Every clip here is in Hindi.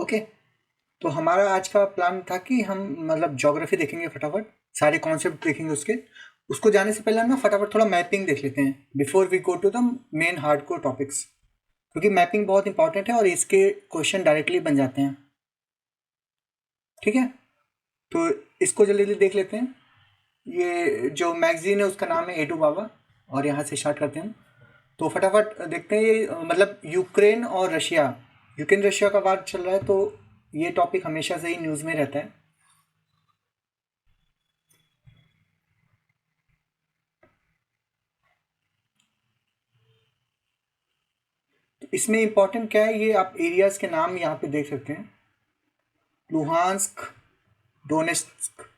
ओके, तो हमारा आज का प्लान था कि हम मतलब ज्योग्राफी देखेंगे फटाफट, सारे कॉन्सेप्ट देखेंगे उसको जाने से पहले हम ना फटाफट थोड़ा मैपिंग देख लेते हैं before we go to the main hardcore topics, क्योंकि मैपिंग बहुत इंपॉर्टेंट है और इसके क्वेश्चन डायरेक्टली बन जाते हैं। ठीक है, तो इसको जल्दी जल्दी देख लेते हैं। ये जो मैगजीन है उसका नाम है एडू बाबा, और यहाँ से स्टार्ट करते हैं। तो फटाफट देखते हैं, ये मतलब यूक्रेन रशिया का वार चल रहा है, तो ये टॉपिक हमेशा से ही न्यूज़ में रहता है। तो इसमें इंपॉर्टेंट क्या है, ये आप एरियाज के नाम यहाँ पे देख सकते हैं, लुहांस्क, डोनेस्क,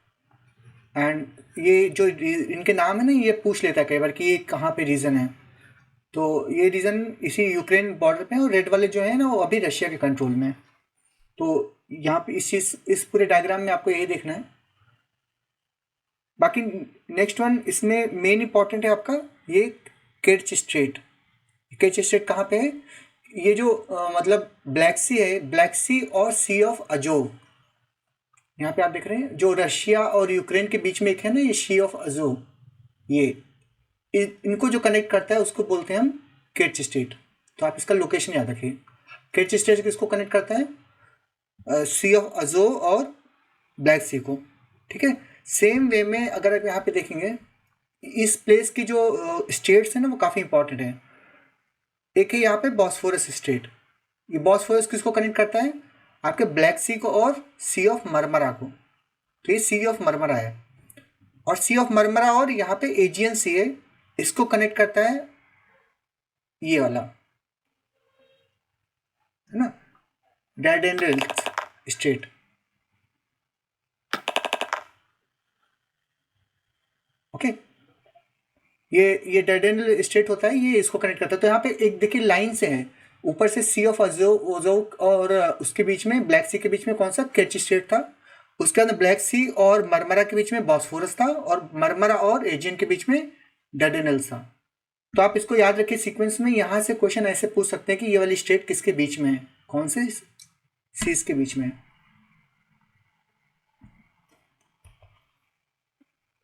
एंड ये जो इनके नाम है ना, ये पूछ लेता है कई बार कि ये कहाँ पे रीजन है। तो ये रीजन इसी यूक्रेन बॉर्डर पे है, और रेड वाले जो है ना वो अभी रशिया के कंट्रोल में है। तो यहाँ पे इस पूरे डायग्राम में आपको यही देखना है। बाकी नेक्स्ट वन इसमें मेन इंपॉर्टेंट है आपका ये केर्च स्ट्रेट। केर्च स्ट्रेट कहाँ पे है? ये जो मतलब ब्लैक सी है, ब्लैक सी और सी ऑफ अजोव, यहाँ पे आप देख रहे हैं जो रशिया और यूक्रेन के बीच में एक है ना, ये सी ऑफ अजोव, ये इनको जो कनेक्ट करता है उसको बोलते हैं हम केर्च स्ट्रेट। तो आप इसका लोकेशन याद रखिए। केर्च स्ट्रेट किसको कनेक्ट करता है? सी ऑफ अजोव और ब्लैक सी को। ठीक है, सेम वे में अगर आप यहाँ पे देखेंगे, इस प्लेस की जो स्टेट्स है ना वो काफ़ी इंपॉर्टेंट है। एक है यहाँ पे बॉस्फोरस स्टेट। ये बॉस्फोरस किसको कनेक्ट करता है? आपके ब्लैक सी को और सी ऑफ मरमरा को। तो ये सी ऑफ मरमरा है, और सी ऑफ मरमरा और यहाँ पे एजियन सी है, इसको कनेक्ट करता है ये वाला, है ना, डैर्डेनल्स स्टेट। ओके, ये डैर्डेनल स्टेट होता है, ये इसको कनेक्ट करता है। तो यहाँ पे एक देखिए लाइन से है, ऊपर से सी ऑफ ओजोक और उसके बीच में ब्लैक सी के बीच में कौन सा केर्च स्टेट था, उसके अंदर ब्लैक सी और मरमरा के बीच में बॉस्फोरस था, और मरमरा और एजियन के बीच में डैर्डेनल्स था। तो आप इसको याद रखिए सीक्वेंस में। यहाँ से क्वेश्चन ऐसे पूछ सकते हैं कि ये वाली स्टेट किसके बीच में है, कौन से सीज के बीच में है।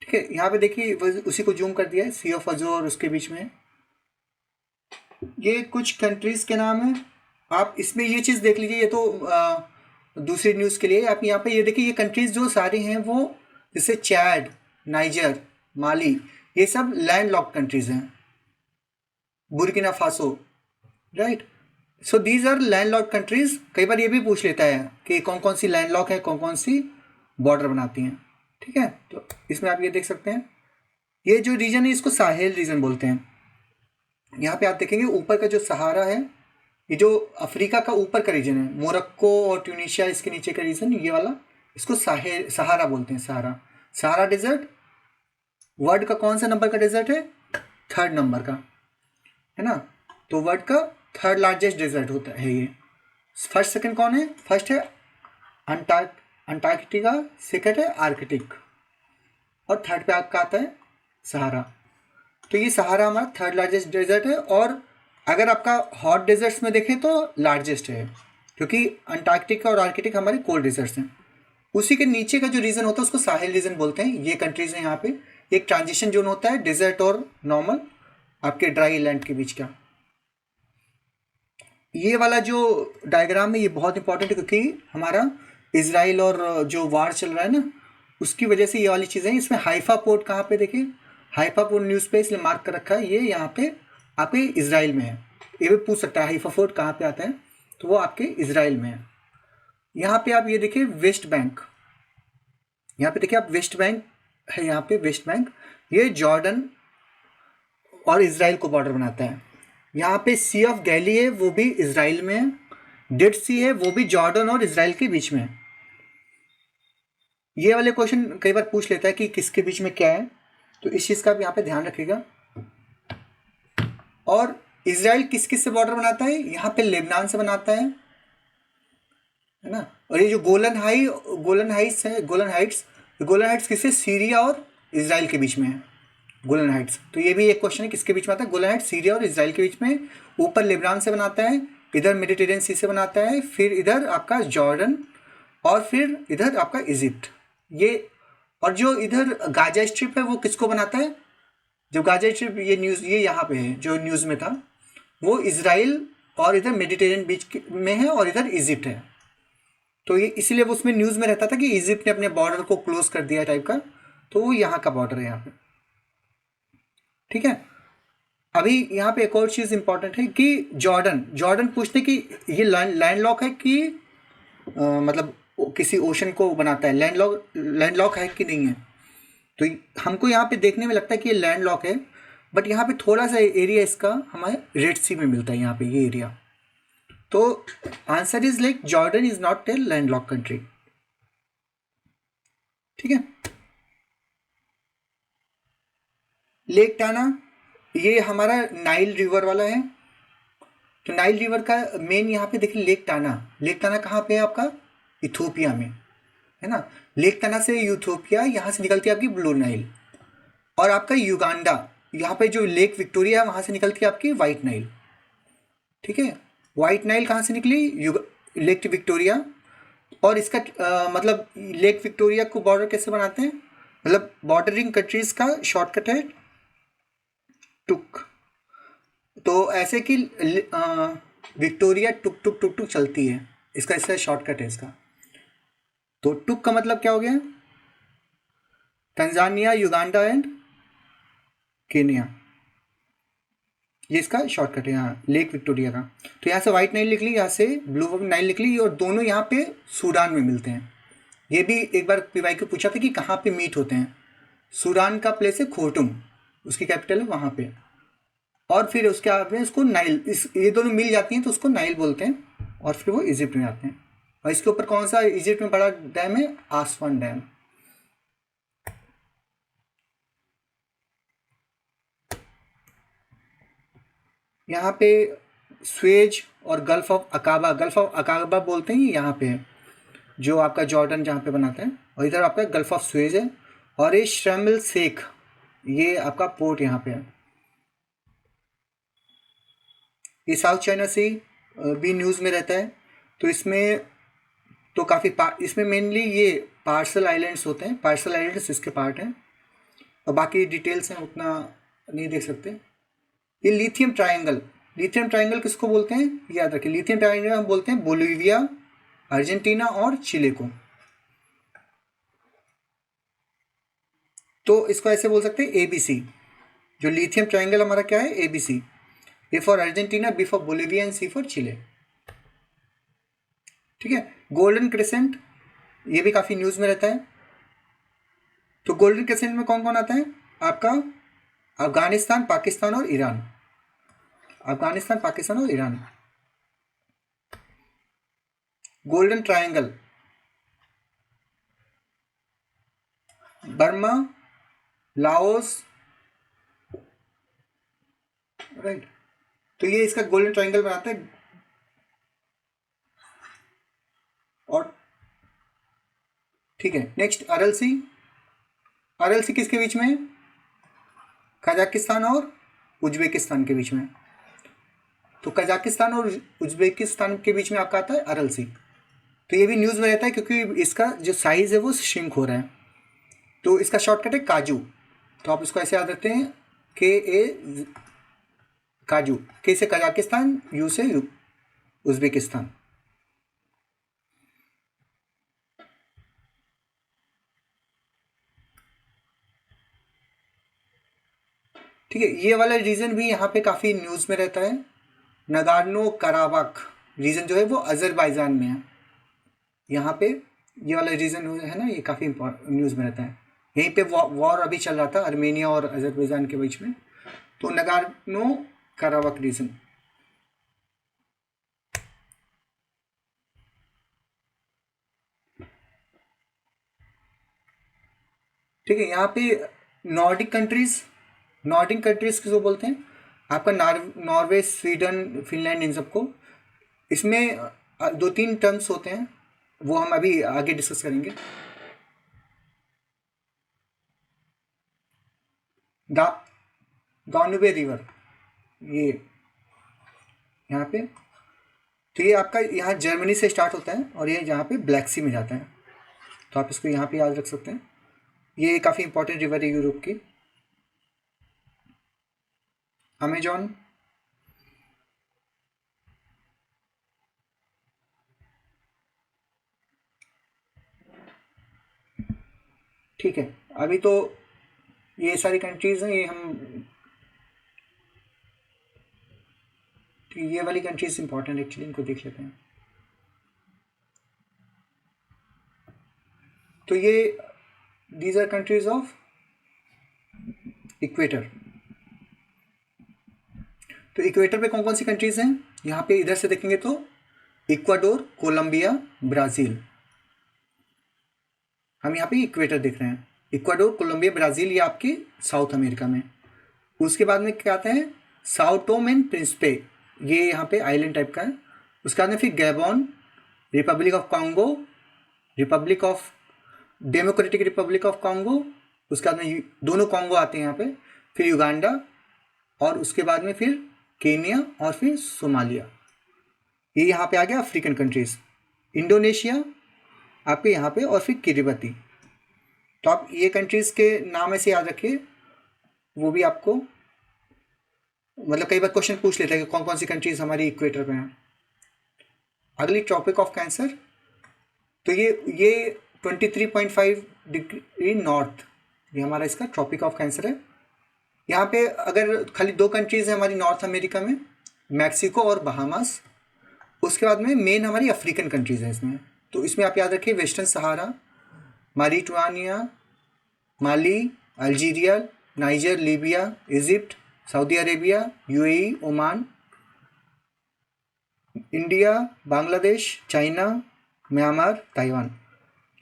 ठीक है, यहाँ पे देखिए उसी को जूम कर दिया है, सी ऑफ अजो और उसके बीच में। ये कुछ कंट्रीज के नाम है, आप इसमें ये चीज़ देख लीजिए। ये तो दूसरी न्यूज़ के लिए आप यहाँ पे ये देखिए, ये कंट्रीज जो सारी हैं वो जैसे चैड, नाइजर, माली, ये सब लैंड लॉक्ड कंट्रीज हैं। Burkina Faso, right. So these are land locked countries. कई बार ये भी पूछ लेता है कि कौन कौन सी लैंड लॉक है, कौन कौन सी बॉर्डर बनाती हैं। ठीक है, तो इसमें आप ये देख सकते हैं, ये जो रीजन है इसको साहेल रीजन बोलते हैं। यहाँ पे आप देखेंगे ऊपर का जो सहारा है, ये जो अफ्रीका का ऊपर का रीजन है, मोरक्को और ट्यूनीशिया इसके नीचे का रीजन, ये वाला, इसको सहारा बोलते हैं। सहारा डेजर्ट वर्ल्ड का कौन सा नंबर का डेजर्ट है? 3rd नंबर का, है ना। तो वर्ल्ड का 3rd लार्जेस्ट डेजर्ट होता है ये। फर्स्ट सेकंड कौन है? फर्स्ट है अंटार्कटिका, सेकंड है आर्कटिक, और 3rd पे आपका आता है सहारा। तो ये सहारा हमारा 3rd लार्जेस्ट डेजर्ट है, और अगर आपका हॉट डेजर्ट्स में देखें तो लार्जेस्ट है, क्योंकि अंटार्कटिका और आर्कटिक हमारे कोल्ड डेजर्ट्स हैं। उसी के नीचे का जो रीजन होता है उसको साहेल रीजन बोलते हैं। ये कंट्रीज हैं, यहाँ पे एक ट्रांजिशन जोन होता है डेजर्ट और नॉर्मल आपके ड्राई लैंड के बीच का। ये वाला जो डायग्राम है ये बहुत इंपॉर्टेंट है, क्योंकि हमारा इजराइल और जो वार चल रहा है ना, उसकी वजह से ये वाली चीज़ें। इसमें हाइफा पोर्ट कहाँ पे, देखिए हाइफा पोर्ट न्यूज़ पे इसलिए मार्क कर रखा है, ये यहाँ पे आपके इजराइल में है। ये भी पूछ सकता है हाइफा पोर्ट कहाँ पे आता है, तो वो आपके इजराइल में है। यहाँ पे आप ये देखिए वेस्ट बैंक, यहाँ पे देखिए आप वेस्ट बैंक है, यहाँ पे वेस्ट बैंक, ये जॉर्डन और इजराइल को बॉर्डर बनाता है। यहाँ पे सी ऑफ गैली है, वो भी इजराइल में है। डेड सी है, वो भी जॉर्डन और इजराइल के बीच में है। ये वाले क्वेश्चन कई बार पूछ लेता है कि किसके बीच में क्या है, तो इस चीज़ का भी यहाँ पे ध्यान रखिएगा। और इजराइल किस किस से बॉर्डर बनाता है? यहाँ पे लेबनान से बनाता है ना। और ये जो गोलन हाइट्स किससे? सीरिया और इजराइल के बीच में है गोलन हाइट्स। तो ये भी एक क्वेश्चन है, किसके बीच में आता है? गोलन हाइट्स सीरिया और इजराइल के बीच में। ऊपर लेबनान से बनाता है, इधर मेडिटेरियन सी से बनाता है, फिर इधर आपका जॉर्डन और फिर इधर आपका इजिप्ट। ये और जो इधर गाजा स्ट्रिप है वो किसको बनाता है? जो गाजा स्ट्रिप ये न्यूज़ ये यहाँ पे है जो न्यूज़ में था, वो इजराइल और इधर मेडिटेरियन बीच में है और इधर इजिप्ट है। तो ये इसीलिए वो उसमें न्यूज़ में रहता था कि इजिप्ट ने अपने बॉर्डर को क्लोज कर दिया टाइप का, तो वो यहाँ का बॉर्डर है यहाँ पे। ठीक है, अभी यहाँ पे एक और चीज़ इंपॉर्टेंट है कि जॉर्डन जॉर्डन पूछते कि ये लैंड लॉक है कि मतलब किसी ओशन को बनाता है, लैंड लॉक है कि नहीं है। तो हमको यहाँ पे देखने में लगता है कि ये लैंड लॉक है, बट यहाँ पे थोड़ा सा एरिया इसका हमारे रेड सी में मिलता है यहाँ पे ये एरिया। तो answer is like Jordan is not a land lock country. ठीक है, लेक टाना ये हमारा नाइल रिवर वाला है। तो नाइल रिवर का मेन यहाँ पे देखिए लेक टाना कहाँ पे है आपका? इथोपिया में है ना। लेक टाना से इथोपिया, यहाँ से निकलती है आपकी ब्लू नाइल। और आपका युगांडा, यहाँ पे जो लेक विक्टोरिया है वहाँ से निकलती है आपकी वाइट नाइल। ठीक है, वाइट नाइल कहाँ से निकली? Lake Victoria. और इसका मतलब लेक विक्टोरिया को बॉर्डर कैसे बनाते हैं? मतलब बॉर्डरिंग कंट्रीज का शॉर्टकट है टुक। तो ऐसे कि विक्टोरिया टुक टुक टुक टुक चलती है, इसका इसका शॉर्टकट है इसका। तो टुक का मतलब क्या हो गया? तंजानिया, युगांडा एंड केनिया, ये इसका शॉर्टकट है यहाँ लेक विक्टोरिया का। तो यहाँ से वाइट नाइल निकली, यहाँ से ब्लू नाइल निकली, और दोनों यहाँ पे सूडान में मिलते हैं। ये भी एक बार पीवाई को पूछा था कि कहाँ पे मीट होते हैं। सूडान का प्लेस है खोटुम, उसकी कैपिटल है वहाँ पे। और फिर उसके बाद में इसको नाइल, ये दोनों मिल जाती हैं तो उसको नाइल बोलते हैं, और फिर वो इजिप्ट में आते हैं। और इसके ऊपर कौन सा इजिप्ट में बड़ा डैम है? आसवान डैम। यहाँ पे स्वेज और गल्फ ऑफ अकाबा बोलते हैं, यहाँ पे है जो आपका जॉर्डन जहाँ पे बनाता है। और इधर आपका गल्फ ऑफ स्वेज है, और ये शर्म शेख, ये आपका पोर्ट यहाँ पे है। ये साउथ चाइना सी भी न्यूज़ में रहता है। तो इसमें तो काफ़ी इसमें मेनली ये पार्सल आइलैंड्स होते हैं, पार्सल आइलैंड्स इसके पार्ट हैं, और बाकी डिटेल्स हैं उतना नहीं देख सकते। ये लिथियम ट्रायंगल किसको बोलते हैं? याद रखिए, लिथियम ट्रायंगल हम बोलते हैं बोलिविया, अर्जेंटीना और चिले को। तो इसको ऐसे बोल सकते हैं ABC। जो लिथियम ट्रायंगल हमारा क्या है? ABC। A for Argentina, B for Bolivia and C for Chile. ठीक है, गोल्डन क्रिसेंट ये भी काफ़ी न्यूज़ में रहता है। तो गोल्डन क्रिसेंट में कौन कौन आता है आपका? अफगानिस्तान, पाकिस्तान और ईरान। अफगानिस्तान, पाकिस्तान और Iran. Golden triangle Burma, Laos, right. तो ये इसका गोल्डन ट्रायंगल बनाते हैं। और ठीक है, नेक्स्ट अरल सी किसके बीच में है? कजाकिस्तान और उज्बेकिस्तान के बीच में। तो कजाकिस्तान और उज्बेकिस्तान के बीच में आपका आता है अरल सी। तो ये भी न्यूज़ में रहता है क्योंकि इसका जो साइज़ है वो श्रिंक हो रहा है। तो इसका शॉर्टकट है काजू। तो आप इसको ऐसे याद रखते हैं, KA काजू। के से कजाकिस्तान, यू से उज्बेकिस्तान। ठीक है, ये वाला रीजन भी यहाँ पे काफ़ी न्यूज़ में रहता है। नगार्नो कराबाख रीजन जो है वो अजरबैजान में है। यहाँ पे ये वाला रीजन है ना, ये काफ़ी न्यूज़ में रहता है। यहीं पे वॉर अभी चल रहा था आर्मेनिया और अजरबैजान के बीच में। तो नगार्नो कराबाख रीजन। ठीक है, यहाँ पे नॉर्डिक कंट्रीज किसको बोलते हैं? आपका नॉर्वे, स्वीडन, फिनलैंड, इन सबको। इसमें 2-3 टर्म्स होते हैं, वो हम अभी आगे डिस्कस करेंगे। दानुबे रिवर, ये यहाँ पे तो ये आपका यहाँ जर्मनी से स्टार्ट होता है और ये यहाँ पे ब्लैक सी में जाता है, तो आप इसको यहाँ पे याद रख सकते हैं। ये काफ़ी इंपॉर्टेंट रिवर है यूरोप की। अमेजॉन, ठीक है। अभी तो ये सारी कंट्रीज़ हैं, ये हम, तो ये वाली कंट्रीज इंपॉर्टेंट एक्चुअली, इनको देख लेते हैं। तो ये these are countries of equator. तो इक्वेटर पे कौन कौन सी कंट्रीज हैं, यहाँ पे इधर से देखेंगे तो इक्वाडोर, कोलंबिया, ब्राज़ील। हम यहाँ पे इक्वेटर देख रहे हैं, इक्वाडोर, कोलंबिया, ब्राज़ील, ये आपके साउथ अमेरिका में। उसके बाद में क्या आता है, साओ टोम एंड प्रिंसिपे, ये यहाँ पे आइलैंड टाइप का है। उसके बाद में फिर Gabon, Republic of Congo, Republic of democratic Republic of Congo, उसके बाद में दोनों कॉन्गो आते हैं यहाँ पे, फिर युगांडा, और उसके बाद में फिर केनिया, और फिर सोमालिया। ये यहाँ पे आ गया अफ्रीकन कंट्रीज। इंडोनेशिया आपके यहाँ पे, और फिर किरिबती। तो आप ये कंट्रीज़ के नाम ऐसे याद रखिए, वो भी आपको मतलब कई बार क्वेश्चन पूछ लेता है कि कौन कौन सी कंट्रीज हमारी इक्वेटर पे हैं। अगली ट्रॉपिक ऑफ कैंसर, तो ये 23.5 डिग्री नॉर्थ, ये हमारा इसका ट्रॉपिक ऑफ कैंसर है। यहाँ पे अगर खाली 2 कंट्रीज हैं हमारी नॉर्थ अमेरिका में, मैक्सिको और बहामास। उसके बाद में मेन हमारी अफ्रीकन कंट्रीज हैं इसमें। तो इसमें आप याद रखिए Western Sahara, Mauritania, Mali, Algeria, Niger, Libya, Egypt, Saudi Arabia, UAE, Oman, India, Bangladesh, China, Myanmar, Taiwan.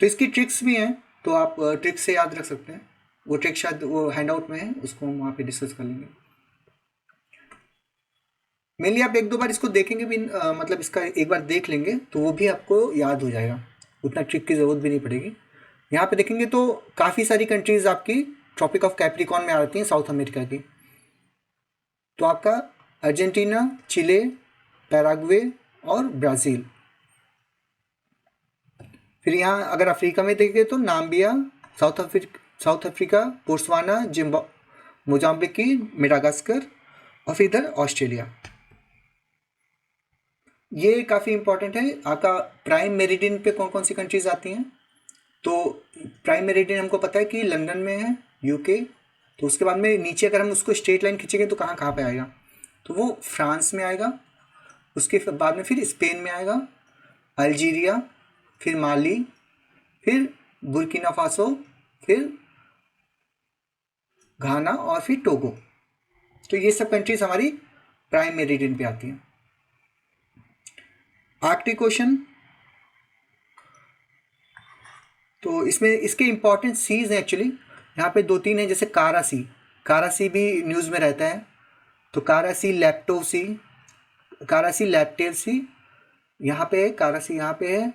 तो इसकी ट्रिक्स भी हैं, तो आप ट्रिक्स से याद रख सकते हैं। वो ट्रिक शायद वो हैंड आउट में है, उसको हम वहाँ पे डिस्कस कर लेंगे। मेनली आप 1-2 बार इसको देखेंगे भी, मतलब इसका एक बार देख लेंगे तो वो भी आपको याद हो जाएगा, उतना ट्रिक की ज़रूरत भी नहीं पड़ेगी। यहाँ पे देखेंगे तो काफ़ी सारी कंट्रीज़ आपकी ट्रॉपिक ऑफ कैप्रिकॉर्न में आती हैं, साउथ अमेरिका की। तो आपका अर्जेंटीना, चिले, पैराग्वे और ब्राज़ील। फिर यहाँ अगर अफ्रीका में देखें तो Namibia, South Africa, Botswana, Mozambique, Madagascar, और फिर इधर ऑस्ट्रेलिया। ये काफ़ी इंपॉर्टेंट है। आपका प्राइम मेरिडियन पे कौन कौन सी कंट्रीज आती हैं, तो प्राइम मेरिडियन हमको पता है कि लंदन में है, यूके। तो उसके बाद में नीचे अगर हम उसको स्ट्रेट लाइन खींचेंगे तो कहाँ कहाँ पे आएगा, तो वो फ्रांस में आएगा, उसके बाद में फिर स्पेन में आएगा, अल्जीरिया, फिर माली, फिर बुर्किना फासो, फिर घाना, और फिर टोगो। तो ये सब कंट्रीज हमारी प्राइम मेरिडियन पे आती हैं। आर्कटिक ओशन, तो इसमें इसके इंपॉर्टेंट सीज हैं एक्चुअली, यहाँ पे 2-3 हैं, जैसे कारा सी भी न्यूज़ में रहता है। तो कारा सी, लैप्टेव सी यहाँ पे है, कारा सी यहाँ पे है,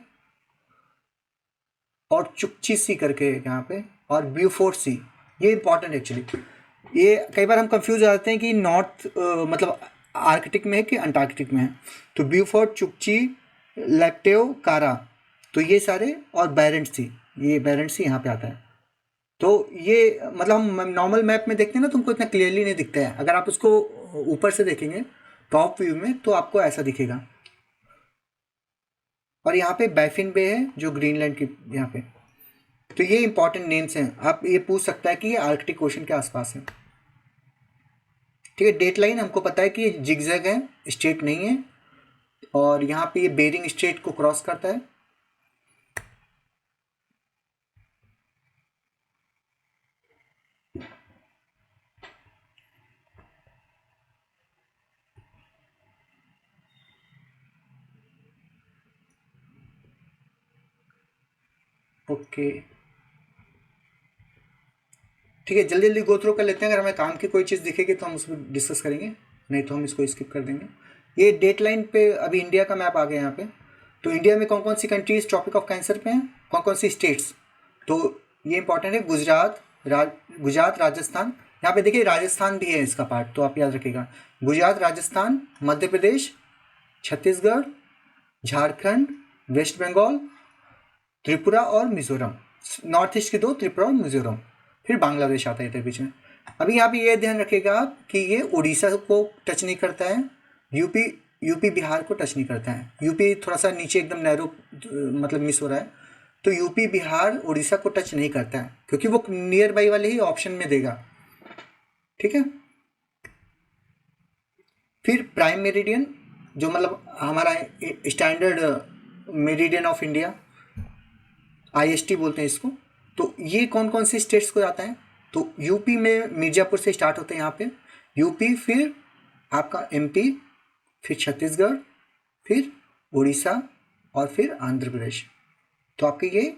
और चुक्ची सी करके है यहाँ पे, और ब्यूफोर्ट सी। ये इंपॉर्टेंट एक्चुअली। ये कई बार हम कंफ्यूज हो जाते हैं कि नॉर्थ मतलब आर्कटिक में है कि अंटार्कटिक में है। तो ब्यूफोर्ट, चुक्ची, लैप्टेव, कारा, तो ये सारे, और बैरेंट्स सी, ये बैरेंट्स सी यहाँ पे आता है। तो ये मतलब हम नॉर्मल मैप में देखते हैं ना, तुमको इतना क्लियरली नहीं दिखता है। अगर आप उसको ऊपर से देखेंगे टॉप व्यू में तो आपको ऐसा दिखेगा। और यहाँ पे बैफिन बे है जो ग्रीनलैंड की यहाँ पे। तो ये इंपॉर्टेंट नेम्स हैं, आप ये पूछ सकता है कि ये आर्कटिक ओशन के आसपास है। ठीक है, डेट लाइन हमको पता है कि ये जिगजैग है, स्ट्रेट नहीं है, और यहाँ पे ये बेरिंग स्ट्रेट को क्रॉस करता है। ओके, ठीक है, जल्दी जल्दी गो थ्रू कर लेते हैं। अगर हमें काम की कोई चीज़ दिखेगी तो हम उसको डिस्कस करेंगे, नहीं तो हम इसको स्किप कर देंगे। ये डेट लाइन पे अभी इंडिया का मैप आ गया यहाँ पे। तो इंडिया में कौन कौन सी कंट्रीज ट्रॉपिक ऑफ कैंसर पे हैं, कौन कौन सी स्टेट्स, तो ये इंपॉर्टेंट है। गुजरात, राजस्थान, यहाँ पे देखिए राजस्थान भी है इसका पार्ट, तो आप याद रखिएगा। गुजरात, राजस्थान, मध्य प्रदेश, छत्तीसगढ़, झारखंड, वेस्ट बंगाल, त्रिपुरा और मिजोरम। नॉर्थ ईस्ट के दो, त्रिपुरा और मिजोरम। फिर बांग्लादेश आता है इधर बीच में। अभी यहाँ पे ये ध्यान रखिएगा आप कि ये उड़ीसा को टच नहीं करता है, यूपी बिहार को टच नहीं करता है। यूपी थोड़ा सा नीचे एकदम नैरो मतलब मिस हो रहा है, तो यूपी बिहार उड़ीसा को टच नहीं करता है क्योंकि वो नियर बाई वाले ही ऑप्शन में देगा। ठीक है। फिर प्राइम मेरिडियन, जो मतलब हमारा standard meridian of India, IST बोलते हैं इसको। तो ये कौन कौन से स्टेट्स को जाता है? तो यूपी में मिर्जापुर से स्टार्ट होते हैं यहाँ पे, यूपी, फिर आपका MP, फिर छत्तीसगढ़, फिर उड़ीसा और फिर आंध्र प्रदेश। तो आपके ये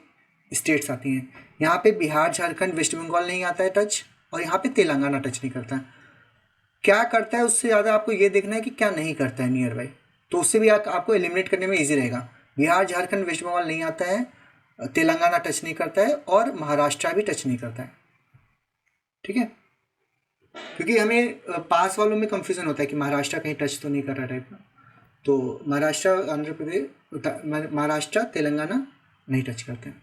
स्टेट्स आती हैं। यहाँ पे बिहार, झारखंड, वेस्ट बंगाल नहीं आता है टच, और यहाँ पे तेलंगाना टच नहीं करता है। क्या करता है उससे ज़्यादा आपको ये देखना है कि क्या नहीं करता है नियर बाई, तो उससे भी आपको एलिमिनेट करने में ईजी रहेगा। बिहार, झारखंड, वेस्ट बंगाल नहीं आता है, तेलंगाना टच नहीं करता है, और महाराष्ट्र भी टच नहीं करता है। ठीक है, क्योंकि हमें पास वालों में कंफ्यूजन होता है कि महाराष्ट्र कहीं टच तो नहीं कर रहा टाइप का। तो महाराष्ट्र, आंध्र प्रदेश, महाराष्ट्र, तेलंगाना नहीं टच करते हैं।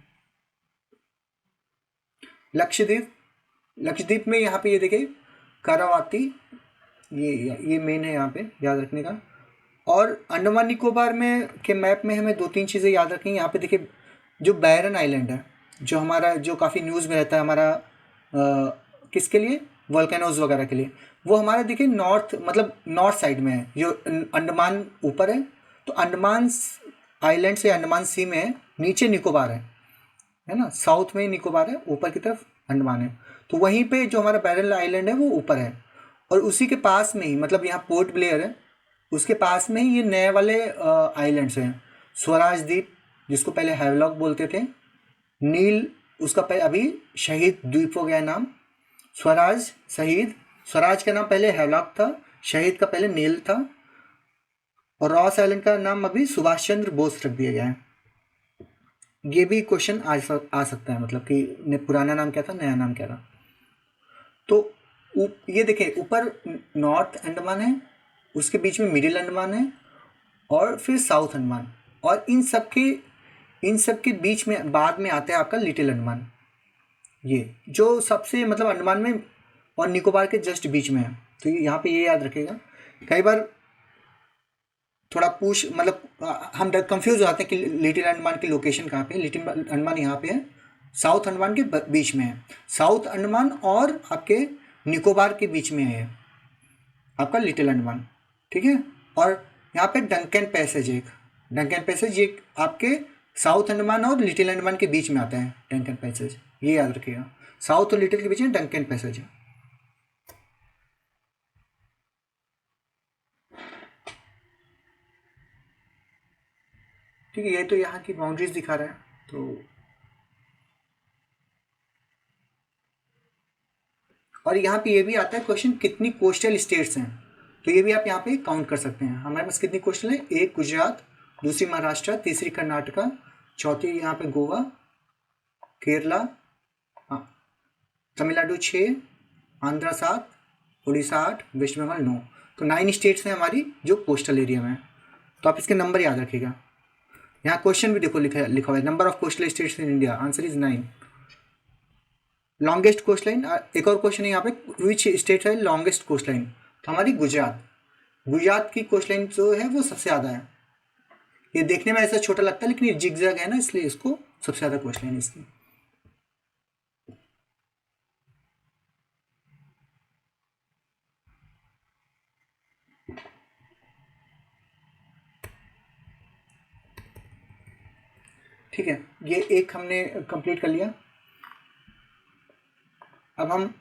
लक्षद्वीप में यहाँ पे ये देखिए करावाती, ये मेन है यहाँ पे याद रखने का। और अंडमान निकोबार में के मैप में हमें 2-3 चीज़ें याद रखनी। यहाँ पे देखिए जो बैरन आइलैंड है, जो हमारा जो काफ़ी न्यूज़ में रहता है हमारा, किसके लिए? वोल्केनोज वगैरह के लिए। वो हमारा देखिए नॉर्थ साइड में है, जो अंडमान ऊपर है, तो अंडमान आइलैंड से अंडमान सी में है, नीचे निकोबार है ना, साउथ में निकोबार है, ऊपर की तरफ अंडमान है। तो वहीं पे जो हमारा बैरन आइलैंड है वो ऊपर है, और उसी के पास में ही मतलब यहाँ पोर्ट ब्लेयर है, उसके पास में ही ये नए वाले आइलैंड्स हैं। स्वराज द्वीप, जिसको पहले हैवलॉक बोलते थे, नील, उसका पहले अभी शहीद द्वीप हो गया नाम, स्वराज, शहीद। स्वराज का नाम पहले हैवलॉक था, शहीद का पहले नील था, और रॉस आइलैंड का नाम अभी सुभाष चंद्र बोस रख दिया गया है। ये भी क्वेश्चन आ सकता है, मतलब कि पुराना नाम क्या था, नया नाम क्या था। तो ये देखिए ऊपर नॉर्थ अंडमान है, उसके बीच में मिडिल अंडमान है, और फिर साउथ अंडमान, और इन सब के बीच में बाद में आता है आपका लिटिल अंडमान, ये जो सबसे मतलब अंडमान में और निकोबार के जस्ट बीच में है। तो यहाँ पे ये याद रखेगा। कई बार थोड़ा हम कंफ्यूज हो जाते हैं कि लिटिल अंडमान की लोकेशन कहाँ पे है। लिटिल अंडमान यहाँ पे है, साउथ अंडमान के बीच में है। साउथ अंडमान और आपके निकोबार के बीच में है आपका लिटिल अंडमान। ठीक है, और यहाँ पे डंकन पैसेज ये आपके साउथ अंडमान और लिटिल अंडमान के बीच में आता है। डंकन पैसेज ये याद रखिएगा, साउथ और लिटिल के बीच में डंकन पैसेज है। ठीक है, ये तो यहाँ की बाउंड्रीज दिखा रहा है। तो और यहाँ पे ये भी आता है क्वेश्चन, कितनी कोस्टल स्टेट्स हैं, तो ये भी आप यहाँ पे काउंट कर सकते हैं। हमारे पास कितनी कोस्टल है? एक गुजरात, दूसरी महाराष्ट्र, तीसरी कर्नाटका, चौथी यहाँ पे गोवा, केरला, तमिलनाडु 6, आंध्रा 7, उड़ीसा 8, वेस्ट बंगाल 9। तो 9 स्टेट्स हैं हमारी जो कोस्टल एरिया में है। तो आप इसके नंबर याद रखिएगा। यहाँ क्वेश्चन भी देखो लिखा हुआ है, number of coastal states in India, answer is 9। Longest coast line, एक और क्वेश्चन है यहाँ पे, विच स्टेट है लॉन्गेस्ट कोस्ट लाइन? तो हमारी गुजरात की कोस्ट लाइन जो है वो सबसे ज़्यादा है। ये देखने में ऐसा छोटा लगता है लेकिन ये जिगजैग है ना, इसलिए इसको सबसे ज़्यादा कोस्ट लाइन है इसकी। ठीक है, ये एक हमने कंप्लीट कर लिया। अब हम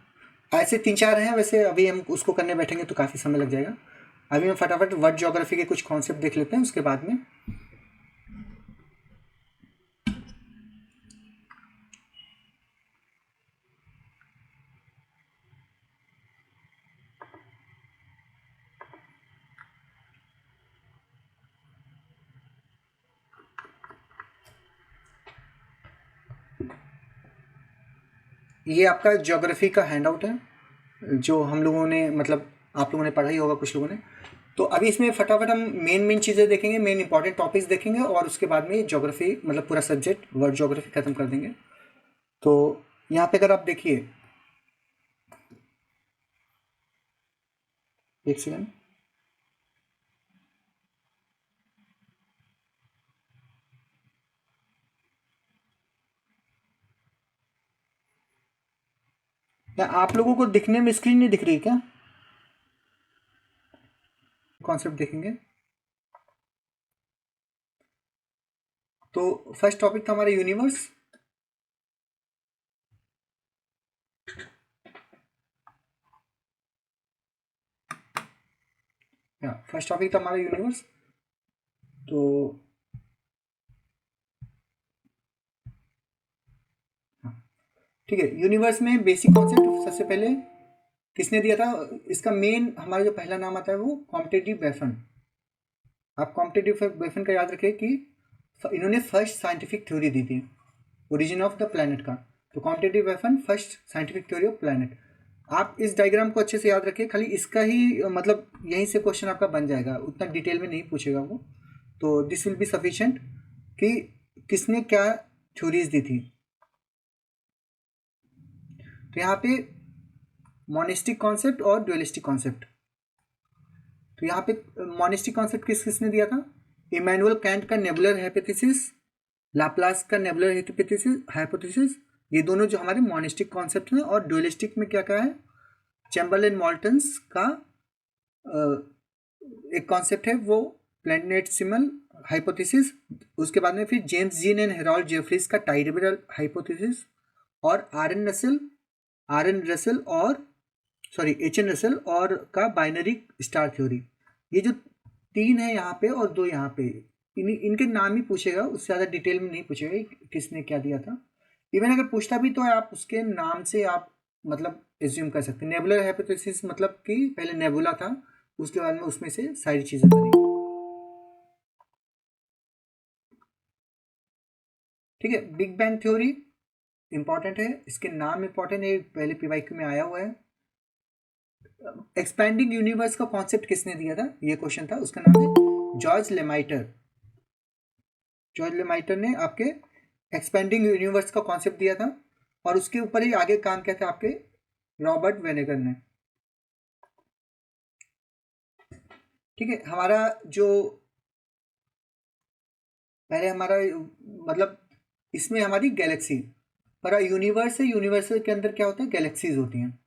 ऐसे 3-4 हैं, वैसे अभी हम उसको करने बैठेंगे तो काफ़ी समय लग जाएगा। अभी हम फटाफट वर्ड ज्योग्राफी के कुछ कॉन्सेप्ट देख लेते हैं, उसके बाद में ये आपका ज्योग्राफी का हैंडआउट है जो हम लोगों ने मतलब आप लोगों ने पढ़ा ही होगा कुछ लोगों ने। तो अभी इसमें फटाफट हम मेन मेन चीज़ें देखेंगे, मेन इंपॉर्टेंट टॉपिक्स देखेंगे, और उसके बाद में ज्योग्राफी मतलब पूरा सब्जेक्ट वर्ल्ड ज्योग्राफी खत्म कर देंगे। तो यहाँ पे अगर आप देखिए, एक सेकेंड, क्या आप लोगों को दिखने में स्क्रीन नहीं दिख रही क्या? कॉन्सेप्ट देखेंगे। तो फर्स्ट टॉपिक था हमारा यूनिवर्स। फर्स्ट टॉपिक था हमारा यूनिवर्स। तो ठीक है, यूनिवर्स में बेसिक कॉन्सेप्ट सबसे पहले किसने दिया था? इसका मेन हमारा जो पहला नाम आता है वो कॉम्पिटेटिव वेफन। आप कॉम्पिटेटिव वेफन का याद रखें कि इन्होंने फर्स्ट साइंटिफिक थ्योरी दी थी ओरिजिन ऑफ द प्लैनेट का। तो कॉम्पिटेटिव वेफन first scientific theory of planet. आप इस डायग्राम को अच्छे से याद रखें, खाली इसका ही मतलब यहीं से क्वेश्चन आपका बन जाएगा, उतना डिटेल में नहीं पूछेगा वो। तो दिस विल बी सफिशिएंट कि किसने क्या थ्योरीज दी थी। तो यहाँ पे मोनिस्टिक कॉन्सेप्ट और ड्यूअलिस्टिक कॉन्सेप्ट। तो यहाँ पे मोनिस्टिक कॉन्सेप्ट किसने दिया था? इमैनुअल कैंट का नेबुलर हाइपोथेसिस, लाप्लास का नेबुलर हाइपोथेसिस, ये दोनों जो हमारे मोनिस्टिक कॉन्सेप्ट हैं। और ड्यूअलिस्टिक में क्या क्या है? चैम्बरलेन मॉल्टन्स का एक कॉन्सेप्ट है वो प्लैनेटेसिमल हाइपोथेसिस। उसके बाद में फिर James gene and Harold Jefferies का टाइडेबल हाइपोथेसिस, और एच एन रसेल और का बाइनरी स्टार थ्योरी। ये जो तीन है यहाँ पे और दो यहाँ पे, इनके नाम ही पूछेगा, उससे ज़्यादा डिटेल में नहीं पूछेगा किसने क्या दिया था। इवन अगर पूछता भी तो आप उसके नाम से आप मतलब एज्यूम कर सकते हैं। नेबुलर हाइपोथेसिस मतलब कि पहले नेबुला था, उसके बाद में उसमें से सारी चीज़ें बनी। ठीक है, बिग बैंग थ्योरी इंपॉर्टेंट है, इसके नाम इंपॉर्टेंट है, पहले पीवाईक्यू में आया हुआ है। एक्सपैंडिंग यूनिवर्स का कॉन्सेप्ट किसने दिया था? ये क्वेश्चन था, उसका नाम है जॉर्ज लेमाइटर। जॉर्ज लेमाइटर ने आपके एक्सपैंडिंग यूनिवर्स का कॉन्सेप्ट दिया था, और उसके ऊपर ही आगे काम किया था आपके रॉबर्ट वेनेगर ने। ठीक है, हमारा जो पहले हमारा मतलब इसमें हमारी गैलेक्सी पर यूनिवर्स है, यूनिवर्स के अंदर क्या होता है? गैलेक्सीज होती हैं।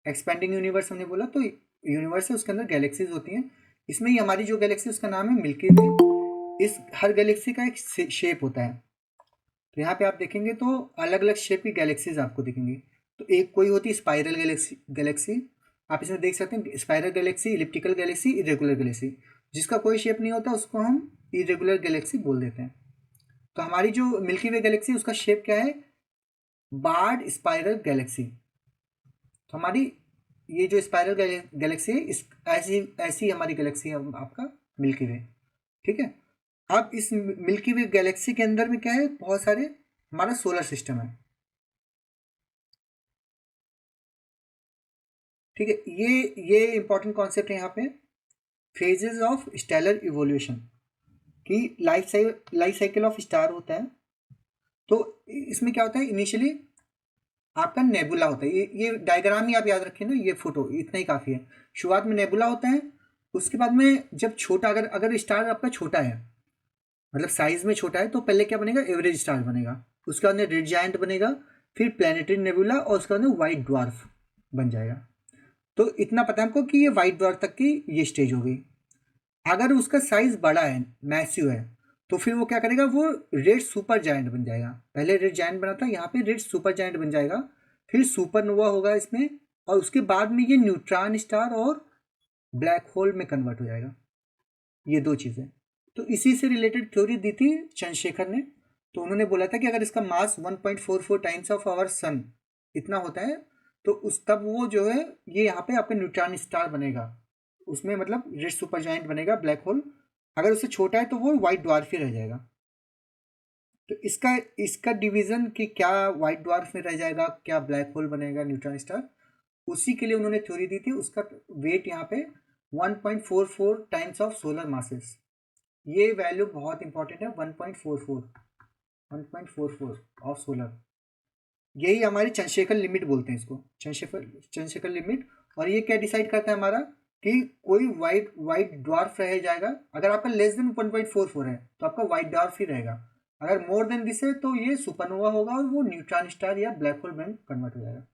एक्सपैंडिंग यूनिवर्स हमने बोला तो यूनिवर्स है, उसके अंदर गैलेक्सीज होती हैं। इसमें ही हमारी जो गैलेक्सी उसका नाम है मिल्की वे। इस हर गैलेक्सी का एक शेप होता है। तो यहाँ पे आप देखेंगे तो अलग अलग शेप की गैलेक्सीज आपको दिखेंगी। तो एक कोई होती है स्पाइरल गैलेक्सी, आप इसमें देख सकते हैं spiral Galaxy, elliptical Galaxy, irregular Galaxy. जिसका कोई शेप नहीं होता उसको हम इरेगुलर गैलेक्सी बोल देते हैं। तो हमारी जो मिल्की वे गैलेक्सी उसका शेप क्या है? Barred spiral galaxy. तो हमारी ये जो स्पाइरल गैलेक्सी है इस ऐसी हमारी गैलेक्सी है आपका मिल्की वे। ठीक है, अब इस मिल्की वे गैलेक्सी के अंदर में क्या है? बहुत सारे हमारा सोलर सिस्टम है। ठीक है, ये इंपॉर्टेंट कॉन्सेप्ट है यहाँ पे, फेजेस ऑफ स्टेलर इवोल्यूशन की लाइफ साइकिल ऑफ स्टार होता है। तो इसमें क्या होता है? इनिशियली आपका नेबुला होता है, ये डायग्राम ही आप याद रखें ना, ये फोटो इतना ही काफ़ी है। शुरुआत में नेबुला होता है, उसके बाद में जब छोटा अगर स्टार आपका छोटा है मतलब साइज में छोटा है तो पहले क्या बनेगा? एवरेज स्टार बनेगा, उसके बाद में रेड जायंट बनेगा, फिर प्लानिटरी नेबुला, और उसके बाद में वाइट ड्वार्फ बन जाएगा। तो इतना पता है हमको कि ये वाइट ड्वार्फ तक की ये स्टेज हो गई। अगर उसका साइज बड़ा है, मैसिव है, तो फिर वो क्या करेगा? वो रेड सुपर जायंट बन जाएगा। पहले रेड जायंट बना था, यहाँ पे रेड सुपर जायंट बन जाएगा, फिर सुपरनोवा होगा इसमें, और उसके बाद में ये न्यूट्रॉन स्टार और ब्लैक होल में कन्वर्ट हो जाएगा। ये दो चीज़ें तो इसी से रिलेटेड थ्योरी दी थी चंद्रशेखर ने। तो उन्होंने बोला था कि अगर इसका मास 1.44 टाइम्स ऑफ आवर सन इतना होता है तो उस तब वो जो है ये यहाँ पे आपका न्यूट्रॉन स्टार बनेगा, उसमें मतलब रेड सुपर जायंट बनेगा, ब्लैक होल। अगर उससे छोटा है तो वो वाइट ड्वार्फ ही रह जाएगा। तो इसका इसका डिवीजन कि क्या वाइट ड्वार्फ में रह जाएगा, क्या ब्लैक होल बनेगा, न्यूट्रॉन स्टार, उसी के लिए उन्होंने थ्योरी दी थी। उसका वेट यहाँ पे 1.44 टाइम्स ऑफ सोलर मासेस। ये वैल्यू बहुत इंपॉर्टेंट है, 1.44 ऑफ सोलर। यही हमारी चंद्रशेखर लिमिट बोलते हैं इसको, चंद्रशेखर लिमिट। और ये क्या डिसाइड करता है हमारा कि कोई वाइट ड्वार्फ रह जाएगा। अगर आपका लेस देन 1.44 है तो आपका वाइट ड्वार्फ ही रहेगा। अगर मोर देन दिस है तो ये सुपरनोवा होगा और वो न्यूट्रॉन स्टार या ब्लैक होल में कन्वर्ट हो जाएगा।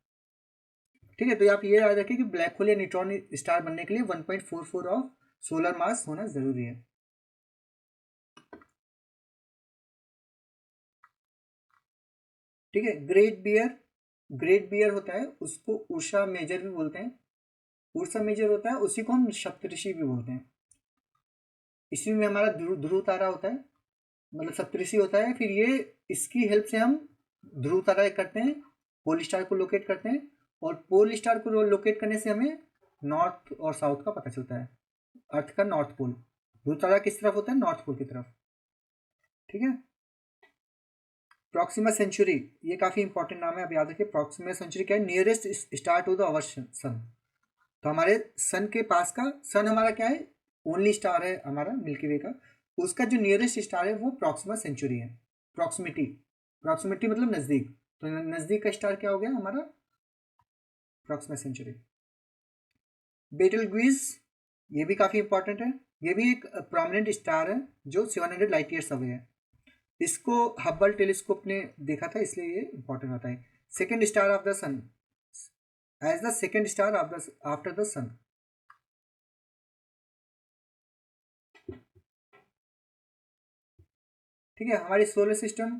ठीक है, तो आप ये याद रखिए कि ब्लैक होल या न्यूट्रॉन स्टार बनने के लिए 1.44 ऑफ सोलर मास होना जरूरी है। ठीक है, ग्रेट बियर होता है, उसको उषा मेजर भी बोलते हैं। उर्सा मेजर होता है, उसी को हम सप्तऋषि भी बोलते हैं। इसी में हमारा ध्रुव तारा होता है, मतलब सप्तऋषि होता है। फिर ये इसकी हेल्प से हम ध्रुव तारा करते हैं, पोल स्टार को लोकेट करते हैं। और पोल स्टार को लोकेट करने से हमें नॉर्थ और साउथ का पता चलता है, अर्थ का नॉर्थ पोल। ध्रुव तारा किस तरफ होता है? नॉर्थ पोल की तरफ। ठीक है, प्रॉक्सिमा सेंचुरी, ये काफ़ी इंपॉर्टेंट नाम है, आप याद रखिए। प्रॉक्सिमा सेंचुरी क्या है? Nearest star to the our sun. तो हमारे सन के पास का, सन हमारा क्या है? ओनली स्टार है हमारा मिल्की वे का। उसका जो नियरेस्ट स्टार है वो प्रॉक्सिमा सेंचुरी है। प्रॉक्सिमिटी मतलब नज़दीक, तो नज़दीक का स्टार क्या हो गया हमारा? Proxima Centauri. बेटल ग्वीज, ये भी काफ़ी इंपॉर्टेंट है। ये भी एक प्रोमिनेंट स्टार है जो 700 लाइट ईयर्स अवे है। इसको हब्बल टेलीस्कोप ने देखा था, इसलिए ये इंपॉर्टेंट होता है। Second star of the sun, as the second star after the sun. ठीक है, हमारी सोलर सिस्टम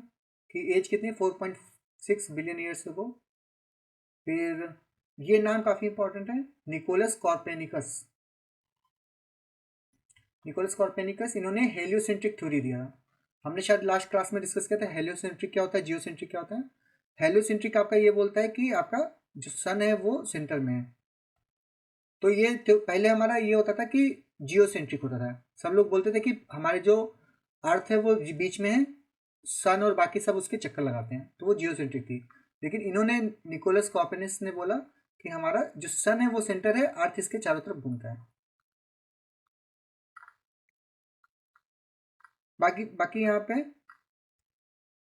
की एज कितनी? 4.6 बिलियन ईयर्स अगो। फिर ये नाम काफ़ी इंपॉर्टेंट है, निकोलस कॉर्पेनिकस। इन्होंने हेलियोसेंट्रिक थ्योरी दिया। हमने शायद लास्ट क्लास में डिस्कस किया था हेलियोसेंट्रिक क्या होता है, जियोसेंट्रिक क्या होता है। हेलियोसेंट्रिक आपका ये बोलता है कि आपका जो सन है वो सेंटर में है। तो ये पहले हमारा ये होता था कि जियोसेंट्रिक होता था। सब लोग बोलते थे कि हमारे जो अर्थ है वो बीच में है, सन और बाकी सब उसके चक्कर लगाते हैं, तो वो जियोसेंट्रिक थी। लेकिन इन्होंने, निकोलस कॉर्पेनिकस ने बोला कि हमारा जो सन है वो सेंटर है, अर्थ इसके चारों तरफ घूमता है। बाकी यहाँ पे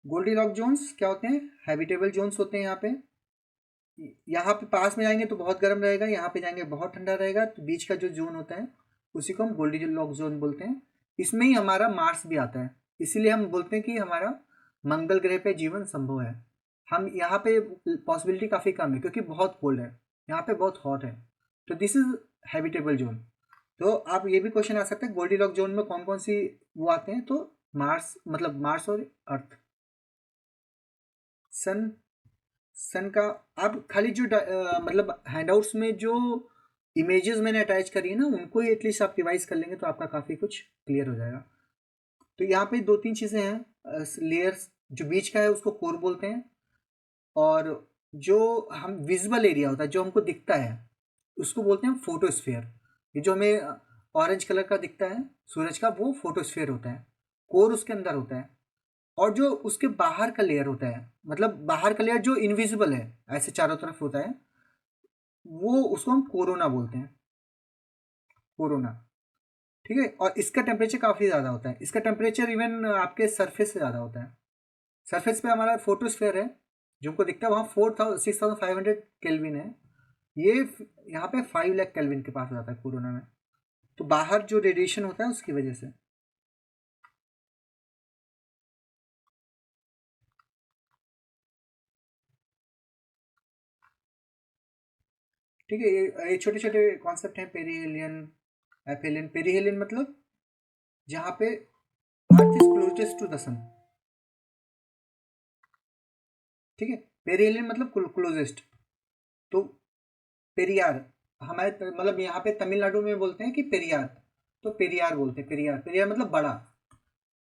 गोल्डीलॉक जोन्स क्या होते हैं? हैबिटेबल जोन्स होते हैं। यहाँ पे पास में जाएंगे तो बहुत गर्म रहेगा, यहाँ पे जाएंगे बहुत ठंडा रहेगा। तो बीच का जो जोन होता है उसी को हम गोल्डीलॉक जोन बोलते हैं। इसमें ही हमारा मार्स भी आता है, इसीलिए हम बोलते हैं कि हमारा मंगल ग्रह पे जीवन संभव है। हम यहाँ पे पॉसिबिलिटी काफ़ी कम है क्योंकि बहुत कोल्ड है, यहाँ पे बहुत हॉट है। तो दिस इज हैबिटेबल जोन। तो आप ये भी क्वेश्चन आ सकता है गोल्डीलॉक जोन में कौन कौन सी वो आते हैं? तो मार्स, मतलब मार्स और अर्थ। सन सन का आप खाली जो मतलब हैंडआउट्स में जो इमेजेस मैंने अटैच करी है ना, उनको ही एटलीस्ट आप रिवाइज कर लेंगे तो आपका काफ़ी कुछ क्लियर हो जाएगा। तो यहाँ पे दो तीन चीज़ें हैं। लेयर्स, जो बीच का है उसको कोर बोलते हैं, और जो हम विजिबल एरिया होता है जो हमको दिखता है उसको बोलते हैं फोटोस्फेयर। ये जो हमें ऑरेंज कलर का दिखता है सूरज का, वो फोटोस्फेयर होता है। कोर उसके अंदर होता है। और जो उसके बाहर का लेयर होता है, मतलब बाहर का लेयर जो इनविजिबल है, ऐसे चारों तरफ होता है, वो उसको हम कोरोना बोलते हैं, कोरोना। ठीक है, और इसका टेम्परेचर काफ़ी ज़्यादा होता है। इसका टेम्परेचर इवन आपके सरफेस से ज़्यादा होता है। सरफेस पे हमारा फोटोस्फेयर है जो हमको दिखता है, वहाँ 6,500 केल्विन है। ये यहाँ पे 5 लाख केल्विन के पास हो जाता है कोरोना में। तो बाहर जो रेडिएशन होता है उसकी वजह से। ठीक है, ये छोटे छोटे कॉन्सेप्ट हैं। पेरीहेलियन, एफेलियन। पेरीहेलियन मतलब जहाँ पे earth is closest to the sun. ठीक है, पेरीहेलियन मतलब क्लोजेस्ट। तो पेरियार, हमारे मतलब यहाँ पे तमिलनाडु में बोलते हैं कि पेरियार, तो पेरियार बोलते हैं। पेरियार, पेरियार मतलब बड़ा,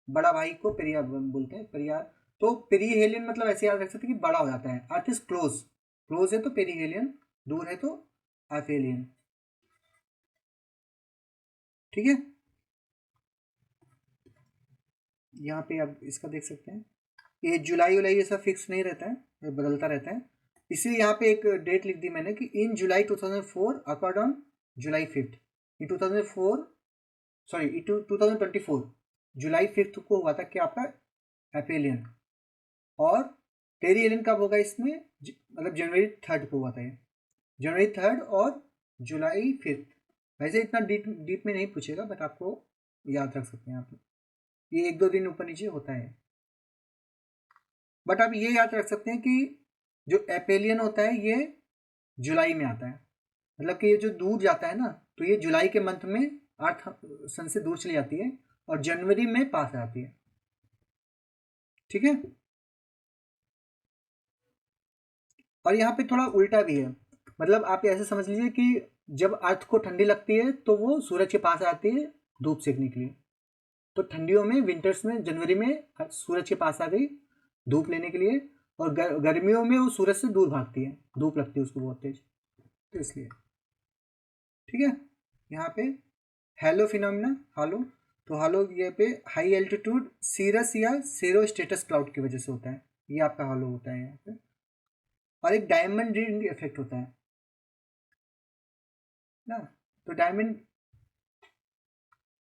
बड़ा भाई को पेरियार बोलते हैं, पेरियार। तो पेरीहेलियन मतलब ऐसे याद रख सकते हैं कि बड़ा हो जाता है। अर्थ इज क्लोज, क्लोज है तो पेरीहेलियन, दूर है तो एफेलियन। ठीक है, यहाँ पे आप इसका देख सकते हैं। ये जुलाई उलाई ये सब फिक्स नहीं रहता है, ये बदलता रहता है। इसलिए यहाँ पे एक डेट लिख दी मैंने कि इन जुलाई 2004 accord on July 5th। In 2004 sorry 2024 जुलाई 5 को हुआ था कि आपका एपेलियन, और पेरिहेलियन कब होगा इसमें, मतलब जनवरी 3 को हुआ था ये, जनवरी 3 और जुलाई 5। वैसे इतना डीप में नहीं पूछेगा, बट आपको याद रख सकते हैं आप, ये 1-2 दिन ऊपर नीचे होता है। बट आप ये याद रख सकते हैं कि जो एपेलियन होता है ये जुलाई में आता है, मतलब कि ये जो दूर जाता है ना, तो ये जुलाई के मंथ में अर्थ सन से दूर चली जाती है और जनवरी में पास आती है। ठीक है, और यहाँ पे थोड़ा उल्टा भी है, मतलब आप ऐसे समझ लीजिए कि जब अर्थ को ठंडी लगती है तो वो सूरज के पास आती है धूप सेकने के लिए। तो ठंडियों में, विंटर्स में, जनवरी में सूरज के पास आ गई धूप लेने के लिए, और गर्मियों में वो सूरज से दूर भागती है, धूप लगती है उसको बहुत तेज, तो इसलिए। ठीक है, यहाँ पे हैलो फिनोमिना, हालो, तो हालो ये पे हाई एल्टीट्यूड सीरस या सेरो स्टेटस क्लाउड की वजह से होता है, ये आपका हालो होता है यहाँ पे। और एक डायमंड रिंग इफेक्ट होता है ना, तो डायमंड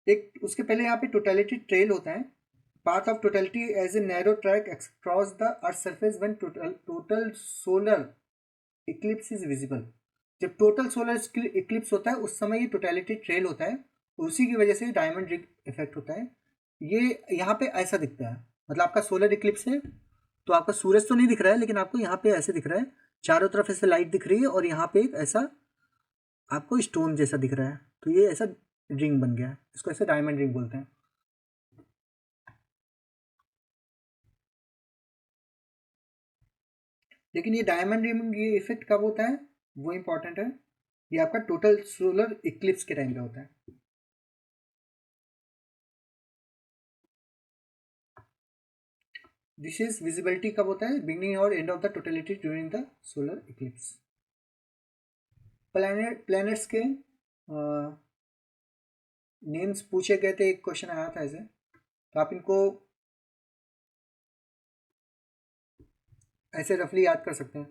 एक, उसके पहले यहाँ पे टोटलिटी ट्रेल होता है, path of totality as a narrow track cross the earth surface when total solar eclipse is visible. जब टोटल सोलर इक्लिप्स होता है उस समय ये टोटलिटी ट्रेल होता है, उसी की वजह से डायमंड रिंग इफेक्ट होता है। ये यहाँ पे ऐसा दिखता है, मतलब आपका सोलर इक्लिप्स है तो आपका सूरज तो नहीं दिख रहा है, लेकिन आपको यहाँ पे ऐसे दिख रहा है, चारों तरफ ऐसे लाइट दिख रही है, और यहाँ पे एक ऐसा आपको स्टोन जैसा दिख रहा है, तो ये ऐसा रिंग बन गया है, इसको ऐसे डायमंड रिंग बोलते हैं। लेकिन ये डायमंड रिंग ये इफेक्ट कब होता है वो इंपॉर्टेंट है, ये आपका टोटल सोलर इक्लिप्स के टाइम पे होता है। दिस इज विजिबिलिटी कब होता है, बिगनिंग और end of the totality during the solar Eclipse. Planets के नेम्स पूछे गए थे, एक क्वेश्चन आया था ऐसे, तो आप इनको ऐसे रफली याद कर सकते हैं।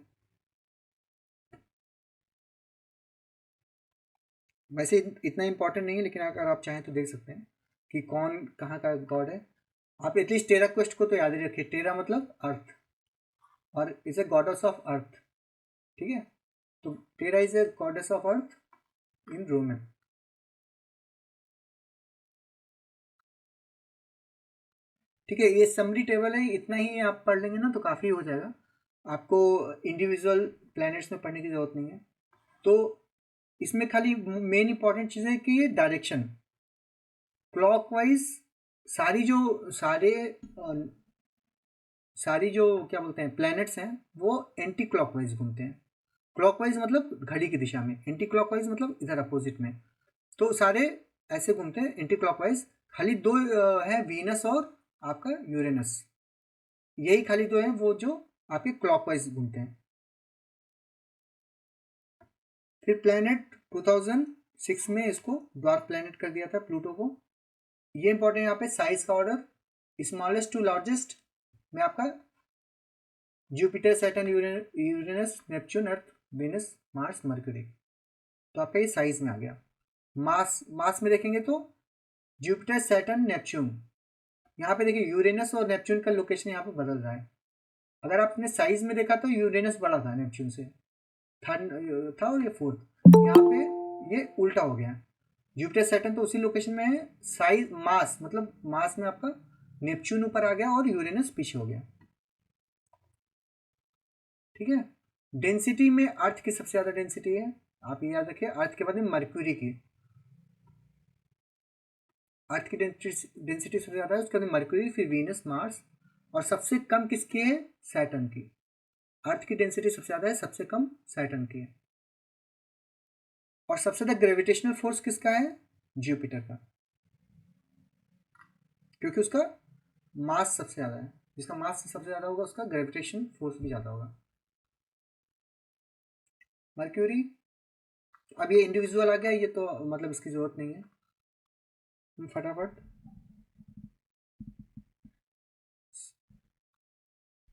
वैसे इतना इंपॉर्टेंट नहीं है, लेकिन अगर आप चाहें तो देख सकते हैं कि कौन कहाँ का गॉड है। आप एटलीस्ट टेरा क्वेस्ट को तो याद ही रखिए, टेरा मतलब अर्थ, और is a goddess of earth. ठीक है, तो Terra is a goddess of earth in Roman. ठीक है, ये समरी टेबल है, इतना ही आप पढ़ लेंगे ना तो काफ़ी हो जाएगा, आपको इंडिविजुअल प्लैनेट्स में पढ़ने की ज़रूरत नहीं है। तो इसमें खाली मेन इंपॉर्टेंट चीज़ है कि ये डायरेक्शन क्लॉकवाइज, सारी जो सारे सारी जो क्या बोलते हैं प्लैनेट्स हैं वो एंटी क्लॉकवाइज घूमते हैं। क्लॉकवाइज मतलब घड़ी की दिशा में, एंटी क्लॉकवाइज मतलब इधर अपोजिट में, तो सारे ऐसे घूमते हैं एंटी क्लॉकवाइज। खाली दो है, वीनस और आपका यूरेनस, यही खाली दो हैं वो जो आपके क्लॉकवाइज घूमते हैं। फिर प्लैनेट 2006 में इसको ड्वार्फ प्लैनेट कर दिया था प्लूटो को। ये इंपॉर्टेंट यहाँ पे साइज का ऑर्डर, स्मॉलेस्ट टू लार्जेस्ट में आपका जुपिटर, सैटर्न, यूरेनस, नेपच्यून, अर्थ, वेनस, मार्स, मर्क्यूरी, तो आपका ये साइज में आ गया। मास में देखेंगे तो जुपिटर, सैटर्न, नेपच्यून, यहाँ पे देखिए यूरेनस और नेपच्यून का लोकेशन यहाँ पे बदल रहा है। अगर आपने साइज में देखा तो यूरेनस बड़ा था नेपच्यून से, थर्ड था और ये फोर्थ, यहाँ पे ये उल्टा हो गया। जुपिटर, सैटर्न तो उसी लोकेशन में है, साइज मास मतलब मास में आपका नेपच्यून ऊपर आ गया और यूरेनस पीछे हो गया। ठीक है, डेंसिटी में अर्थ की सबसे ज़्यादा डेंसिटी है, आप ये याद रखिए, अर्थ के बाद में मर्क्यूरी की, अर्थ की डेंसिटी सबसे ज़्यादा है, उसके बाद मर्क्यूरी, फिर वीनस, मार्स, और सबसे कम किसकी है, सैटर्न की। अर्थ की डेंसिटी सबसे ज़्यादा है, सबसे कम सैटर्न की है। और सबसे ज़्यादा ग्रेविटेशनल फोर्स किसका है, जुपिटर का, क्योंकि उसका मास सबसे ज़्यादा है, जिसका मास सबसे ज़्यादा होगा उसका ग्रेविटेशन फोर्स भी ज़्यादा होगा। मर्क्यूरी, अब ये इंडिविजुअल आ गया, ये तो मतलब इसकी ज़रूरत नहीं है, फटाफट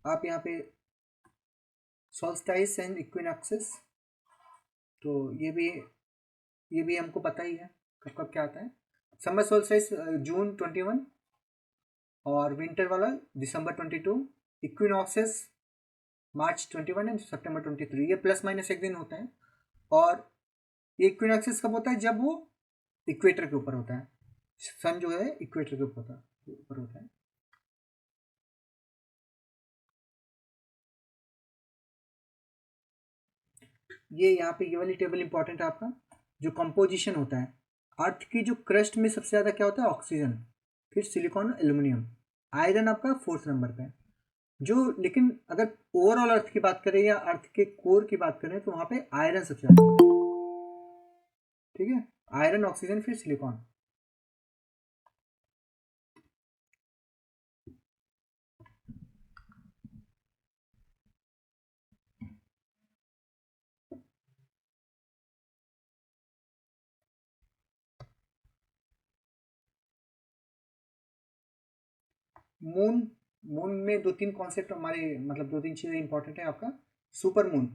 आप यहाँ पे सोल्स्टाइस एंड इक्विनॉक्सेस, तो ये भी हमको पता ही है। कब कब क्या आता है। समर सोल्स्टिस जून 21 और विंटर वाला दिसंबर 22, इक्विनॉक्सेस मार्च 21 एंड सितंबर 23। ये प्लस माइनस एक दिन होता है। और ये इक्विनॉक्सेस कब होता है? जब वो इक्वेटर के ऊपर होता है। सन जो है इक्वेटर के ऊपर होता है। ये यहाँ पे ये वाली टेबल इंपॉर्टेंट है आपका। जो कंपोजिशन होता है अर्थ की, जो क्रस्ट में सबसे ज़्यादा क्या होता है? ऑक्सीजन, फिर सिलिकॉन, एल्यूमिनियम, आयरन आपका 4th नंबर पे है। जो लेकिन अगर ओवरऑल अर्थ की बात करें या अर्थ के कोर की बात करें तो वहाँ पे आयरन सबसे ज़्यादा होता है। ठीक है, आयरन, ऑक्सीजन, फिर सिलिकॉन। मून, मून में दो तीन कॉन्सेप्ट हमारे, मतलब दो तीन चीज़ें इंपॉर्टेंट है आपका। सुपर मून,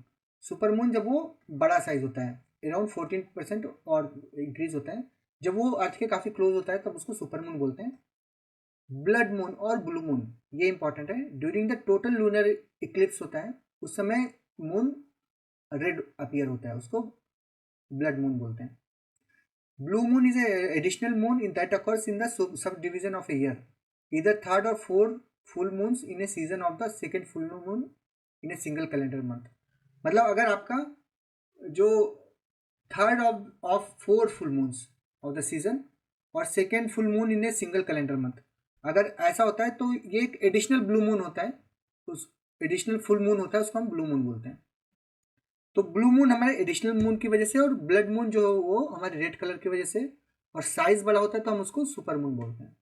सुपर मून जब वो बड़ा साइज होता है, अराउंड 14% और इंक्रीज होता है, जब वो अर्थ के काफ़ी क्लोज होता है तब उसको सुपर मून बोलते हैं। ब्लड मून और ब्लू मून, ये इंपॉर्टेंट है। During the total lunar Eclipse होता है, उस समय मून रेड अपीयर होता है, उसको ब्लड मून बोलते हैं। Blue moon is additional moon in that occurs in the sub division of a year, either third or fourth full moons in a season of the second full moon in a single calendar month। मतलब अगर आपका जो third of 4 full moons of the season और second full moon in a single calendar month, अगर ऐसा होता है तो ये एक एडिशनल ब्लू मून होता है। उस एडिशनल फुल मून होता है, उसको हम ब्लू मून बोलते हैं। तो ब्लू मून हमारे एडिशनल मून की वजह से, और ब्लड मून जो है वो हमारे रेड कलर की वजह से, और साइज बड़ा होता है तो हम उसको सुपर मून बोलते हैं।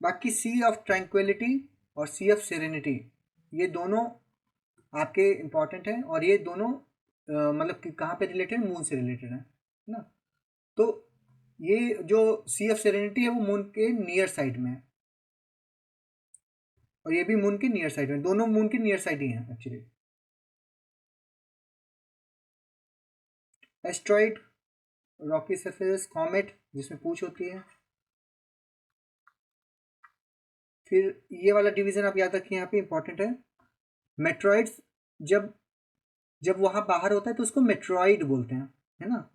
बाकी सी ऑफ ट्रैंक्विलिटी और सी ऑफ सेरेनिटी, ये दोनों आपके इम्पॉर्टेंट हैं। और ये दोनों मतलब कि कहाँ पे रिलेटेड? मून से रिलेटेड है ना। तो ये जो सी ऑफ सेरेनिटी है वो मून के नियर साइड में है, और ये भी मून के नियर साइड में, दोनों मून के नियर साइड ही हैं actually. Asteroid, Rocky surface, comet जिसमें पूछ होती है। फिर ये वाला डिवीजन आप याद रखिए, यहाँ पे इंपॉर्टेंट है। मेट्रॉइड्स, जब जब वहाँ बाहर होता है तो उसको मेट्रॉइड बोलते हैं, है ना।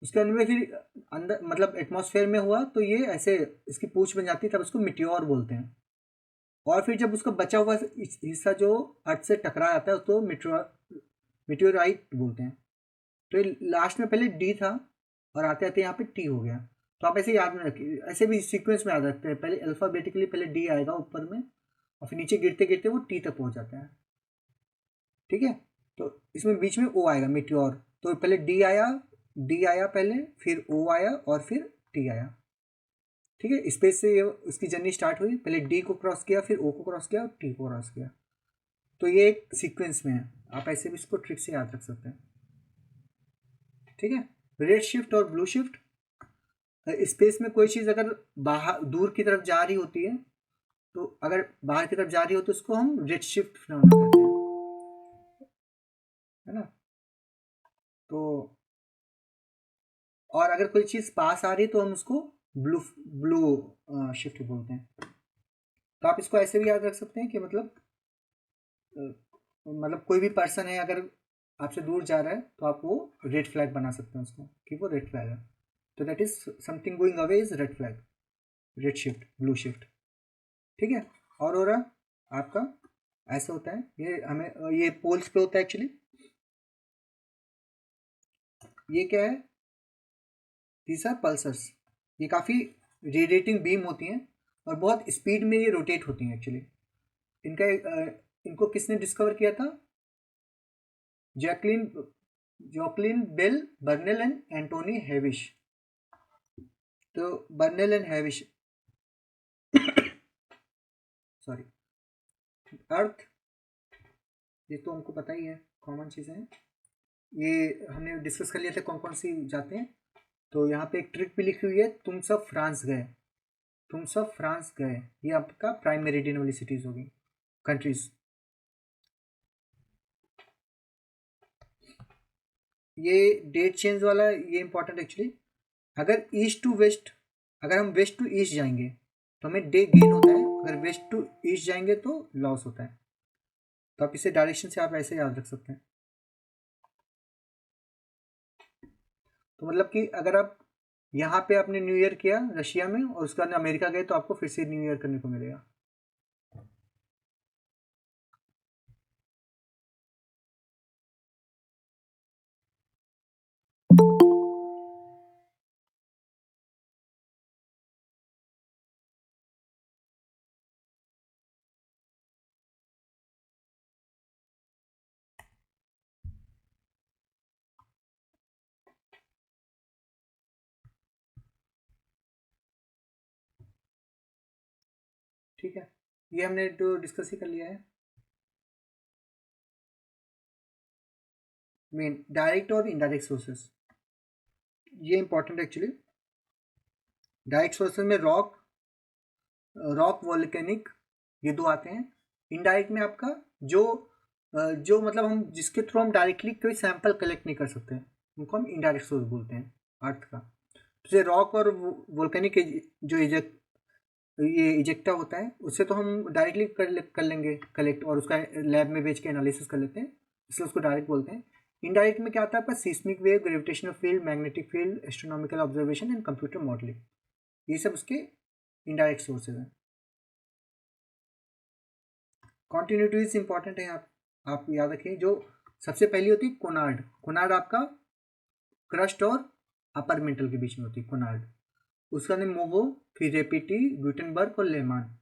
उसके अंदर में फिर अंदर मतलब एटमॉस्फेयर में हुआ तो ये ऐसे इसकी पूछ बन जाती है, तब उसको मिट्योर बोलते हैं। और फिर जब उसका बचा हुआ हिस्सा जो अर्थ से टकरा जाता है उसको मिट्योराइट बोलते हैं। तो ये लास्ट में पहले डी था और आते आते यहाँ पे टी हो गया। तो आप ऐसे याद में रखिए, ऐसे भी सीक्वेंस में याद रखते हैं। पहले अल्फ़ाबेटिकली पहले डी आएगा ऊपर में, और फिर नीचे गिरते गिरते वो टी तक पहुँच जाता है। ठीक है, तो इसमें बीच में ओ आएगा, मिट्योर। तो पहले डी आया पहले, फिर ओ आया और फिर टी आया। ठीक है, स्पेस से ये उसकी जर्नी स्टार्ट हुई, पहले डी को क्रॉस किया, फिर ओ को क्रॉस किया और टी को क्रॉस किया। तो ये एक सीक्वेंस में है, आप ऐसे भी इसको ट्रिक से याद रख सकते हैं। ठीक है, रेड शिफ्ट और ब्लू शिफ्ट, स्पेस में कोई चीज़ अगर बाहर दूर की तरफ जा रही होती है, तो अगर बाहर की तरफ जा रही हो तो उसको हम रेड शिफ्ट फिनोमेना कहते हैं, है ना। तो और अगर कोई चीज़ पास आ रही है तो हम उसको ब्लू ब्लू शिफ्ट बोलते हैं। तो आप इसको ऐसे भी याद रख सकते हैं कि मतलब कोई भी पर्सन है अगर आपसे दूर जा रहा है तो आप वो रेड फ्लैग बना सकते हैं उसको, कि वो रेड फ्लैग है। तो that is something going away is red flag, red shift, blue shift. ठीक है, और हो रहा आपका ऐसा होता है, ये हमें ये पोल्स पे होता है एक्चुअली। ये क्या है? These are pulsars. ये काफ़ी रेडिएटिंग बीम होती हैं और बहुत स्पीड में ये रोटेट होती हैं एक्चुअली। इनको किसने डिस्कवर किया था? Jacqueline Jocelyn Bell Burnell and Antony Hewish. तो Burnell and Hewish sorry, earth, ये तो हमको पता ही है, कॉमन चीज़ें हैं। ये हमने डिस्कस कर लिया था कौन कौन सी जाते हैं। तो यहाँ पे एक ट्रिक भी लिखी हुई है, तुम सब फ्रांस गए, तुम सब फ्रांस गए। ये आपका प्राइम मेरिडियन वाली सिटीज़ होगी, कंट्रीज। ये डेट चेंज वाला ये इंपॉर्टेंट एक्चुअली। अगर ईस्ट टू वेस्ट, अगर हम वेस्ट टू ईस्ट जाएंगे तो हमें डे गेन होता है, अगर वेस्ट टू ईस्ट जाएंगे तो लॉस होता है। तो आप इसे डायरेक्शन से आप ऐसे याद रख सकते हैं। तो मतलब कि अगर आप यहाँ पे आपने न्यू ईयर किया रशिया में और उसके बाद अमेरिका गए तो आपको फिर से न्यू ईयर करने को मिलेगा। ठीक है, ये हमने तो डिस्कस ही कर लिया है। मेन डायरेक्ट और इनडायरेक्ट सोर्सेस, ये इंपॉर्टेंट एक्चुअली। डायरेक्ट सोर्सेस में रॉक, रॉक वॉल्केनिक, ये दो आते हैं। इनडायरेक्ट में आपका जो जो मतलब हम जिसके थ्रू हम डायरेक्टली कोई सैंपल कलेक्ट नहीं कर सकते उनको हम इनडायरेक्ट सोर्स बोलते हैं अर्थ का। जैसे रॉक और वोल्केनिक जो ये इजेक्टा होता है उससे तो हम डायरेक्टली कर लेंगे कलेक्ट और उसका लैब में भेज के एनालिसिस कर लेते हैं, इसलिए उसको डायरेक्ट बोलते हैं। इनडायरेक्ट में क्या आता है आपका seismic wave, gravitational field, magnetic field, astronomical observation and computer modelling, ये सब उसके इनडायरेक्ट सोर्सेज हैं। कॉन्टिन्यूटीज इंपॉर्टेंट है, आप याद रखिए। जो सबसे पहली होती है कोनार्ड, कोनार्ड आपका क्रस्ट और अपर मेंटल के बीच में होती है कोनार्ड। उसका नेम मोवो, फिर रेपिटी, गुटेनबर्ग और लेमान।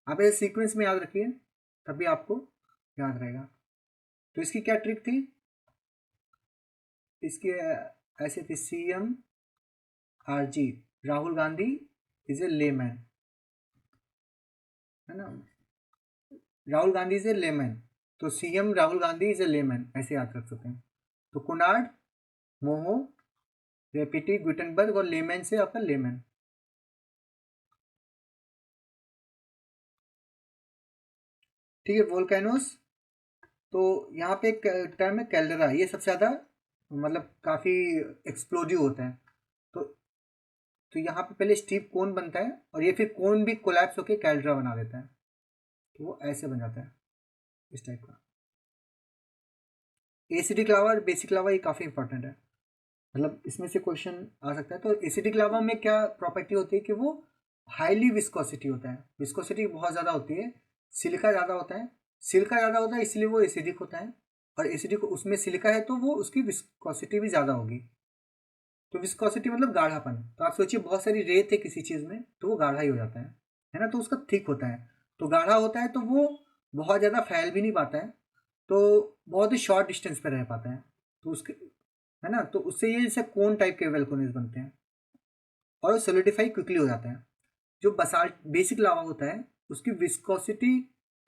आप ऐसे सीक्वेंस में याद रखिए तभी आपको याद रहेगा। तो इसकी क्या ट्रिक थी, इसकी ऐसे थी CM RG, Rahul Gandhi is a layman, है ना, Rahul Gandhi is a layman. तो CM Rahul Gandhi is a layman ऐसे याद रख सकते हैं। तो कुनार्ड, मोहो, रेपिटी, गुटेनबर्ग और लेमैन से आपका लेमैन। ठीक है, वोल्केनोस, तो यहाँ पे एक टर्म है कैल्डरा, ये सबसे ज़्यादा मतलब काफ़ी एक्सप्लोजिव होता है। तो तो यहाँ पे पहले स्टीप कोन बनता है और ये फिर कोन भी कोलैप्स होकर कैल्डरा बना देता है, तो वो ऐसे बन जाता है इस टाइप का। एसिडिक लावा और बेसिक लावा ये काफ़ी इंपॉर्टेंट है, मतलब इसमें से क्वेश्चन आ सकता है। तो एसिडिक लावा में क्या प्रॉपर्टी होती है कि वो हाईली विस्कोसिटी होता है, विस्कोसिटी बहुत ज़्यादा होती है, सिलिका ज़्यादा होता है, सिलिका ज़्यादा होता है इसलिए वो एसिडिक होता है। और एसिडिक उसमें सिलिका है तो वो उसकी विस्कोसिटी भी ज़्यादा होगी। तो विस्कोसिटी मतलब गाढ़ापन। तो आप सोचिए बहुत सारी रेत है किसी चीज़ में तो वो गाढ़ा ही हो जाता है ना, तो उसका थिक होता है। तो गाढ़ा होता है तो वो बहुत ज़्यादा फैल भी नहीं पाता है, तो बहुत ही शॉर्ट डिस्टेंस पे रह पाता है। तो उसके, है ना, तो उससे ये जैसे कोन टाइप के वेलकोनिस बनते हैं और सोलिडिफाई क्विकली हो जाता है। जो बसाल्ट बेसिक लावा होता है उसकी विस्कोसिटी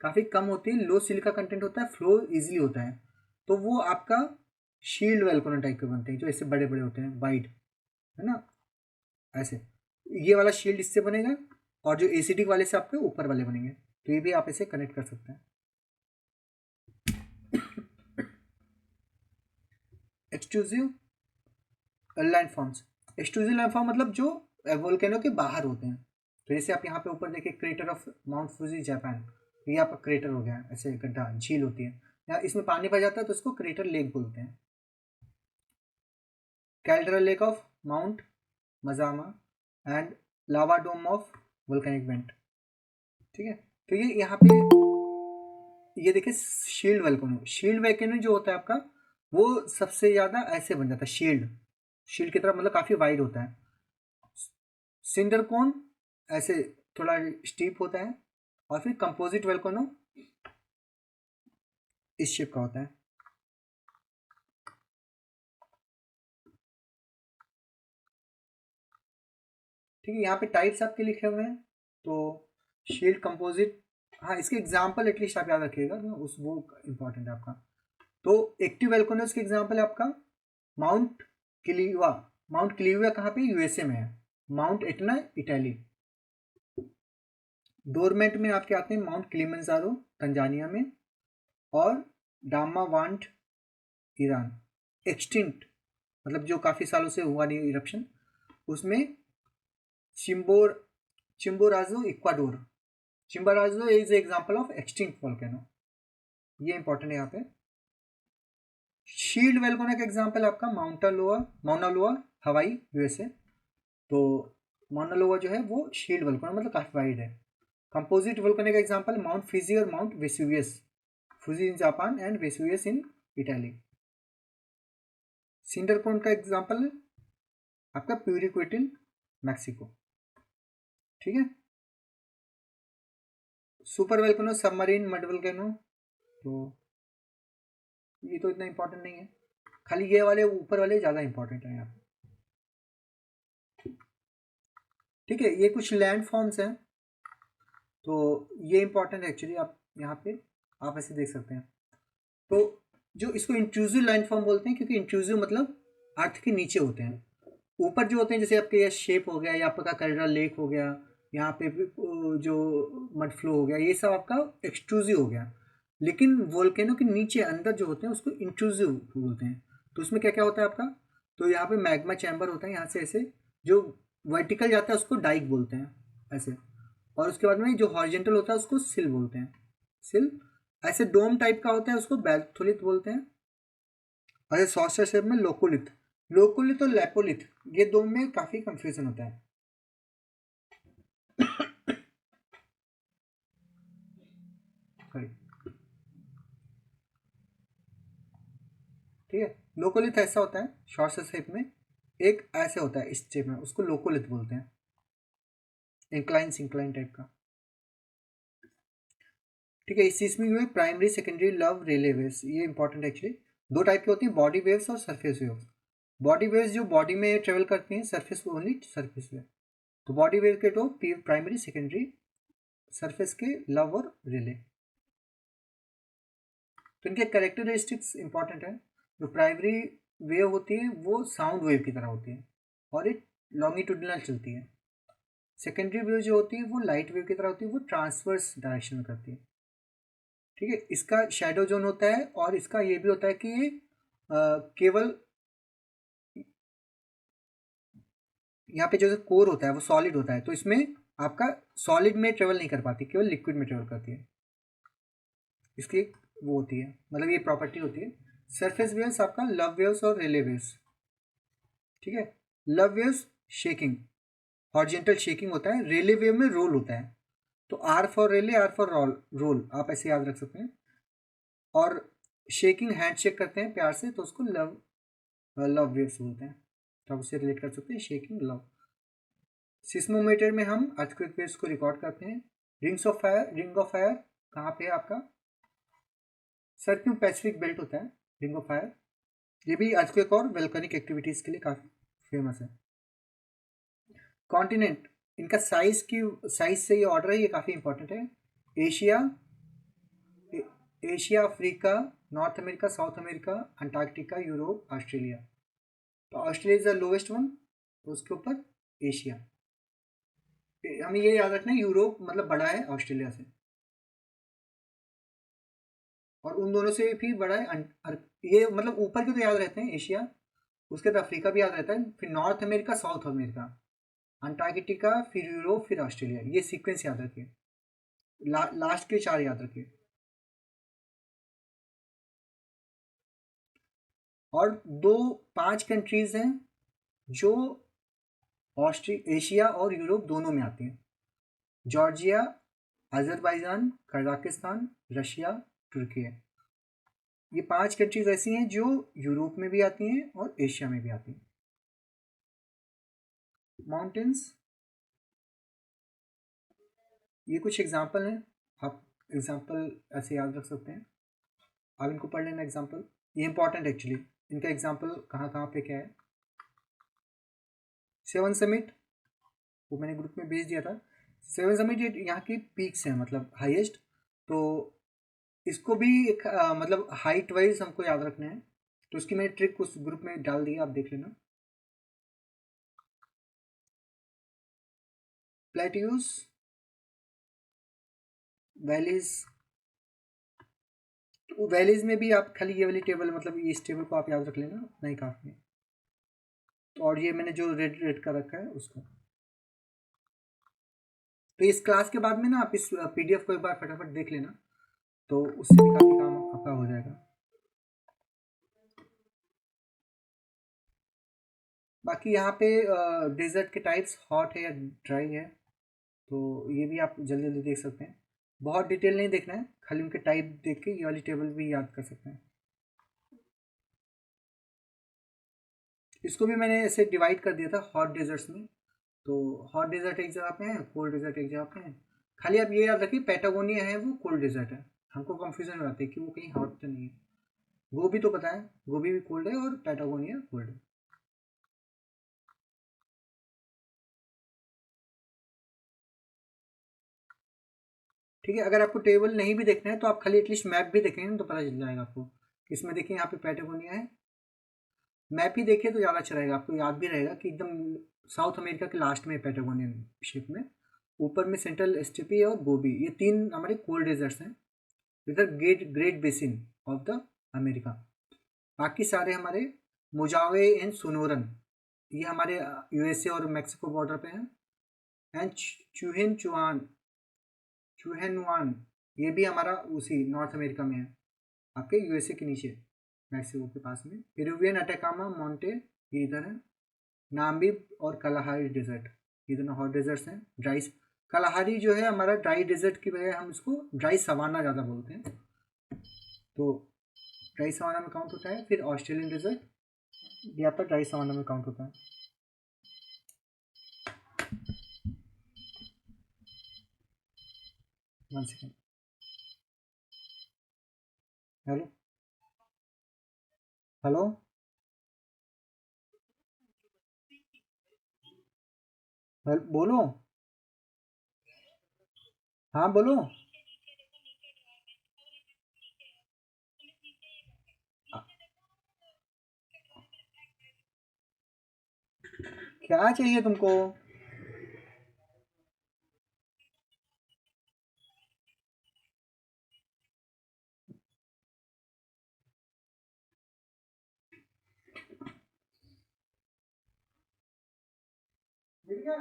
काफ़ी कम होती है, लो सिलिका कंटेंट होता है, फ्लो इजीली होता है। तो वो आपका शील्ड वेलकोना टाइप के बनते हैं जो ऐसे बड़े बड़े होते हैं वाइड, है ना, ऐसे। ये वाला शील्ड इससे बनेगा और जो एसिडिक वाले से आपके ऊपर वाले बनेंगे, तो ये भी आप इसे कनेक्ट कर सकते हैं। एक्सक्लूसिव लैंडफॉर्म्स, एक्सक्लूसिव लैंडफॉर्म मतलब जो वोल्केनो के बाहर होते हैं। तो जैसे आप यहाँ पे ऊपर देखिए crater of mount Fuji Japan, ये आपका क्रेटर हो गया, ऐसे गड्ढा झील होती है, या इसमें पानी भर जाता है तो उसको क्रेटर लेक बोलते हैं। Caldera lake of mount Mazama and lava dome of volcanic vent. ठीक है, तो ये यहाँ पे ये देखिए शील्ड वोल्केनो, शील्ड वोल्केनो जो होता है आपका वो सबसे ज़्यादा ऐसे बन जाता है, शील्ड, शील्ड की तरफ मतलब काफ़ी वाइड होता है। सिंडर कोन ऐसे थोड़ा स्टीप होता है और फिर कंपोजिट वोल्केनो इस शेप का होता है। ठीक है, यहाँ पे टाइप्स आपके लिखे हुए हैं। तो शील्ड, कंपोजिट, हाँ इसके एग्जाम्पल एटलीस्ट आप याद रखिएगा ना, उस वो इम्पोर्टेंट है आपका। तो एक्टिव वोल्केनोस के एग्जाम्पल है आपका माउंट किलिवा, माउंट किलिवा कहाँ पे, USA में है, माउंट एटना इटली। डोरमेंट में आपके आते हैं माउंट किलिमंजारो तंजानिया में और डामा वांट ईरान। एक्सटिंक्ट मतलब जो काफ़ी सालों से हुआ नहीं इरप्शन, उसमें चिम्बोर Chimborazo Ecuador. Chimborazo is example of extinct volcano, ये इंपॉर्टेंट है यहाँ पे। शील्ड वोल्केनो का एग्जाम्पल आपका माउना लोआ हवाई यूएसए। तो माउना लोआ जो है वो शील्ड वोल्केनो मतलब काफ़ी वाइड है। कंपोजिट वोल्केनो का एग्जाम्पल माउंट फिजी और mount Vesuvius, Fuji in Japan and Vesuvius in Italy. Cinder cone का एग्जाम्पल आपका प्यूरिक्विटिन मैक्सिको, ठीक है। Super volcano submarine mud volcano, तो ये तो इतना इंपॉर्टेंट नहीं है, खाली ये वाले ऊपर वाले ज़्यादा इंपॉर्टेंट है यहाँ पे, ठीक है। ये कुछ लैंड फॉर्म्स हैं, तो ये इंपॉर्टेंट है एक्चुअली, आप यहाँ पे आप ऐसे देख सकते हैं। तो जो इसको इंट्रूसिव लैंड फॉर्म बोलते हैं, क्योंकि इंट्रूसिव मतलब अर्थ के नीचे होते हैं। ऊपर जो होते हैं जैसे आपके ये शेप हो गया या आपका कैल्डरल लेक हो गया, यहाँ पे जो मड फ्लो हो गया, ये सब आपका एक्सट्रूसिव हो गया। लेकिन वोल्केनो के नीचे अंदर जो होते हैं उसको इंट्रूसिव बोलते हैं। तो उसमें क्या क्या होता है आपका, तो यहाँ पे मैग्मा चैम्बर होता है, यहाँ से ऐसे जो वर्टिकल जाता है उसको डाइक बोलते हैं ऐसे, और उसके बाद में जो हॉरिजेंटल होता है उसको सिल बोलते हैं, सिल। ऐसे डोम टाइप का होता है उसको बैल्थोलिथ बोलते हैं। और सॉस्टर शेप में लोकोलिथ, लोकोलिथ और लेपोलिथ, ये दो में काफी कंफ्यूजन होता है। ठीक है, लोकोलिथ ऐसा होता है शॉर्ट शेप में, एक ऐसे होता है इस शेप में, उसको लोकोलिथ बोलते हैं, इंक्लाइन सिंक्लाइन टाइप का, ठीक है। इस चीज में प्राइमरी सेकेंडरी लव रेले वेव्स, ये इंपॉर्टेंट है एक्चुअली। दो टाइप की होती है, बॉडी वेव्स और सरफेस वेव्स। बॉडी वेव्स जो बॉडी में ट्रेवल करती हैं, सरफेस ओनली सरफेस वेव। तो बॉडी वेव के तो प्राइमरी सेकेंडरी, सरफेस के लव और रिले। तो इनके कैरेक्टरिस्टिक्स इंपॉर्टेंट है। जो प्राइमरी वेव होती है वो साउंड वेव की तरह होती है और एक लॉन्गिट्यूडिनल चलती है। सेकेंडरी वेव जो होती है वो लाइट वेव की तरह होती है, वो ट्रांसवर्स डायरेक्शन में करती है, ठीक है। इसका शैडो जोन होता है और इसका ये भी होता है कि ये केवल यहाँ पे जो कोर होता है वो सॉलिड होता है, तो इसमें आपका सॉलिड में ट्रेवल नहीं कर पाती, केवल लिक्विड में ट्रेवल करती है, इसकी वो होती है, मतलब ये प्रॉपर्टी होती है। सरफेस वेव्स आपका लव वेव्स और रिले वेव्स, ठीक है। Love waves shaking, horizontal shaking होता है, रिले वेव में रोल होता है। तो R for Rayleigh, R for roll, roll आप ऐसे याद रख सकते हैं। और शेकिंग हैंड शेक करते हैं प्यार से, तो उसको लव लव वेव्स बोलते हैं, तो आप उससे रिलेट कर सकते हैं शेकिंग लव। सिस्मोमीटर में हम अर्थक्वेक वेव्स को रिकॉर्ड करते हैं। रिंग ऑफ फायर कहाँ पे है आपका, सर्क्यू पैसिफिक बेल्ट होता है रिंग ऑफ फायर, ये भी अर्थक्वेक और वोल्केनिक एक्टिविटीज के लिए काफी फेमस है। कॉन्टिनेंट, इनका साइज से ये ऑर्डर है, ये काफी इंपॉर्टेंट है। Asia, Asia, Africa, North America, South America, Antarctica, Europe, Australia. तो Australia is the lowest one, तो उसके ऊपर एशिया। हमें ये याद रखना है यूरोप मतलब बड़ा है ऑस्ट्रेलिया से, और उन दोनों से भी बड़ा है ये मतलब ऊपर के तो याद रहते हैं एशिया, उसके बाद अफ्रीका भी याद रहता है, फिर north America, South America, Antarctica, फिर यूरोप, फिर ऑस्ट्रेलिया, ये सीक्वेंस याद रखिए। लास्ट के चार याद रखिए। और दो 5 कंट्रीज हैं जो एशिया और यूरोप दोनों में आती हैं, जॉर्जिया, अजरबैजान, कजाकिस्तान, रशिया, तुर्की है। ये 5 कंट्रीज ऐसी हैं जो यूरोप में भी आती हैं और एशिया में भी आती हैं। माउंटेन्स, ये कुछ एग्जाम्पल हैं, आप एग्जाम्पल ऐसे याद रख सकते हैं, आप इनको पढ़ लेना एग्जाम्पल, ये इंपॉर्टेंट एक्चुअली, इनका एग्जाम्पल कहाँ कहाँ पे क्या है। सेवन समिट, वो मैंने ग्रुप में भेज दिया था। सेवन समिट ये यहाँ की पीक्स हैं मतलब हाईएस्ट, तो इसको भी एक मतलब हाइट वाइज हमको याद रखना है, तो उसकी मैंने ट्रिक उस ग्रुप में डाल दी है, आप देख लेना। प्लेट्यूज, वैलीज, तो वैलीज में भी आप खाली ये वाली टेबल मतलब इस टेबल को आप याद रख लेना, नहीं काफ़ी है। और ये मैंने जो रेड रेड का रखा है उसको। तो इस क्लास के बाद में ना आप इस पीडीएफ को एक बार फटाफट देख लेना, तो उससे भी काफ़ी काम आपका हो जाएगा। बाकी यहाँ पे डेजर्ट के टाइप्स हॉट है या ड्राई है, तो ये भी आप जल्दी जल्दी देख सकते हैं। बहुत डिटेल नहीं देखना है, खाली उनके टाइप देख के ये वाली टेबल भी याद कर सकते हैं। इसको भी मैंने ऐसे डिवाइड कर दिया था हॉट डेजर्ट्स में। तो हॉट डेजर्ट एक जगह पे है, कोल्ड डेजर्ट एक जगह पे है। खाली आप ये याद रखिए पैटागोनिया है वो कोल्ड डेजर्ट है। हमको कंफ्यूजन हो जाती है कि वो कहीं हॉट तो नहीं है। गोबी तो पता है, गोबी भी कोल्ड है और पैटागोनिया कोल्ड है। ठीक है, अगर आपको टेबल नहीं भी देखना है तो आप खाली एटलीस्ट मैप भी देखेंगे तो पता चल जाएगा आपको। इसमें देखिए यहाँ पे पैटागोनिया है, मैप ही देखिए तो ज़्यादा अच्छा रहेगा, आपको याद भी रहेगा कि एकदम साउथ अमेरिका के लास्ट में पैटागोनियन शेप में, ऊपर में सेंट्रल स्टेपी और गोबी, ये तीन हमारे कोल्ड डेजर्ट्स हैं। इधर great basin of the America. बाकी सारे हमारे मोजावे एंड सोनोरन, ये हमारे यूएसए और मैक्सिको बॉर्डर पे हैं। एंड चूहेनुआन, ये भी हमारा उसी नॉर्थ अमेरिका में है, आपके यूएसए के नीचे मैक्सिको के पास में। पेरुवियन अटेकामा मोंटे, ये इधर है। नाम्बिब और कलाहारी डेजर्ट, ये दोनों हॉट डेजर्ट्स हैं। ड्राई कलाहारी जो है हमारा ड्राई डेजर्ट की बजाय हम इसको ड्राई सवाना ज़्यादा बोलते हैं, तो ड्राई सवाना में काउंट होता है। फिर ऑस्ट्रेलियन डेजर्ट, ये आपका ड्राई सवाना में काउंट होता है। वन सेकेंड, हेलो हेलो, बोलो, हाँ बोलो। क्या चाहिए तुमको? मिल गया?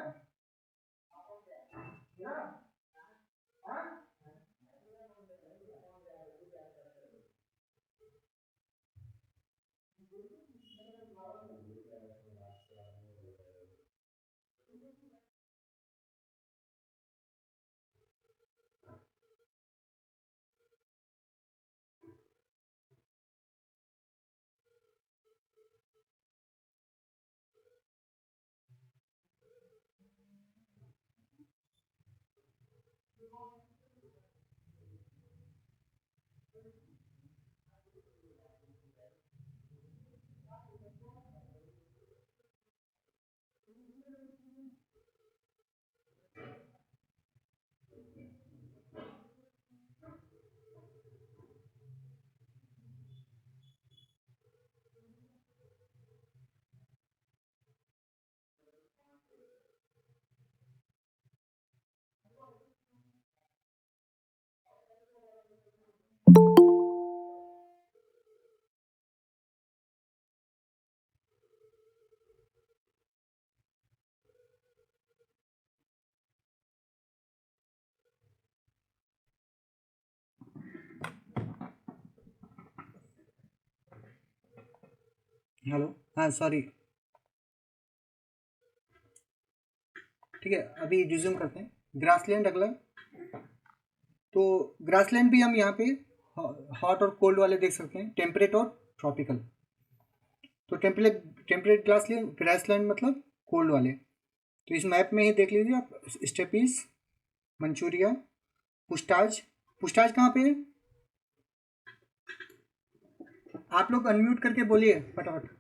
हेलो, हाँ सॉरी। ठीक है, अभी रिज्यूम करते हैं। ग्रासलैंड अगला। तो ग्रासलैंड भी हम यहाँ पे हॉट और कोल्ड वाले देख सकते हैं, टेम्परेट और ट्रॉपिकल। तो टेम्परेट ग्रासलैंड मतलब कोल्ड वाले। तो इस मैप में ही देख लीजिए आप, स्टेपीज, मंचूरिया, पुस्ताज। पुस्ताज कहाँ पे है? आप लोग अनम्यूट करके बोलिए फटाफट।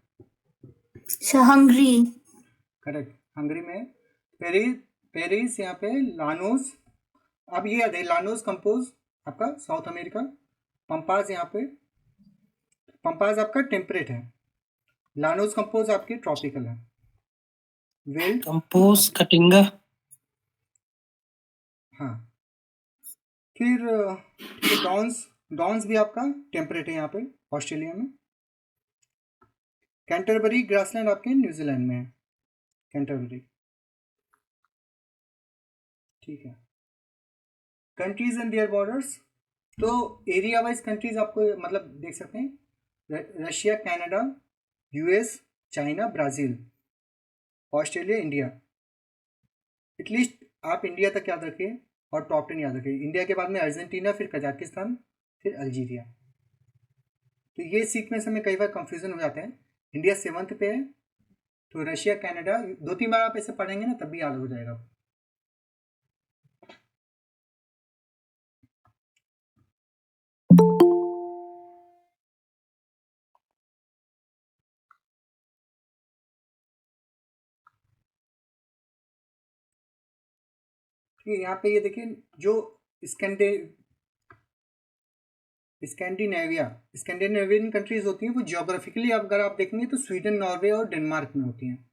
हंगरी। करेक्ट, हंगरी में। पेरिस, पेरिस यहाँ पे। लानोस, अब ये याद है, लानोस कंपोज आपका साउथ अमेरिका। पंपाज यहाँ पे, पंपाज आपका टेम्परेट है। लानोस कंपोज आपकी ट्रॉपिकल है। Veld, compose Caatinga. हाँ। फिर ठीक है, डॉन्स, डॉन्स भी आपका टेम्परेट है यहाँ पे ऑस्ट्रेलिया में। कैंटरबरी ग्रासलैंड आपके न्यूजीलैंड में है, कैंटरबरी। ठीक है। कंट्रीज एंड देयर बॉर्डर्स, तो एरिया वाइज कंट्रीज आपको मतलब देख सकते हैं, Russia, Canada, US, China, Brazil, Australia, India. At least आप इंडिया तक याद रखिए और टॉप 10 याद रखिए। इंडिया के बाद में अर्जेंटीना, फिर कजाकिस्तान, फिर अल्जीरिया। तो ये सीक्वेंस हमें कई बार कंफ्यूजन हो जाता है। इंडिया 7th पे है, तो रशिया, कनाडा 2-3 बार आप ऐसे पढ़ेंगे ना तब भी याद हो जाएगा। ठीक है, यहाँ पे ये देखिए जो स्कैंडे स्कैंडिनेवियन कंट्रीज होती हैं वो जियोग्राफिकली अगर आप देखेंगे तो स्वीडन, नॉर्वे और डेनमार्क में होती हैं।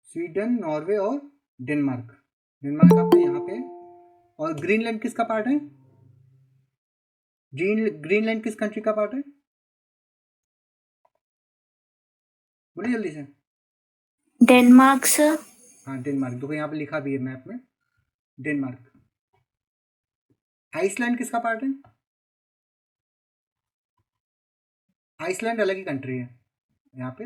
स्वीडन नॉर्वे और डेनमार्क। डेनमार्क आपका यहाँ पे। और ग्रीनलैंड किसका पार्ट है? ग्रीनलैंड किस कंट्री का पार्ट है? बोलिए जल्दी से। Denmark sir. हाँ, डेनमार्क। देखो यहाँ पे लिखा भी है मैप में, डेनमार्क। आइसलैंड किसका पार्ट है? आइसलैंड अलग ही कंट्री है यहाँ पे।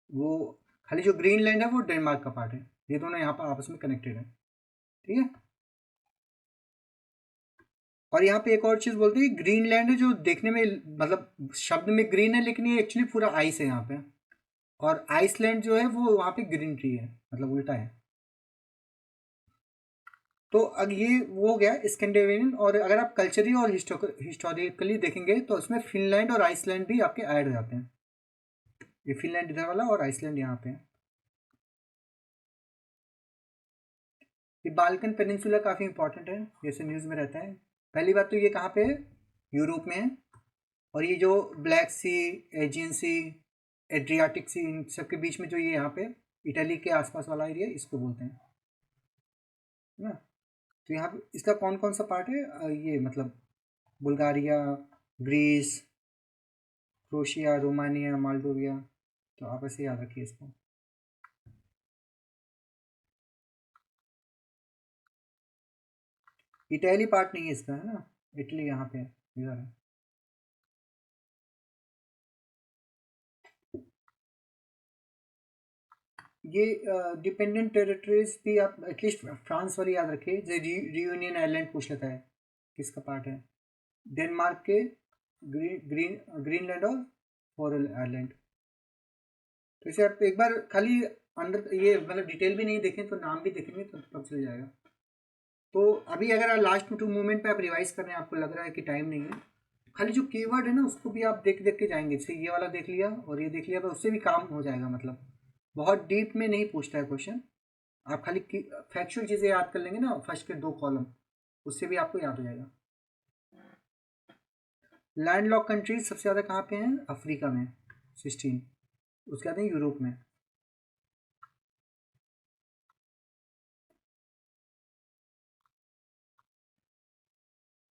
वो खाली जो ग्रीनलैंड है वो डेनमार्क का पार्ट है। ये दोनों यहाँ पर आपस में कनेक्टेड है। ठीक है। और यहाँ पे एक और चीज़ बोलते हैं, ग्रीनलैंड है जो देखने में मतलब शब्द में ग्रीन है, लेकिन ये एक्चुअली पूरा आइस है यहाँ पे। और आइसलैंड जो है वो वहाँ पे ग्रीन ट्री है, मतलब उल्टा है। तो अब ये वो हो गया स्कैंडिनेवियन। और अगर आप कल्चरली और हिस्टोरिकली देखेंगे तो उसमें फिनलैंड और आइसलैंड भी आपके ऐड हो जाते हैं। ये फिनलैंड इधर वाला और आइसलैंड यहाँ पे है। ये बाल्कन पेनिनसुला काफ़ी इंपॉर्टेंट है, जैसे न्यूज़ में रहता है। पहली बात तो ये कहाँ पे है? यूरोप में है। और ये जो ब्लैक सी, एजियन सी, एड्रियाटिक सी, इन सब के बीच में जो ये यहाँ पे इटली के आसपास वाला एरिया, इसको बोलते हैं, है ना। तो यहाँ पे इसका कौन कौन सा पार्ट है? ये मतलब बुल्गारिया, ग्रीस, क्रोशिया, रोमानिया, मोल्डोविया। तो आप ऐसे याद रखिए इसको। इटली पार्ट नहीं है इसका, है ना। इटली यहाँ पे इधर है। ये डिपेंडेंट टेरिटरीज भी आप एटलीस्ट फ्रांस वाली याद रखिए। जैसे रियूनियन आइलैंड पूछ लेता है किसका पार्ट है। डेनमार्क के ग्रीनलैंड और फॉरल आइलैंड। तो इसे आप एक बार खाली अंदर ये मतलब डिटेल भी नहीं देखें तो नाम भी देखेंगे तो तब चल जाएगा। तो अभी अगर आप लास्ट 2 मोमेंट पे आप रिवाइज कर रहे हैं, आपको लग रहा है कि टाइम नहीं है, खाली जो कीवर्ड है ना उसको भी आप देख देख के जाएंगे। जैसे ये वाला देख लिया और ये देख लिया, तो उससे भी काम हो जाएगा। मतलब बहुत डीप में नहीं पूछता है क्वेश्चन। आप खाली फैक्चुअल चीज़ें याद कर लेंगे ना, फर्स्ट के 2 कॉलम, उससे भी आपको याद हो जाएगा। लैंडलॉक कंट्रीज सबसे ज़्यादा कहाँ पे हैं? अफ्रीका में 16, उसके बाद यूरोप में।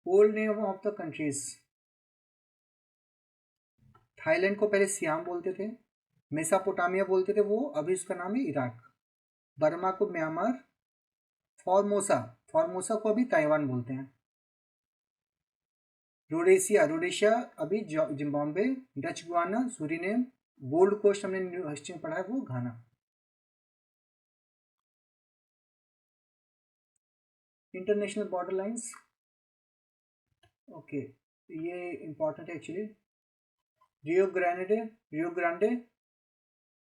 Old name of the countries, Thailand को पहले सियाम बोलते थे, मेसापोटामिया बोलते थे वो, अभी उसका नाम है इराक। बर्मा को म्यांमार, फॉर्मोसा को अभी ताइवान बोलते हैं। रोडेशिया अभी Zimbabwe, Dutch Guiana, Suriname, gold coast हमने हिस्ट्री में पढ़ा है वो Ghana. International border lines, okay, ये इंपॉर्टेंट है actually. Rio Grande,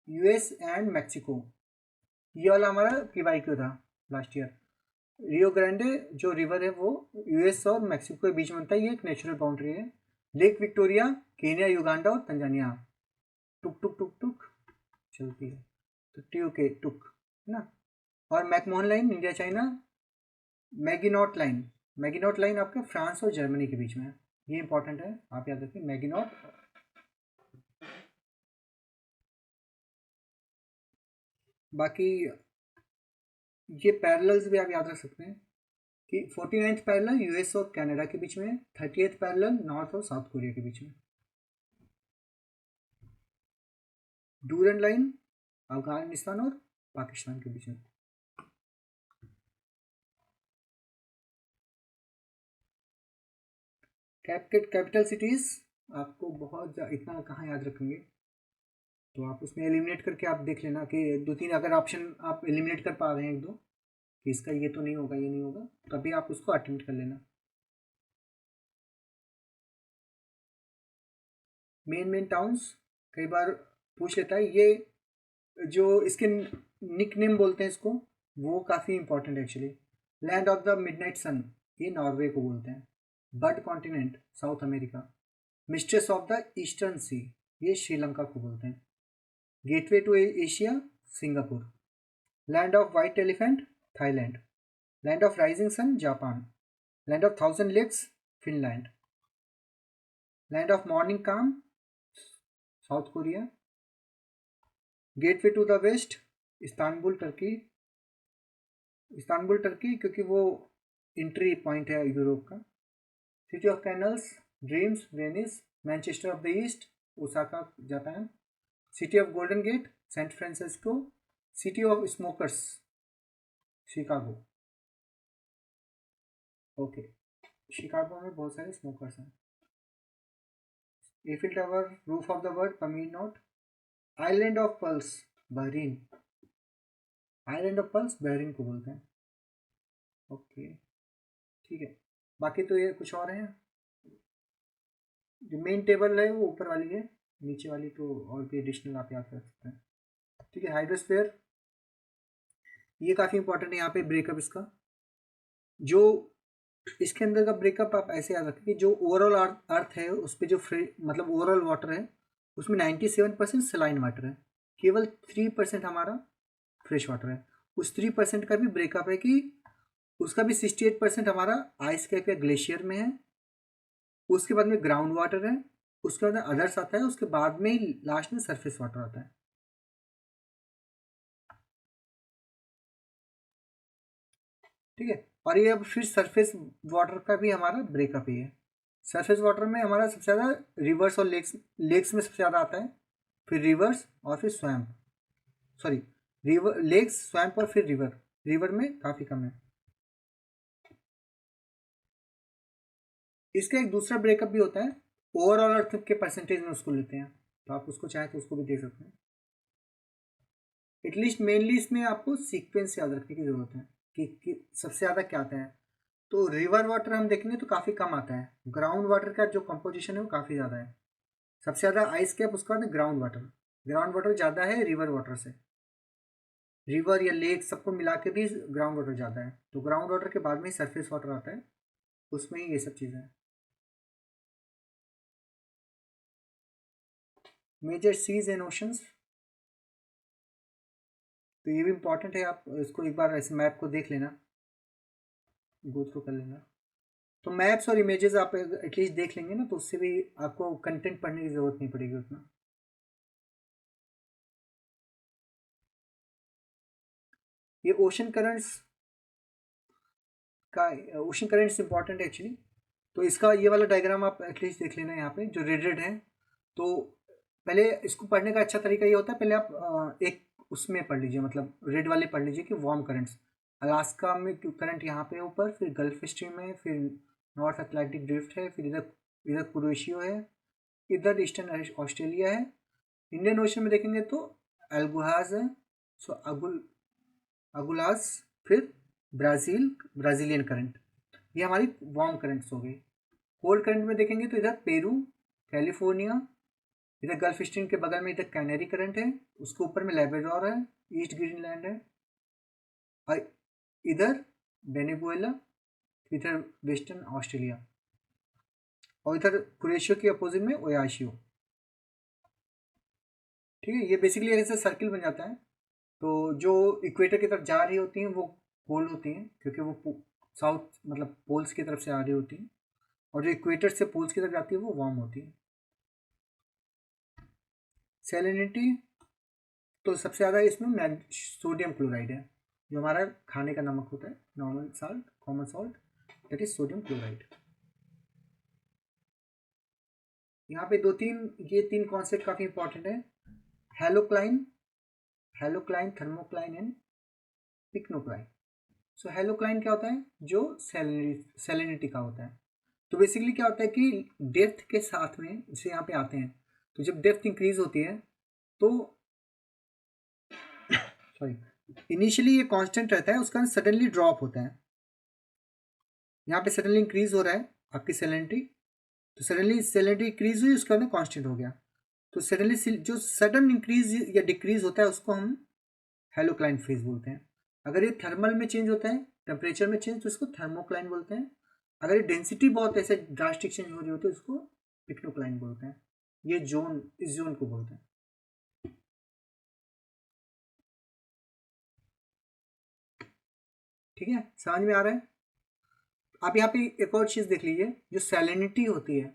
US and Mexico. ये वाला हमारा PYQ था लास्ट ईयर। रियो ग्रांडे जो रिवर है वो यूएस और मैक्सिको के बीच में बनता है, ये एक नेचुरल बाउंड्री है। लेक विक्टोरिया केन्या, युगांडा और तंजानिया। टुक टुक टुक टुक चलती है, तो TUK टुक, है ना। और McMahon line India China. Maginot line आपके फ्रांस और जर्मनी के बीच में है। ये इंपॉर्टेंट है, आप याद रखिए मैगिनॉट। बाकी ये पैरेलल्स भी आप याद रख सकते हैं कि 49th पैरेलल यूएस और कनाडा के बीच में है, 30th पैरेलल नॉर्थ और साउथ कोरिया के बीच में। डूरन लाइन अफगानिस्तान और पाकिस्तान के बीच में। कैपिटल सिटीज आपको बहुत इतना कहाँ याद रखेंगे, तो आप उसमें एलिमिनेट करके आप देख लेना कि 2-3 अगर ऑप्शन आप एलिमिनेट कर पा रहे हैं 1-2 कि इसका ये तो नहीं होगा, ये नहीं होगा, तभी आप उसको अटेम्प्ट कर लेना। मेन टाउन्स कई बार पूछ लेता है, ये जो इसके निक नेम बोलते हैं इसको, वो काफ़ी इंपॉर्टेंट है actually. Land of the midnight sun, ये नॉर्वे को बोलते हैं। Bird continent, South America. Mistress of the eastern sea, ये श्रीलंका को बोलते हैं। Gateway to Asia, Singapore. Land of white elephant, Thailand. Land of rising sun, Japan. Land of thousand lakes, Finland. Land of morning calm, South Korea. Gateway to the west, Istanbul Turkey. Istanbul Turkey क्योंकि वो एंट्री पॉइंट है यूरोप का। City of canals, dreams, Venice. Manchester of the east, Osaka, Japan. City of golden gate, San Francisco. City of smokers, Chicago. Okay, Chicago में बहुत सारे स्मोकर्स हैं। Eiffel tower, roof of the world, Pamir knot. Island of pearls, Bahrain. Island of pearls Bahrain को बोलते हैं। ओके, ठीक है। बाकी तो ये कुछ और हैं। जो मेन टेबल है वो ऊपर वाली है, नीचे वाली तो और भी एडिशनल आप याद कर सकते हैं। ठीक है, हाइड्रोस्फीयर ये काफ़ी इंपॉर्टेंट है यहाँ पे ब्रेकअप इसका। जो इसके अंदर का ब्रेकअप आप ऐसे याद रखें कि जो ओवरऑल अर्थ है उस पर जो मतलब ओवरऑल वाटर है उसमें 97% सलाइन वाटर है, केवल 3% हमारा फ्रेश वाटर है। उस 3% का भी ब्रेकअप है कि उसका भी 68% हमारा आइस कैप या ग्लेशियर में है, उसके बाद में ग्राउंड वाटर है, उसके बाद अदर्स आता है, उसके बाद में ही लास्ट में सरफेस वाटर आता है। ठीक है, और ये अब फिर सरफेस वाटर का भी हमारा ब्रेकअप ही है। सरफेस वाटर में हमारा सबसे ज़्यादा रिवर्स और लेक्स में सबसे ज़्यादा आता है, फिर रिवर्स और फिर swamp, sorry river, lakes, swamp और फिर रिवर। रिवर में काफ़ी कम है। इसका एक दूसरा ब्रेकअप भी होता है, ओवरऑल अर्थ के परसेंटेज में उसको लेते हैं, तो आप उसको चाहें तो उसको भी देख सकते हैं। एटलीस्ट मेनली इसमें आपको सीक्वेंस याद रखने की ज़रूरत है कि सबसे ज़्यादा क्या आता है। तो रिवर वाटर हम देखेंगे तो काफ़ी कम आता है, ग्राउंड वाटर का जो कंपोजिशन है वो काफ़ी ज़्यादा है। सबसे ज़्यादा आइस कैप, उसका बाद ग्राउंड वाटर। ग्राउंड वाटर ज़्यादा है रिवर वाटर से, रिवर या लेक सबको मिला के भी ग्राउंड वाटर ज़्यादा है। तो ग्राउंड वाटर के बाद में ही सरफेस वाटर आता है, उसमें ही ये सब चीज़ें हैं। मेजर सीज एंड ओशंस, तो ये भी इम्पॉर्टेंट है, आप इसको एक बार ऐसे मैप को देख लेना, गो थ्रू कर लेना। तो मैप्स और इमेजेस आप एटलीस्ट देख लेंगे ना, तो उससे भी आपको कंटेंट पढ़ने की ज़रूरत नहीं पड़ेगी उतना। ये ओशन करंट्स का, ओशन करंट्स इंपॉर्टेंट है एक्चुअली। तो इसका ये वाला डायग्राम आप एटलीस्ट देख लेना यहाँ पे जो रेडेड है। तो पहले इसको पढ़ने का अच्छा तरीका ये होता है, पहले आप एक उसमें पढ़ लीजिए, मतलब रेड वाले पढ़ लीजिए कि वार्म करंट्स। अलास्का में करंट यहाँ पे ऊपर, फिर गल्फ स्ट्रीम है, फिर नॉर्थ अटलांटिक ड्रिफ्ट है, फिर इधर इधर कुरेशियो है, इधर ईस्टर्न ऑस्ट्रेलिया है। इंडियन ओशन में देखेंगे तो एल्गुहाज है, सो अगुलास, फिर ब्राज़ीलियन करंट, ये हमारी वार्म करंट्स हो गई। कोल्ड करंट में देखेंगे तो इधर पेरू, कैलिफोर्निया, इधर गल्फ स्ट्रीम के बगल में इधर कैनरी करंट है, उसके ऊपर में लेब्राडोर है, ईस्ट ग्रीनलैंड है, और इधर वेनेजुएला, इधर वेस्टर्न ऑस्ट्रेलिया, और इधर क्रोएशिया के अपोजिट में ओयाशियो। ठीक है, ये बेसिकली ऐसे सर्किल बन जाता है। तो जो इक्वेटर की तरफ जा रही होती हैं वो कोल्ड होती हैं, क्योंकि वो साउथ मतलब पोल्स की तरफ से आ रही होती हैं, और जो इक्वेटर से पोल्स की तरफ जाती है वो वार्म होती है। सैलिनिटी, तो सबसे ज़्यादा इसमें सोडियम क्लोराइड है, जो हमारा खाने का नमक होता है, normal salt, common salt, that is sodium chloride. यहाँ पे ये तीन कॉन्सेप्ट काफ़ी इंपॉर्टेंट है। हेलोक्लाइन, थर्मोक्लाइन एंड पिक्नोक्लाइन। सो हेलोक्लाइन क्या होता है, जो सैलिनिटी का होता है। तो बेसिकली क्या होता है कि डेप्थ के साथ में जैसे यहाँ पे आते हैं, तो जब डेप्थ इंक्रीज होती है तो सॉरी इनिशियली ये कांस्टेंट रहता है, उसका सडनली ड्रॉप होता है। यहाँ पे सडनली इंक्रीज हो रहा है आपकी सैलिनिटी, तो सडनली सैलिनिटी इंक्रीज हुई, उसके बाद कांस्टेंट हो गया। तो सडनली जो सडन इंक्रीज या डिक्रीज होता है उसको हम हेलोक्लाइन फेज बोलते हैं। अगर ये थर्मल में चेंज होता है, टेम्परेचर में चेंज, तो इसको थर्मोक्लाइन बोलते हैं। अगर ये डेंसिटी बहुत ऐसे ड्रास्टिक चेंज हो रही होती है उसको पिक्नोक्लाइन बोलते हैं। ये जोन, इस जोन को बोलते हैं। ठीक है, समझ में आ रहा है। आप यहाँ पे एक और चीज देख लीजिए, जो सैलिनिटी होती है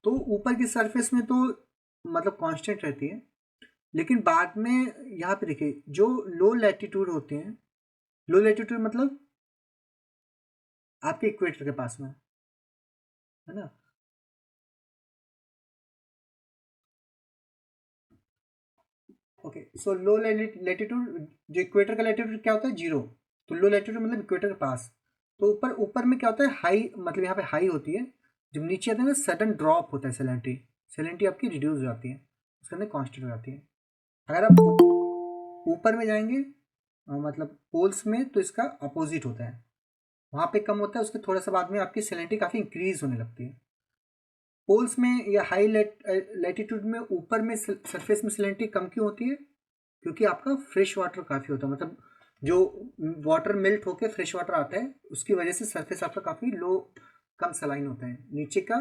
तो ऊपर की सरफेस में तो मतलब कांस्टेंट रहती है, लेकिन बाद में यहाँ पे देखिए जो लो लैटिट्यूड होते हैं, लो लैटिट्यूड मतलब आपके इक्वेटर के पास में, है ना। ओके, सो लो लैटिट्यूड, जो इक्वेटर का लैटिट्यूड क्या होता है, जीरो। तो लो लैटिट्यूड मतलब इक्वेटर के पास। तो ऊपर ऊपर में क्या होता है, हाई, मतलब यहाँ पे हाई होती है। जब नीचे आते हैं ना सडन ड्रॉप होता है सैलिनिटी, सैलिनिटी आपकी रिड्यूस हो जाती है, उसके अंदर कांस्टेंट हो जाती है। अगर आप ऊपर में जाएंगे मतलब पोल्स में, तो इसका अपोजिट होता है, वहाँ पे कम होता है, उसके थोड़ा सा बाद में आपकी सैलिनिटी काफ़ी इंक्रीज होने लगती है। पोल्स में या हाई लैटिट्यूड में ऊपर में सरफेस में सैलिनिटी कम क्यों होती है, क्योंकि आपका फ्रेश वाटर काफ़ी होता है, मतलब जो वाटर मेल्ट होकर फ्रेश वाटर आता है उसकी वजह से सरफेस आपका काफ़ी लो, कम सलाइन होता है, नीचे का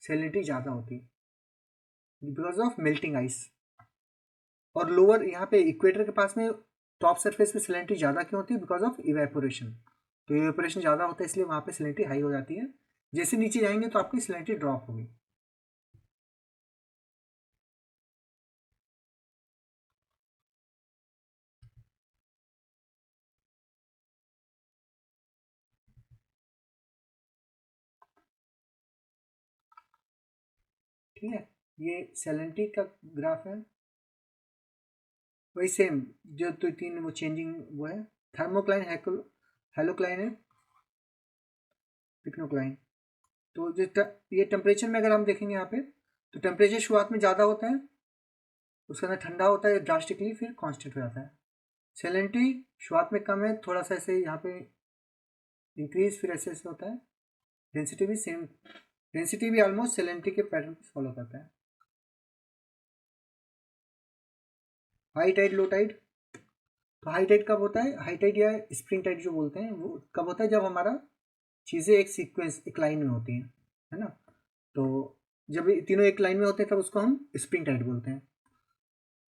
सैलिनिटी ज़्यादा होती है बिकॉज ऑफ मेल्टिंग आइस। और लोअर यहाँ पे इक्वेटर के पास में टॉप सरफेस पे सैलिनिटी ज़्यादा क्यों होती है, बिकॉज ऑफ इवेपोरेशन। तो इवेपोरेशन ज़्यादा होता है इसलिए वहाँ पे सैलिनिटी हाई हो जाती है। जैसे नीचे जाएंगे तो आपकी सैलिनिटी ड्रॉप होगी। ठीक है, ये सैलिनिटी का ग्राफ है। वही सेम जो तो तीन वो चेंजिंग वो है, थर्मोक्लाइन, हेलोक्लाइन है, पिक्नोक्लाइन। तो ये टेम्परेचर में अगर हम देखेंगे यहाँ पे, तो टेम्परेचर शुरुआत में ज़्यादा होता है, उसके अंदर ठंडा होता है ड्रास्टिकली, फिर कांस्टेंट हो जाता है। सैलिनिटी शुरुआत में कम है, थोड़ा सा ऐसे यहाँ पे इंक्रीज, फिर ऐसे ऐसे होता है। डेंसिटी भी सेम, डेंसिटी भी ऑलमोस्ट सैलिनिटी के पैटर्न को फॉलो करता है। High tide, low tide. तो हाई टाइड कब होता है, हाई टाइड या स्प्रिंग टाइड जो बोलते हैं, वो कब होता है, जब हमारा चीज़ें एक सीक्वेंस, एक लाइन में होती हैं, है ना। तो जब ये तीनों एक लाइन में होते हैं तब उसको हम स्प्रिंग टाइड बोलते हैं।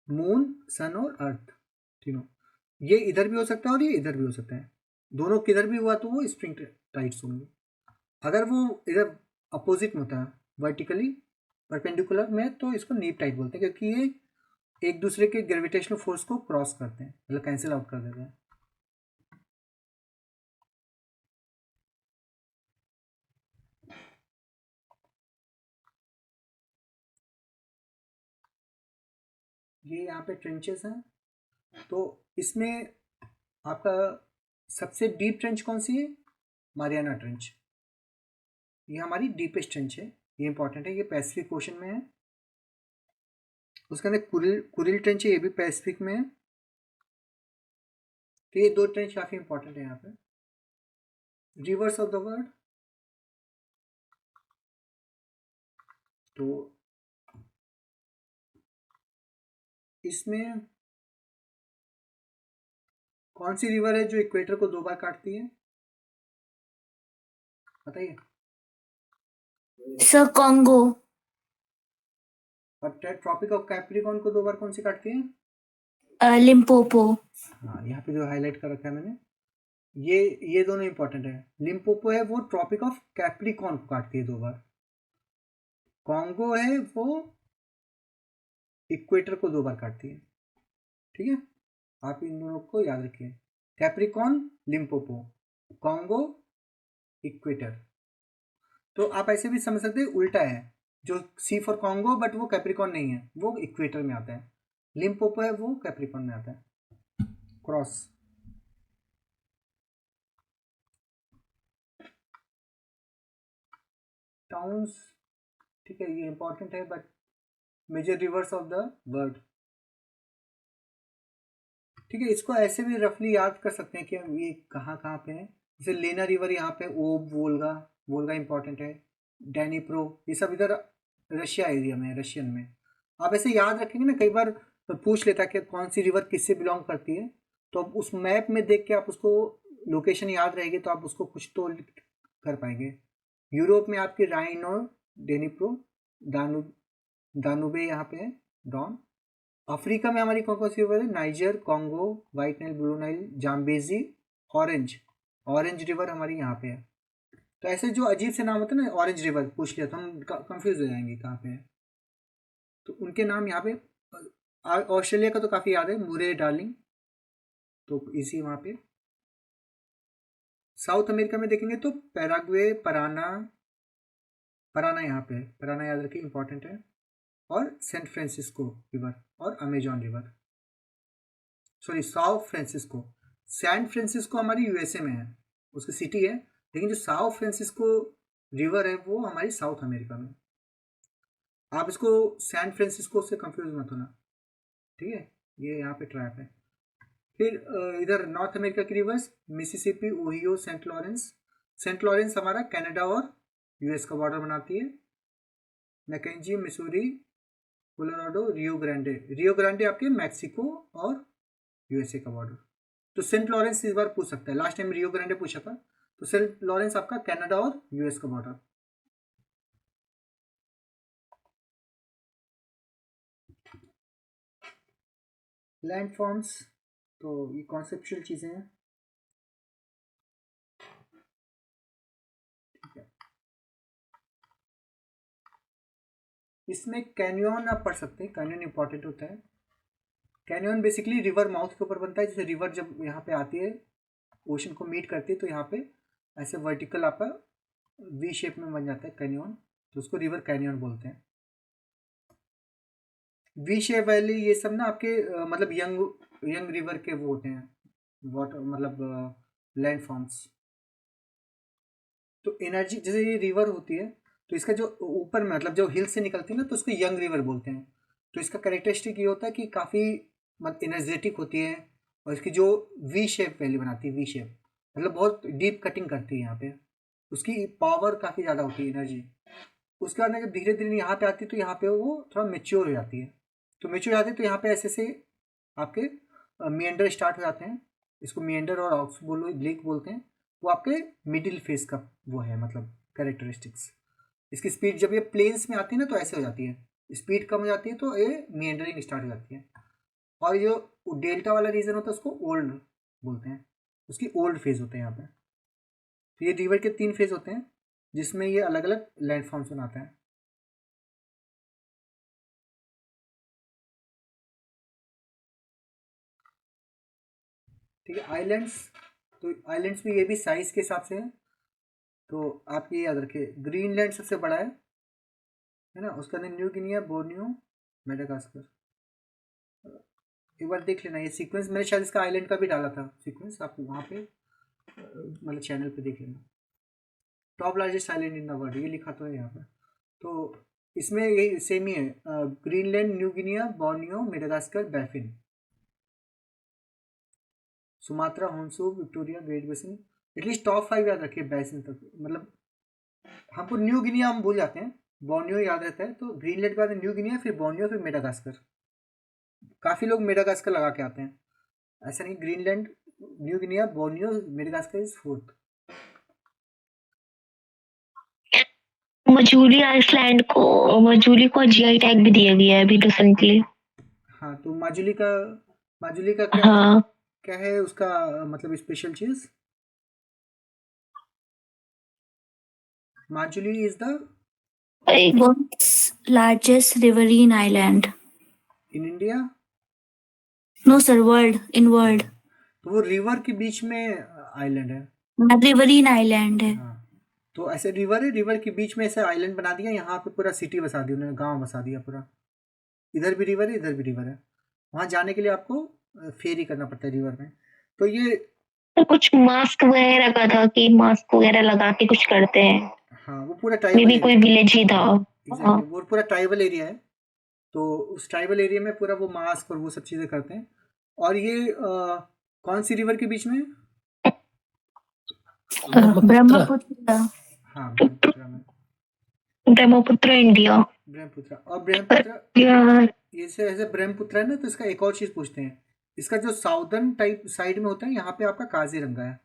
मून, सन और अर्थ तीनों, ये इधर भी हो सकता है और ये इधर भी हो सकता है, दोनों किधर भी हुआ तो वो स्प्रिंग टाइड्स होंगे। अगर वो इधर अपोजिट में होता है, वर्टिकली परपेंडिकुलर में, तो इसको नीप टाइड बोलते हैं, क्योंकि ये एक दूसरे के ग्रेविटेशनल फोर्स को क्रॉस करते हैं, मतलब कैंसिल आउट कर देते हैं। ये यहाँ पे ट्रेंचेस हैं, तो इसमें आपका सबसे डीप ट्रेंच कौन सी है, मारियाना ट्रेंच। ये हमारी डीपेस्ट ट्रेंच है, ये इंपॉर्टेंट है, ये पैसिफिक ओशन में है। उसके अंदर कुरिल ट्रेंच है, ये भी पैसिफिक में है। तो ये दो ट्रेंच काफ़ी इंपॉर्टेंट है यहाँ पे। रिवर्स ऑफ द वर्ल्ड, तो इसमें कौन सी रिवर है जो इक्वेटर को दो बार काटती है, बताइए। Sir Congo. और ट्रॉपिक ऑफ कैप्रिकॉर्न को दो बार कौन सी काटती है, Limpopo. हाँ यहाँ पे जो हाईलाइट कर रखा है मैंने, ये दोनों इंपॉर्टेंट है। लिम्पोपो है वो ट्रॉपिक ऑफ कैप्रिकॉर्न को काटती है दो बार। कॉन्गो है वो इक्वेटर को दो बार काटती है। ठीक है, आप इन दोनों को याद रखिए, कैप्रिकॉर्न, लिम्पोपो, कॉन्गो, इक्वेटर। तो आप ऐसे भी समझ सकते हैं, उल्टा है, जो सी फॉर कॉन्गो बट वो कैप्रिकॉर्न नहीं है, वो इक्वेटर में आता है। लिम्पोपो है वो कैप्रिकॉर्न में आता है। क्रॉस, टाउन्स, ठीक है, ये इंपॉर्टेंट है but major rivers of the world, ठीक है। इसको ऐसे भी रफली याद कर सकते हैं कि ये कहाँ कहाँ पे है। जैसे लेना रिवर यहाँ पे, ओब, वोल्गा, वोल्गा इंपॉर्टेंट है, डैनीप्रो, ये सब इधर रशिया एरिया में है, रशियन में। आप ऐसे याद रखेंगे ना, कई बार तो पूछ लेता कि कौन सी रिवर किससे बिलोंग करती है, तो अब उस मैप में देख के आप उसको लोकेशन याद रहेगी तो आप उसको कुछ तो कर पाएंगे। यूरोप में आपके राइन और डेनिप्रो, दानू दानुबे यहाँ पे है, डॉन। अफ्रीका में हमारी कौन कौन सी रिवर है? Niger, Congo, white Nile, blue Nile, Zambezi, orange, orange river हमारी यहाँ पे है। तो ऐसे जो अजीब से नाम होते हैं ना, ऑरेंज रिवर पूछ लिया तो हम कंफ्यूज हो जाएंगे कहाँ पे है, तो उनके नाम यहाँ पे। ऑस्ट्रेलिया का तो काफ़ी याद है, मुरे, डार्लिंग, तो इसी वहाँ पे। साउथ अमेरिका में देखेंगे तो पैराग्वे, पराना, पराना यहाँ पे है, पराना याद रखिए, इंपॉर्टेंट है। और सेंट फ्रांसिस्को रिवर और Amazon river, sorry Sao Francisco. San Francisco हमारी यूएसए में है, उसकी सिटी है, लेकिन जो साओ फ्रांसिस्को रिवर है वो हमारी साउथ अमेरिका में। आप इसको सैन फ्रांसिस्को से कंफ्यूज मत होना, ठीक है, ये यहाँ पे ट्रैप है। फिर इधर नॉर्थ अमेरिका की rivers, Mississippi, Ohio, Saint Lawrence. Saint Lawrence हमारा कनाडा और यूएस का बॉर्डर बनाती है। Mackenzie, Missouri, Colorado, Rio Grande आपके मैक्सिको और यूएसए का बॉर्डर। तो सेंट लॉरेंस इस बार पूछ सकता है, लास्ट टाइम रियो ग्रांडे पूछा था, तो सेंट लॉरेंस आपका कनाडा और यूएस का बॉर्डर। लैंड फॉर्म्स, तो ये कॉन्सेप्चुअल चीजें हैं, ठीक है। इसमें कैनियन आप पढ़ सकते हैं, कैनियन इंपॉर्टेंट होता है। कैनियन बेसिकली रिवर माउथ के ऊपर बनता है, जैसे रिवर जब यहाँ पे आती है, ओशन को मीट करती है, तो यहाँ पे ऐसे वर्टिकल आपका वी शेप में बन जाता है कैनियन, तो उसको रिवर कैनियन बोलते हैं। वी शेप वैली ये सब ना आपके मतलब यंग यंग रिवर के वो होते हैं, वाटर मतलब लैंड फॉर्म्स। तो एनर्जी, जैसे ये रिवर होती है तो इसका जो ऊपर में मतलब जो हिल से निकलती है ना, तो उसको यंग रिवर बोलते हैं। तो इसका करेक्टरिस्टिक ये होता है कि काफ़ी मतलब एनर्जेटिक होती है, और इसकी जो वी शेप वैली बनाती है, वी शेप मतलब बहुत डीप कटिंग करती है यहाँ पे, उसकी पावर काफ़ी ज़्यादा होती है, एनर्जी। उसके बाद में जब धीरे धीरे यहाँ पे आती है तो यहाँ पे वो थोड़ा मेच्योर हो जाती है। तो मेच्योर हो जाती है तो यहाँ पे ऐसे से आपके मिएंडर स्टार्ट हो जाते हैं, इसको मिएंडर और ऑक्स बोलो, ब्लेक बोलते हैं। वो आपके मिडिल फेज का वो है मतलब कैरेक्टरिस्टिक्स। इसकी स्पीड जब ये प्लेन्स में आती है ना तो ऐसे हो जाती है, स्पीड कम हो जाती है तो ये मिएंडरिंग स्टार्ट हो जाती है। और जो डेल्टा वाला रीजन होता है उसको ओल्ड बोलते हैं, उसकी ओल्ड फेज होते हैं यहाँ पे। तो ये रिवर के 3 फेज होते हैं जिसमें ये अलग अलग लैंडफॉर्म्स बनाते हैं। ठीक है, आइलैंड्स, तो आइलैंड्स में ये भी साइज के हिसाब से है, तो आप ये याद रखिए, ग्रीनलैंड सबसे बड़ा है ना, उसका name new Guinea, Borneo, Madagascar. एक बार देख लेना ये सीक्वेंस, मैंने शायद इसका आइलैंड का भी डाला था सीक्वेंस, आप वहाँ पे मतलब चैनल पे देख लेना। Top largest island in the world ये लिखा तो है यहाँ पे, तो इसमें यही सेम ही है, Greenland, new Guinea, Borneo, Madagascar, Baffin, Sumatra, Honshu, Victoria, great basin. At least top 5 याद रखिए बेसिन तक, मतलब हमको न्यू गिनिया हम भूल जाते हैं, बोर्नियो याद रहता है, तो ग्रीनलैंड के बाद न्यू गिनिया, फिर बोर्नियो, फिर मेडागास्कर। काफ़ी लोग मेडागास्कर लगा के आते हैं, ऐसा नहीं, Greenland, new Guinea, Borneo, Madagascar is 4th। Majuli को जीआई टैग भी दिया गया है अभी रिसेंटली। हाँ, तो माजुली का क्या हाँ, क्या है उसका मतलब स्पेशल चीज? Majuli is the world's largest riverine island. In India. No sir, world, in world. तो वो रिवर के बीच में आइलैंड है। रिवरीन आइलैंड है। हाँ, तो ऐसे रिवर है, रिवर के बीच में ऐसे आइलैंड बना दिया, यहाँ पे पूरा सिटी बसा दी उन्होंने, गांव बसा दिया पूरा, इधर भी रिवर है इधर भी रिवर है। वहाँ जाने के लिए आपको फेरी करना पड़ता है रिवर में। तो ये तो कुछ मास्क वगैरह का था कि मास्क वगैरह लगा के कुछ करते हैं, हाँ वो पूरा मे ट्राइबल बी कोई एरिया, विलेज ही था। एग्जैक्टली वो पूरा ट्राइबल एरिया है। तो उस ट्राइबल एरिया में पूरा वो मास्क और वो सब चीज़ें करते हैं। और ये कौन सी रिवर के बीच में है? ब्रह्मपुत्र। ब्रह्मपुत्र। हाँ ब्रह्मपुत्र में। ब्रह्मपुत्र इंडिया। ब्रह्मपुत्र और ब्रह्मपुत्र यार ये से ऐसे ब्रह्मपुत्र है ना, तो इसका एक और चीज़ पूछते हैं। इसका जो साउदर्न टाइप साइड में होता है यहाँ पे आपका काजीरंगा है,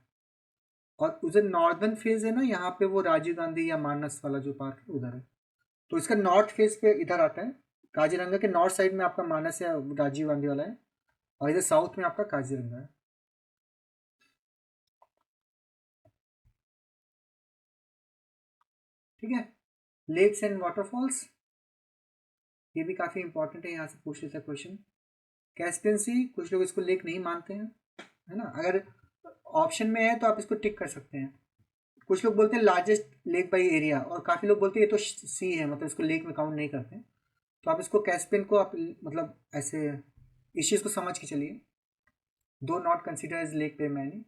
और उधर नॉर्दर्न फेज है ना, यहाँ पे वो राजीव गांधी या मानस वाला जो पार्क है उधर है। तो इसका नॉर्थ फेज पे इधर आता है। काजीरंगा के नॉर्थ साइड में आपका मानस या राजीव गांधी वाला है, और इधर साउथ में आपका काजीरंगा है। ठीक है। लेक्स एंड वाटरफॉल्स, ये भी काफ़ी इंपॉर्टेंट है, यहाँ से पूछ लेता है क्वेश्चन। कैस्पियन सी, कुछ लोग इसको लेक नहीं मानते हैं, है ना। अगर ऑप्शन में है तो आप इसको टिक कर सकते हैं। कुछ लोग बोलते हैं लार्जेस्ट लेक बाई एरिया, और काफ़ी लोग बोलते हैं ये तो सी है, मतलब इसको लेक में काउंट नहीं करते। तो आप इसको कैस्पियन को आप मतलब ऐसे इस चीज़ को समझ के चलिए। दो नॉट कंसिडर एज लेक पे मैंने।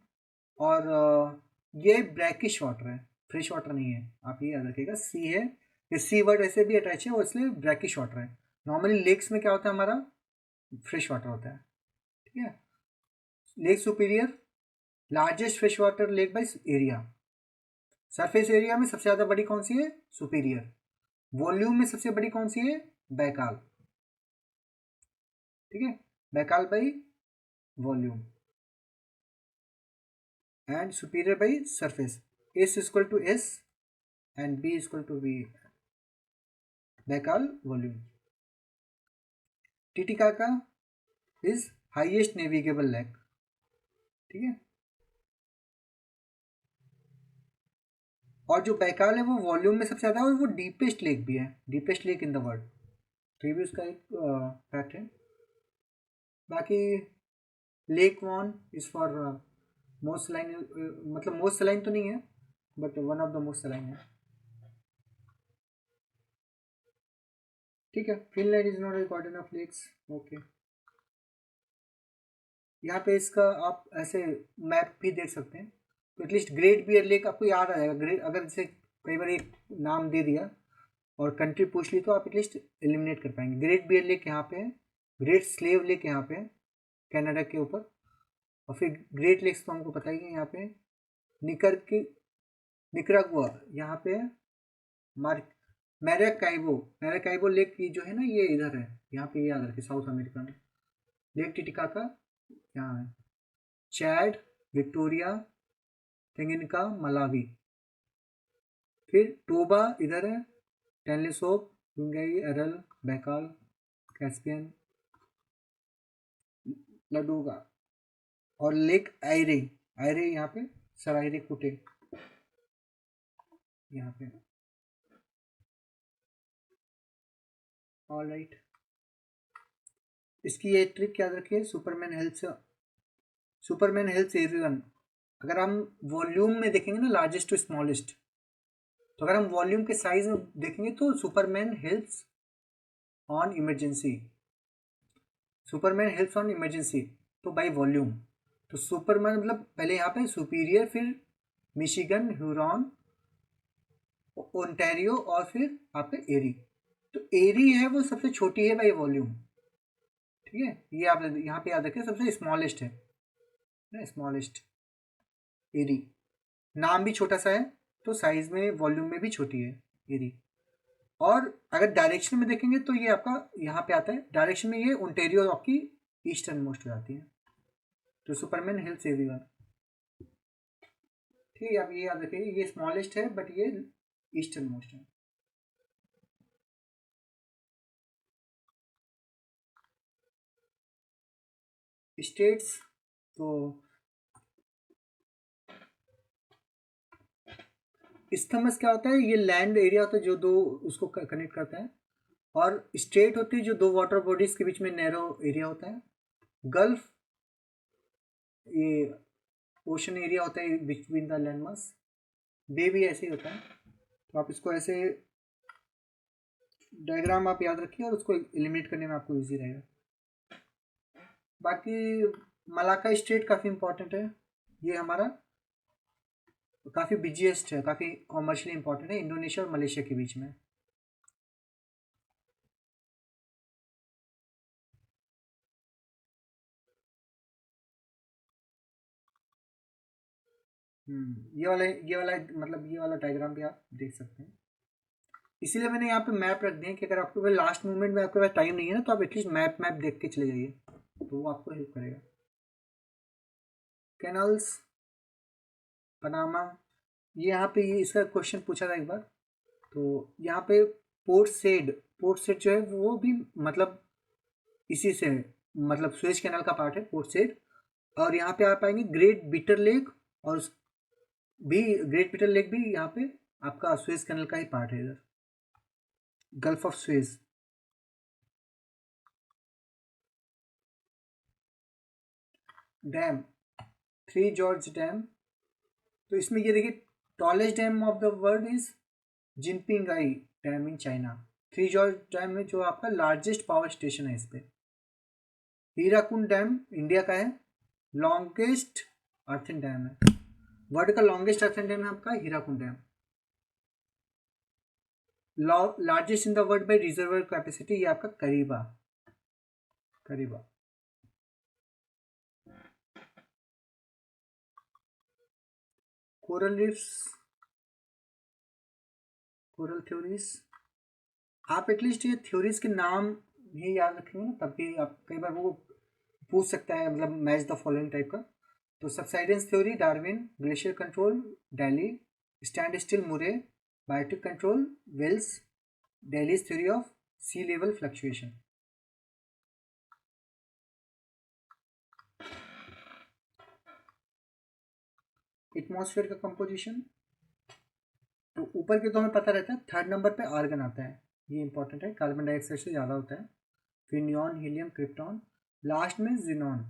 और ये ब्रैकिश वाटर है, फ्रेश वाटर नहीं है, आप ये याद रखिएगा। सी है, ये सी वर्ड ऐसे भी अटैच है और इसलिए ब्रैकिश वाटर है। नॉर्मली लेक्स में क्या होता है हमारा, फ्रेश वाटर होता है। ठीक है। Lake superior, largest fresh water lake by area. Surface area में सबसे ज़्यादा बड़ी कौन सी है, सुपीरियर। वॉल्यूम में सबसे बड़ी कौन सी है, बैकाल। ठीक है, Baikal by volume and Superior by surface. S equal to S and B equal to B, Baikal volume. Titicaca is highest navigable lake. ठीक है। और जो बैकाल है वो वॉल्यूम में सबसे ज़्यादा है, और वो डीपेस्ट लेक भी है, deepest lake in the world. तो ये भी उसका एक फैक्ट है। बाकी lake Van is for most saline, मतलब मोस्ट सलाइन तो नहीं है, but one of the most saline है। ठीक है। Finland is not a garden of lakes. Okay. यहाँ पे इसका आप ऐसे मैप भी देख सकते हैं, तो एटलीस्ट ग्रेट बियर लेक आपको याद आ जाएगा। ग्रेट, अगर जैसे कई बार एक नाम दे दिया और कंट्री पूछ ली तो आप एटलीस्ट एलिमिनेट कर पाएंगे। ग्रेट बियर लेक यहाँ पे है, ग्रेट स्लेव लेक यहाँ पे है कनाडा के ऊपर, और फिर ग्रेट लेक्स तो हमको पता ही है यहाँ पे। निकर की निकरागुआ यहाँ पे है। मार्क मैराकाइबो, मैराकाइबो लेक ये जो है ना, ये इधर है, यहाँ पे ये याद रखे, साउथ अमेरिका में। लेक टिटिकाका यहाँ है। Chad, Victoria, Tanganyika, Malawi. फिर टोबा इधर है, टेनलेसोप, डुंगई, अरल, बैकाल, कैस्पियन, लडोगा। और लेक आयरे, आयरे यहाँ पे, सरायरे कुटे यहाँ पे। ऑल राइट, इसकी ये ट्रिक याद रखिए, Superman helps, Superman helps everyone. अगर हम वॉल्यूम में देखेंगे ना, लार्जेस्ट टू स्मॉलेस्ट, तो अगर हम वॉल्यूम के साइज में देखेंगे तो Superman helps on emergency, Superman helps on emergency, तो बाई वॉल्यूम। तो सुपरमैन मतलब पहले यहाँ पे सुपीरियर, फिर मिशिगन, ह्यूरॉन, ओंटारियो, और फिर यहाँ पे एरी। तो एरी है वो सबसे छोटी है बाई वॉल्यूम। ठीक है, ये आप यहाँ पे याद रखें, सबसे स्मॉलेस्ट है ना, स्मॉलेस्ट एरी। नाम भी छोटा सा है, तो साइज में वॉल्यूम में भी छोटी है एरी। और अगर डायरेक्शन में देखेंगे तो ये आपका यहाँ पे आता है, डायरेक्शन में ये ओंटारियो आपकी ईस्टर्न मोस्ट हो जाती है। तो सुपरमैन हिल्स एवरीवन। ठीक है, आप ये याद रखिए, ये स्मॉलेस्ट है बट ये ईस्टर्न मोस्ट है। स्टेट्स, तो इस्थमस क्या होता है, ये लैंड एरिया होता है जो दो उसको कनेक्ट करता है। और स्टेट होती है जो दो वाटर बॉडीज के बीच में नैरो एरिया होता है। गल्फ, ये ओशन एरिया होता है बिटवीन द लैंड मास। बे भी ऐसे ही होता है। तो आप इसको ऐसे डायग्राम आप याद रखिए और उसको एलिमिनेट करने में आपको इजी रहेगा। बाकी मलाका स्ट्रेट काफ़ी इंपॉर्टेंट है, ये हमारा काफ़ी बिजिएस्ट है, काफ़ी कॉमर्शियली इंपॉर्टेंट है, इंडोनेशिया और मलेशिया के बीच में। ये वाला मतलब ये वाला डायग्राम भी आप देख सकते हैं। इसीलिए मैंने यहाँ पे मैप रख दिए कि अगर आपके पास लास्ट मोमेंट में आपके पास टाइम नहीं है ना, तो आप एटलीस्ट मैप देख के चले जाइए, तो वो आपको हेल्प करेगा। कैनाल्स, पनामा, ये यहाँ पे ये इसका क्वेश्चन पूछा था एक बार, तो यहाँ पे पोर्ट सेड जो है वो भी मतलब इसी से है, मतलब सुएज कैनाल का पार्ट है पोर्ट सेड। और यहाँ पे आप पाएंगे ग्रेट बिटर लेक, और भी ग्रेट बिटर लेक भी यहाँ पे आपका सुएज कैनाल का ही पार्ट है इधर, gulf of Suez. Dam, three Gorges dam, तो इसमें ये देखिए tallest dam of the world is Jinping I dam in China. Three Gorges dam में जो आपका लार्जेस्ट पावर स्टेशन है इस पे। हीराकुंड डैम इंडिया का है, लॉन्गेस्ट अर्थन डैम है, वर्ल्ड का लॉन्गेस्ट अर्थन डैम है आपका Hirakud dam. Largest in the world by reservoir capacity, ये आपका करीबा। कोरल रीफ्स, कोरल थ्योरीज, आप एटलीस्ट ये थ्योरीज के नाम ही याद रखेंगे ना, तब भी आप कई बार वो पूछ सकता है, मतलब मैच द फॉलोइंग टाइप का। तो subsidence theory Darwin, glacier control Daly, stand still Murray, biotic control Wells, Daly's theory of sea level fluctuation. Atmosphere का कंपोजिशन, तो ऊपर के तो हमें पता रहता है, थर्ड नंबर पे आर्गन आता है, ये इंपॉर्टेंट है, कार्बन डाइऑक्साइड से ज़्यादा होता है, फिर नियॉन, हीलियम, क्रिप्टॉन, लास्ट में जिनॉन।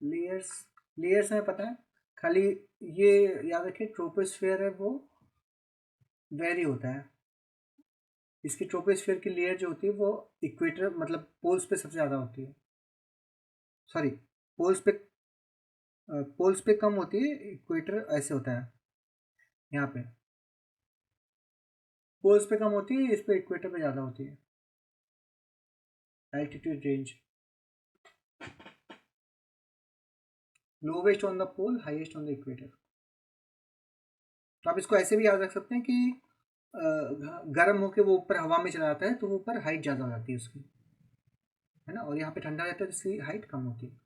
लेयर्स, लेयर्स हमें पता है, खाली ये याद रखिए ट्रोपोस्फेयर है वो वेरी होता है, इसकी ट्रोपोस्फेयर की लेयर जो होती है वो इक्वेटर मतलब पोल्स पे सबसे ज़्यादा होती है, सॉरी पोल्स पे, पोल्स पे कम होती है, इक्वेटर ऐसे होता है, यहाँ पे पोल्स पे कम होती है, इस पे इक्वेटर पे ज़्यादा होती है। Altitude range, lowest on the pole, highest on the equator. तो आप इसको ऐसे भी याद रख सकते हैं कि गर्म होकर वो ऊपर हवा में चला जाता है, तो वो ऊपर हाइट ज़्यादा हो जाती है उसकी, है ना, और यहाँ पे ठंडा रहता है तो इसकी हाइट कम होती है।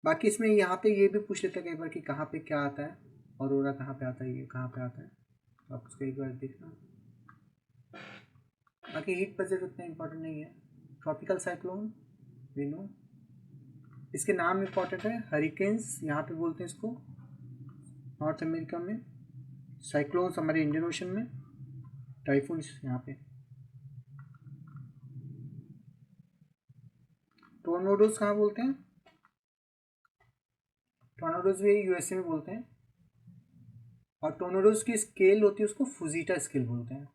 बाकी इसमें यहाँ पे ये भी पूछ लेते हैं कई बार कि कहाँ पे क्या आता है, ऑरोरा कहाँ पे आता है, ये कहाँ पे आता है, तो आप उसको एक बार देखना। बाकी हीट बजट उतना इम्पोर्टेंट नहीं है। ट्रॉपिकल साइक्लोन वी नो, इसके नाम इम्पोर्टेंट है, हरिकेन्स यहाँ पे बोलते हैं इसको नॉर्थ अमेरिका में, साइक्लोन्स हमारे इंडियन ओशन में, टाइफून्स यहाँ पे। टोर्नाडोज कहाँ बोलते हैं, टोर्नाडोज भी यूएसए में बोलते हैं, और टोर्नाडोज की स्केल होती है उसको फुजीटा स्केल बोलते हैं,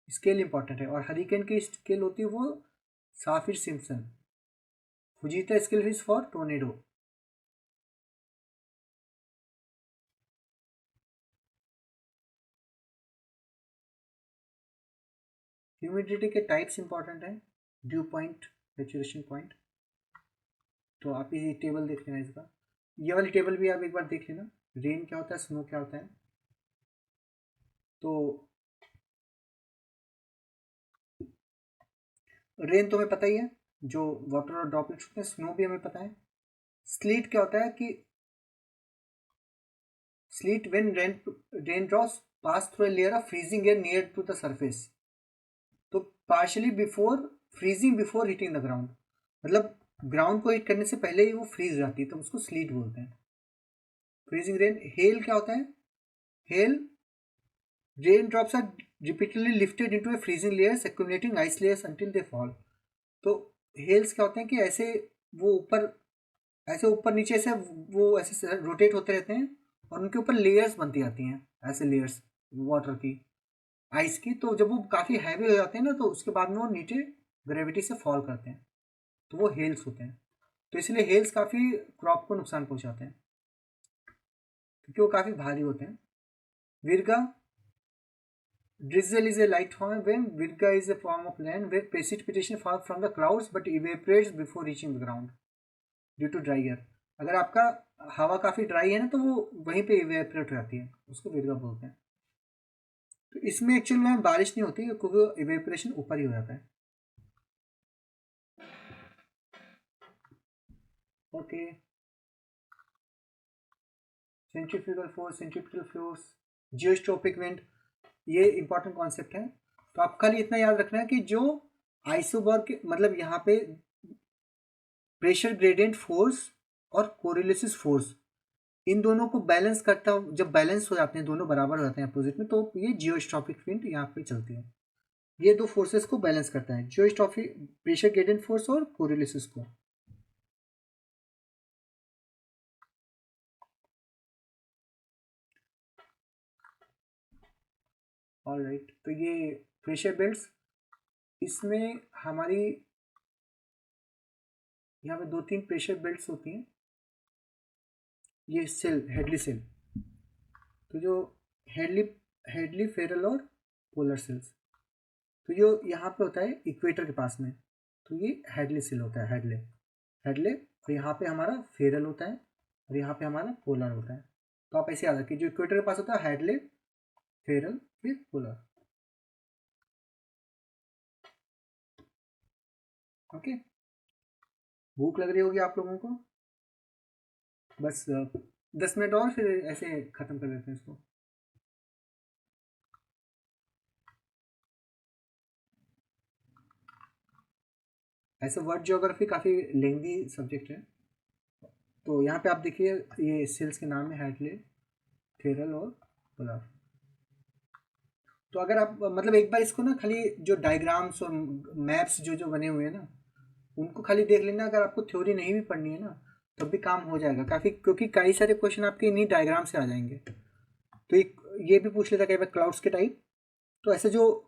स्केल इंपॉर्टेंट है। और हरिकेन की स्केल होती है वो Saffir Simpson, Fujita scale is for tornado. Humidity के टाइप्स इंपॉर्टेंट हैं, ड्यू पॉइंट, सेचुरेशन पॉइंट, तो आप ये टेबल देख लेना इसका, ये वाली टेबल भी आप एक बार देख लेना, रेन क्या होता है, स्नो क्या होता है। तो रेन तो हमें पता ही है, जो वाटर और ड्रॉपलेट्स होते हैं, स्नो भी हमें पता है। स्लीट क्या होता है कि sleet when rain drops pass through a layer of freezing air near to the surface, तो partially before freezing before hitting the ground, मतलब ग्राउंड को हिट करने से पहले ही वो फ्रीज जाती है, तो उसको स्लीट बोलते हैं, फ्रीजिंग रेन। हेल क्या होता है, hail, rain drops are repeatedly lifted into a freezing layers accumulating ice layers until they fall. तो हेल्स क्या होते हैं कि ऐसे वो ऊपर, ऐसे ऊपर नीचे से वो ऐसे रोटेट होते रहते हैं, और उनके ऊपर लेयर्स बनती जाती हैं, ऐसे लेयर्स वाटर की, आइस की। तो जब वो काफ़ी हैवी हो जाते हैं ना, तो उसके बाद में वो नीचे ग्रेविटी से फॉल करते हैं, तो वो हेल्स होते हैं। तो इसलिए हेल्स काफ़ी क्रॉप को नुकसान पहुंचाते हैं, क्योंकि वो काफ़ी भारी होते हैं। विरगा, drizzle is a light form when virga is a form of land where precipitation falls from the clouds but evaporates before reaching the ground due to dry air। अगर आपका हवा काफ़ी ड्राई है ना, तो वो वहीं पे इवेपोरेट हो जाती है, उसको विरगा बोलते हैं। तो इसमें एक्चुअल में बारिश नहीं होती, क्योंकि इवेपोरेशन ऊपर ही हो जाता है। Okay, centrifugal force, centripetal force, geostrophic wind, ये इंपॉर्टेंट कॉन्सेप्ट है। तो आप खाली इतना याद रखना है कि जो आइसोबर्ग मतलब यहाँ पे प्रेशर ग्रेडियंट फोर्स और कोरिलेसिस फोर्स, इन दोनों को बैलेंस करता, जब बैलेंस हो जाते हैं, दोनों बराबर हो जाते हैं अपोजिट में, तो ये जियोस्ट्रॉपिक विंड यहाँ पे चलती है। ये दो फोर्सेस को बैलेंस करता है, जियोस्ट्रॉपिक प्रेशर ग्रेडियंट फोर्स और कोरिलेसिस को। ऑलराइट, तो ये प्रेशर बेल्ट्स, इसमें हमारी यहाँ पे 2-3 प्रेशर बेल्ट्स होती हैं। ये सेल, हेडली सेल, तो जो हेडली हेडली फेरल और पोलर सेल्स, तो जो यहाँ पे होता है इक्वेटर के पास में, तो ये हेडली सेल होता है, हेडले हेडले। और यहाँ पे हमारा फेरल होता है और यहाँ पे हमारा पोलर होता है। तो आप ऐसे याद रखिए, जो इक्वेटर के पास होता है हेडले, फेरल, फिर पोलर। ओके, भूख लग रही होगी आप लोगों को, बस 10 मिनट और फिर ऐसे ख़त्म कर देते हैं इसको। ऐसे वर्ड ज्योग्राफी काफ़ी लेंदी सब्जेक्ट है। तो यहाँ पे आप देखिए, ये सेल्स के नाम है हेडले, फेरल और पोलर। तो अगर आप मतलब एक बार इसको ना खाली जो डायग्राम्स और मैप्स जो जो बने हुए हैं ना, उनको खाली देख लेना। अगर आपको थ्योरी नहीं भी पढ़नी है ना, तब भी काम हो जाएगा काफ़ी, क्योंकि कई सारे क्वेश्चन आपके इन्हीं डायग्राम से आ जाएंगे। तो एक ये भी पूछ लेता कई बार क्लाउड्स के टाइप। तो ऐसे जो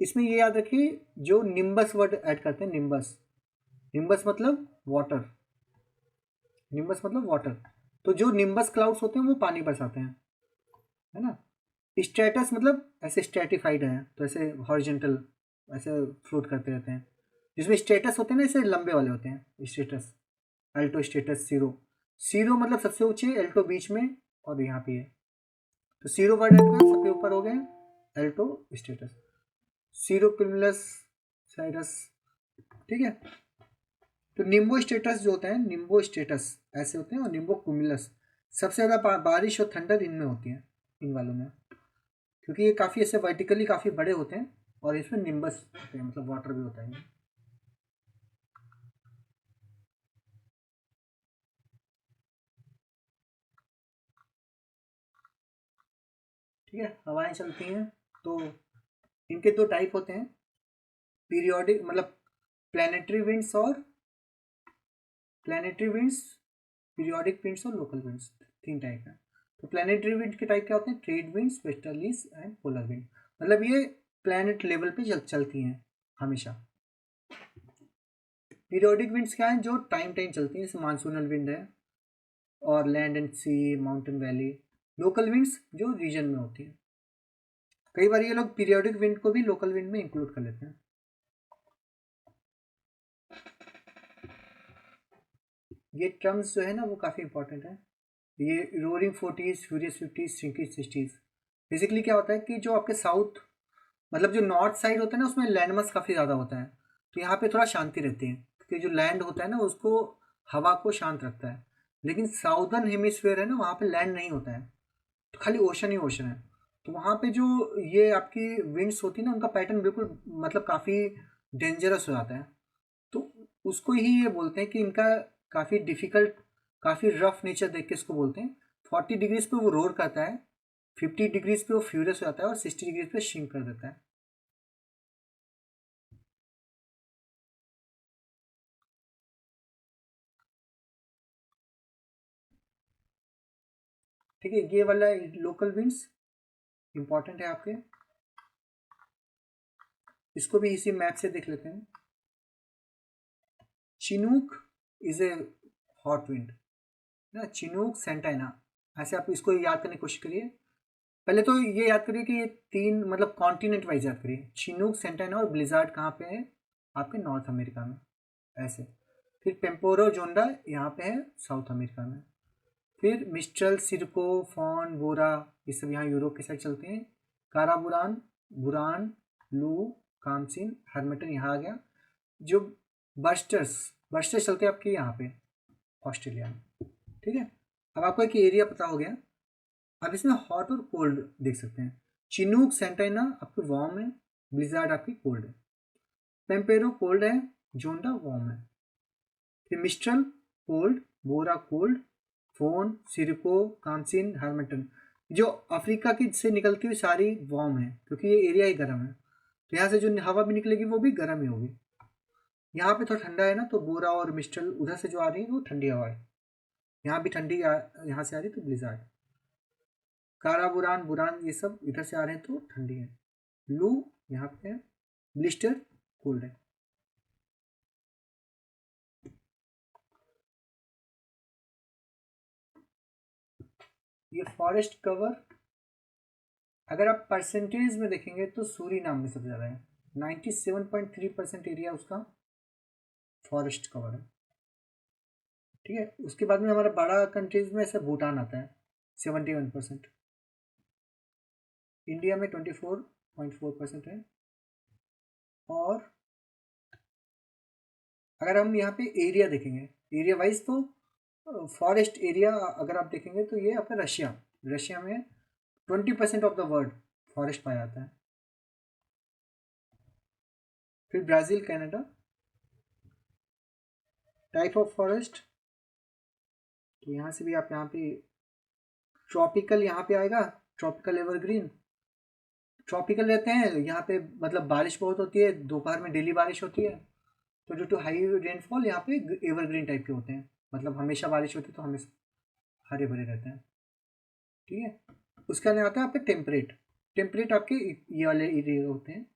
इसमें ये याद रखिए, जो निम्बस वर्ड ऐड करते हैं, निम्बस, निम्बस मतलब वाटर, निम्बस मतलब वाटर। तो जो निम्बस क्लाउड्स होते हैं वो पानी बरसाते हैं, है ना। स्ट्रेटस मतलब ऐसे स्ट्रेटिफाइड है, तो ऐसे हॉरिजेंटल ऐसे फ्लोट करते रहते हैं। जिसमें स्टेटस होते हैं ना, ऐसे लंबे वाले होते हैं stratus, alto stratus, cirro. Cirro मतलब सबसे ऊंचे, अल्टो बीच में और यहाँ पे है। तो सीरो वर्ड सबसे ऊपर हो गए, alto stratus, cirro cumulus cirrus, ठीक है। तो निम्बो स्टेटस जो होता है, निम्बो स्टेटस ऐसे होते हैं, और निम्बो क्यूमुलस सबसे ज़्यादा बारिश और ठंडक इनमें होती है, इन वालों में, क्योंकि ये काफ़ी ऐसे वर्टिकली काफ़ी बड़े होते हैं, और इसमें निम्बस होते हैं, मतलब वाटर भी होता है। ठीक है, हवाएं चलती हैं, तो इनके दो टाइप होते हैं, पीरियोडिक मतलब प्लानिटरी विंड्स और प्लानिटरी विंड्स, पीरियोडिक विंड्स और लोकल विंड्स, 3 टाइप हैं। तो प्लानिटरी विंड के टाइप क्या होते हैं, trade winds, westerlies and polar wind. मतलब ये प्लानिट लेवल पे चलती हैं हमेशा। पीरियोडिक विंड्स क्या हैं, जो टाइम टाइम चलती हैं, जैसे मानसूनल विंड है, और land and sea, mountain valley. Local winds जो रीजन में होती हैं। कई बार ये लोग पीरियोडिक विंड को भी लोकल विंड में इंक्लूड कर लेते हैं। ये टर्म्स जो है ना, वो काफ़ी इंपॉर्टेंट है। ये roaring 40s, furious 50s, shrinking 60s। Basically क्या होता है कि जो आपके साउथ मतलब जो नॉर्थ साइड होता है ना, उसमें लैंड मास काफ़ी ज़्यादा होता है, तो यहाँ पे थोड़ा शांति रहती है, क्योंकि जो लैंड होता है ना, उसको हवा को शांत रखता है। लेकिन साउदर्न हेमिस्फीयर है ना, वहाँ पे लैंड नहीं होता है, तो खाली ओशन ही ओशन है। तो वहाँ पे जो ये आपकी विंड्स होती है ना, उनका पैटर्न बिल्कुल मतलब काफ़ी डेंजरस हो जाता है। तो उसको ही ये बोलते हैं कि इनका काफ़ी डिफ़िकल्ट, काफ़ी रफ नेचर देख के इसको बोलते हैं। 40 डिग्रीज पे वो रोर करता है, 50 डिग्रीज पे वो फ्यूरियस हो जाता है, और 60 डिग्रीज पे शिंक कर देता है। ठीक है, ये वाला लोकल विंड्स इंपॉर्टेंट है आपके, इसको भी इसी मैप से देख लेते हैं। Chinook is a hot wind ना, चिनूक सेंटाइना, ऐसे आप इसको याद करने की कोशिश करिए। पहले तो ये याद करिए कि ये तीन मतलब कॉन्टिनेंट वाइज याद करिए, चिनूक सेंटाइना और ब्लिजार्ड कहाँ पे है आपके नॉर्थ अमेरिका में ऐसे। फिर पेम्पोरो जोंडा यहाँ पे है साउथ अमेरिका में। फिर मिस्ट्रल, सिरको, फॉन, बोरा ये सब यहाँ यूरोप के साइड चलते हैं। काराबुरान, बुरान, लू, कामसिन, हरमटन यहाँ आ गया। जो बस्टर्स बस्टर्स चलते हैं आपके यहाँ पे ऑस्ट्रेलिया में। ठीक है, अब आपको एक एरिया पता हो गया। अब इसमें हॉट और कोल्ड देख सकते हैं। चिनूक सेंटाइना आपकी वार्म है, ब्लिजार्ड आपकी कोल्ड है। पेम्पेरो कोल्ड है, जोंडा वार्म है। फिर मिस्ट्रल कोल्ड, बोरा कोल्ड, फोन, सिरको, कामसिन, हार्मटन जो अफ्रीका की से निकलती हुई सारी वार्म है क्योंकि ये एरिया ही गर्म है, तो यहाँ से जो हवा भी निकलेगी वो भी गर्म ही होगी। यहाँ पे थोड़ा ठंडा है ना, तो बोरा और मिस्ट्रल उधर से जो आ रही है वो ठंडी हवा है, यहाँ भी ठंडी यहाँ से आ रही है तो ब्लिजार्ड। कारा बुरान, बुरान ये सब इधर से आ रहे हैं तो ठंडी है। लू यहाँ पे है, ब्लिस्टर कोल्ड है। ये फॉरेस्ट कवर अगर आप परसेंटेज में देखेंगे तो सूरी नाम में सबसे ज़्यादा है, 97.3% एरिया उसका फॉरेस्ट कवर है। ठीक है, उसके बाद में हमारा बड़ा कंट्रीज में ऐसे भूटान आता है 71%, इंडिया में 24.4% है। और अगर हम यहाँ पे एरिया देखेंगे एरिया वाइज तो फॉरेस्ट एरिया अगर आप देखेंगे तो ये आपका रशिया में 20% ऑफ द वर्ल्ड फॉरेस्ट पाया जाता है। फिर Brazil, Canada. Type of forest तो यहाँ से भी आप यहाँ पे ट्रॉपिकल यहाँ पे आएगा, ट्रॉपिकल एवरग्रीन। ट्रॉपिकल रहते हैं यहाँ पे मतलब बारिश बहुत होती है, दोपहर में डेली बारिश होती है, तो ड्यू टू हाई रेनफॉल यहाँ पे एवरग्रीन टाइप के होते हैं, मतलब हमेशा बारिश होती है तो हमेशा हरे भरे रहते हैं। ठीक है, उसके अंदर आता है आपके टेम्परेट। टेम्परेट आपके ये वाले एरिया होते हैं,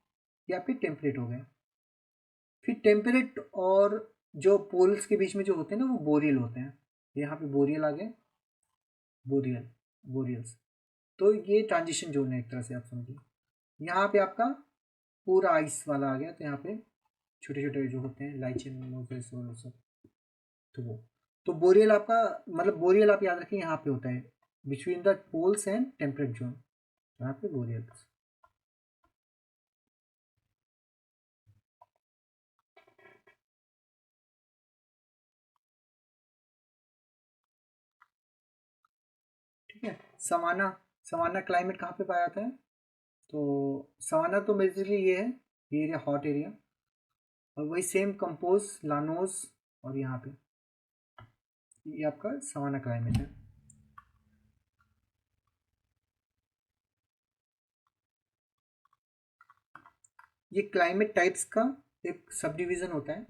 ये आपके टेम्परेट हो गए। फिर टेम्परेट और जो पोल्स के बीच में जो होते हैं ना वो बोरियल होते हैं, यहाँ पे बोरियल आ गए, बोरियल्स। तो ये ट्रांजिशन जोन है एक तरह से आप समझिए। यहाँ पे आपका पूरा आइस वाला आ गया, तो यहाँ पे छोटे छोटे जो होते हैं लाइचन, मोजेस और सब, तो वो तो बोरियल आपका मतलब बोरियल आप याद रखिए यहाँ पे होता है between the poles and temperate zone, यहाँ पे बोरियल। ठीक है, सवाना, सवाना क्लाइमेट कहाँ पे पाया जाता है? तो सवाना तो बेसिकली ये है, ये एरिया हॉट एरिया, और वही सेम कंपोज लानोज, और यहाँ पे ये आपका सवाना क्लाइमेट है। ये क्लाइमेट टाइप्स का एक सब डिवीज़न होता है,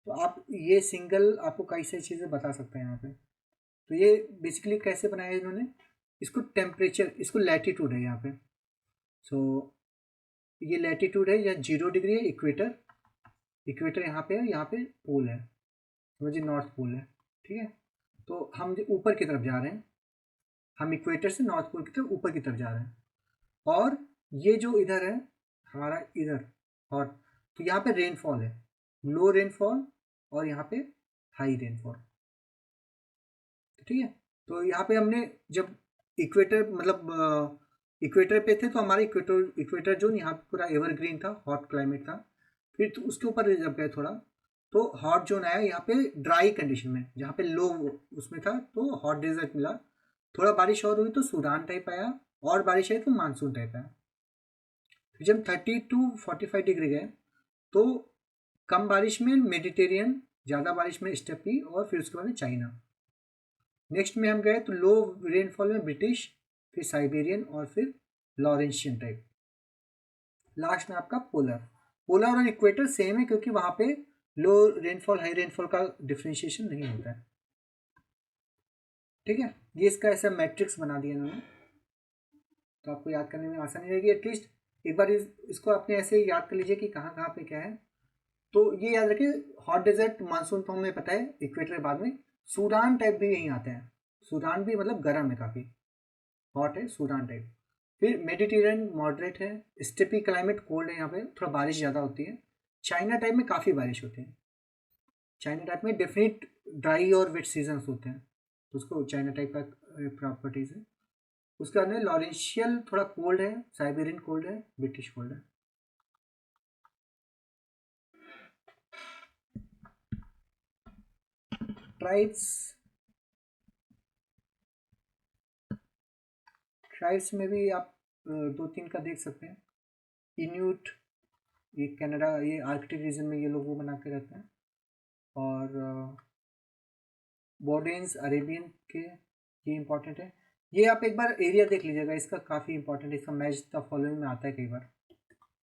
तो आप ये सिंगल आपको कई सारी चीज़ें बता सकते हैं यहाँ पे। तो ये बेसिकली कैसे बनाया है इन्होंने, इसको टेम्परेचर, इसको लैटिट्यूड है यहाँ पे। सो ये लैटिट्यूड है या 0 डिग्री है, इक्वेटर, इक्वेटर यहाँ पे है, यहाँ पे पोल है, समझिए नॉर्थ पोल है। ठीक है, तो हम ऊपर की तरफ जा रहे हैं, हम इक्वेटर से नॉर्थ पोल की तरफ ऊपर की तरफ जा रहे हैं। और ये जो इधर है हमारा इधर, और तो यहाँ पे रेनफॉल है, लो रेनफॉल, और यहाँ पे हाई रेनफॉल। ठीक है, तो यहाँ पे हमने जब इक्वेटर मतलब इक्वेटर पे थे तो हमारा इक्वेटर जोन यहाँ पे पूरा एवरग्रीन था, हॉट क्लाइमेट था। फिर तो उसके ऊपर जब गए थोड़ा तो हॉट जोन आया यहाँ पे ड्राई कंडीशन में, जहाँ पे लो उसमें था तो हॉट डेजर्ट मिला। थोड़ा बारिश और हुई तो सूडान टाइप आया, और बारिश आई तो मानसून टाइप आया। फिर जब 30 to 45 डिग्री गए तो कम बारिश में मेडिटेरियन, ज़्यादा बारिश में स्टेपी, और फिर उसके बाद में चाइना। नेक्स्ट में हम गए तो लो रेनफॉल में ब्रिटिश, फिर साइबेरियन, और फिर लॉरेंशियन टाइप। लास्ट में आपका पोलर। पोलर और इक्वेटर सेम है क्योंकि वहाँ पे लो रेनफॉल हाई रेनफॉल का डिफ्रेंशिएशन नहीं होता है। ठीक है, ये इसका ऐसा मैट्रिक्स बना दिया इन्होंने, तो आपको याद करने में आसानी रहेगी। एटलीस्ट एक बार इसको आपने ऐसे याद कर लीजिए कि कहाँ कहाँ पे क्या है। तो ये याद रखिए, हॉट डेजर्ट मानसून तो हमें पता है, इक्वेटर के बाद में सूडान टाइप भी यहीं आते हैं। सूडान भी मतलब गर्म है, काफ़ी हॉट है सूडान टाइप। फिर मेडिटेरियन मॉडरेट है, स्टेपी क्लाइमेट कोल्ड है, यहाँ पे थोड़ा बारिश ज़्यादा होती है। चाइना टाइप में काफ़ी बारिश होती है, चाइना टाइप में डेफिनेट ड्राई और वेट सीजन्स होते हैं, तो उसको चाइना टाइप का प्रॉपर्टीज़ है। उसके बाद में लॉरेंशियल थोड़ा कोल्ड है, साइबेरियन कोल्ड है, ब्रिटिश कोल्ड है। ट्राइब्स में भी आप 2-3 का देख सकते हैं। इन्यूट, ये कनाडा, ये आर्कटिक रीजन में ये लोग वो बना के रहते हैं। और बोडेंस अरेबियन के, ये इंपॉर्टेंट है। ये आप एक बार एरिया देख लीजिएगा, इसका काफ़ी इंपॉर्टेंट है, इसका मैच द फॉलोइंग में आता है कई बार।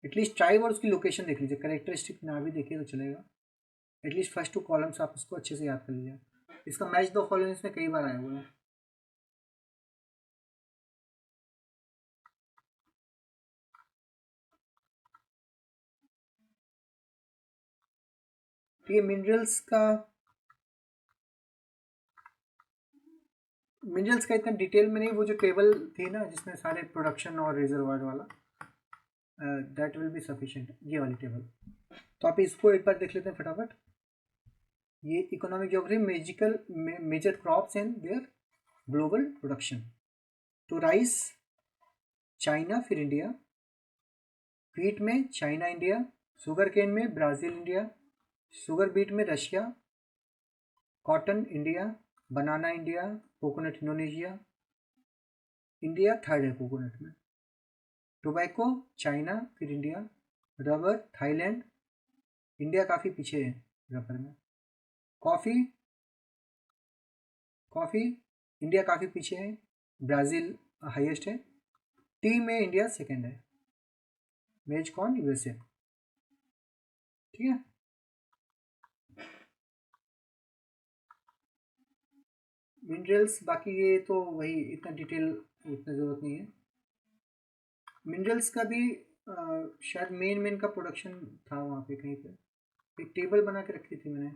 एटलीस्ट ट्राइब और उसकी लोकेशन देख लीजिए, करेक्टरिस्टिक ना भी देखिए तो चलेगा। एटलीस्ट फर्स्ट 2 कॉलम्स आप उसको अच्छे से याद कर लीजिए। इसका मैच द फॉलोइंग में कई बार आया हुआ है। तो ये मिनरल्स का इतना डिटेल में नहीं, वो जो टेबल थी ना जिसमें सारे प्रोडक्शन और रिजर्वायर वाला, दैट विल बी सफिशिएंट, ये वाली टेबल। तो आप इसको एक बार देख लेते हैं फटाफट। ये economic geography, major crops and their global production. तो राइस चाइना फिर इंडिया, व्हीट में चाइना इंडिया, शुगर केन में ब्राज़ील इंडिया, शुगर बीट में Russia, cotton India, banana India, coconut Indonesia, India third है कोकोनट में। टोबैको चाइना फिर इंडिया, रबर थाईलैंड, इंडिया काफ़ी पीछे है रबर में। कॉफ़ी इंडिया काफ़ी पीछे है, ब्राज़ील हाईएस्ट है। टी में इंडिया सेकंड है, मेज कौन यूएसए। ठीक है, मिनरल्स बाकी ये तो वही, इतना डिटेल उतना ज़रूरत नहीं है। मिनरल्स का भी शायद मेन का प्रोडक्शन था वहाँ पे कहीं पे, एक टेबल बना के रखी थी मैंने,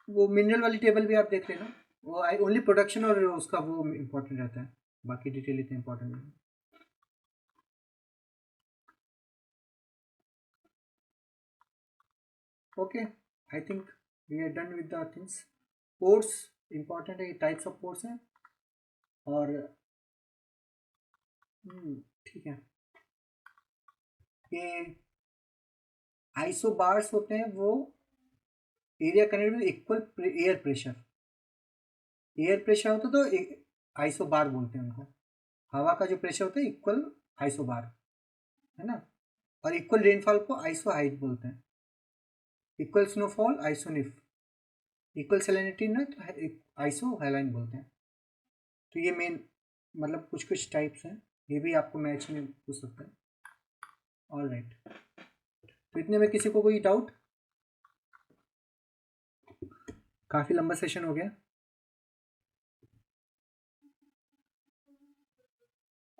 वो मिनरल वाली टेबल भी आप देख लेना। वो ओनली प्रोडक्शन और उसका वो इम्पोर्टेंट रहता है, बाकी डिटेल इतना इम्पोर्टेंट नहीं है। Okay, I think we are done with the things. Ports important है, टाइप्स ऑफ पोर्ट्स हैं। और ठीक है, ये आइसोबार्स होते हैं, वो area connected with equal air pressure. Air pressure होता तो आइसोबार बोलते हैं उनको। हवा का जो प्रेशर होता है इक्वल आइसोबार, है ना। और इक्वल रेनफॉल को आइसो हाइट बोलते हैं। इक्वल स्नोफॉल आइसोनिफ, इक्वल सैलिनिटी ना तो आइसो हाइलाइन बोलते हैं। तो ये मेन मतलब कुछ टाइप्स हैं, ये भी आपको मैच में पूछ सकते हैं। ऑल राइट, तो इतने में किसी को कोई डाउट? काफ़ी लंबा सेशन हो गया,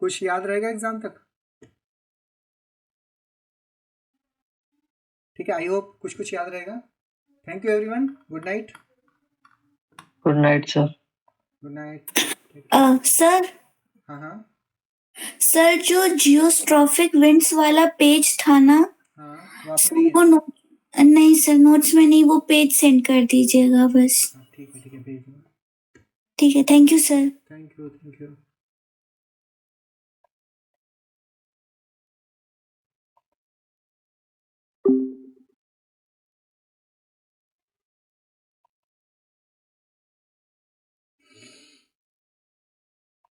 कुछ याद रहेगा एग्जाम तक? ठीक है, आई होप कुछ याद रहेगा। Thank you everyone, good night. Good night sir. Good night. Sir हाँ हाँ सर, जो जियोस्ट्रॉफिक विंड्स वाला पेज था ना, हाँ, वो आपने सर नहीं वो है? नहीं सर, नोट्स में नहीं, वो पेज सेंड कर दीजिएगा बस। हाँ ठीक है, भेज दूँगा। ठीक है, thank you sir. Thank you.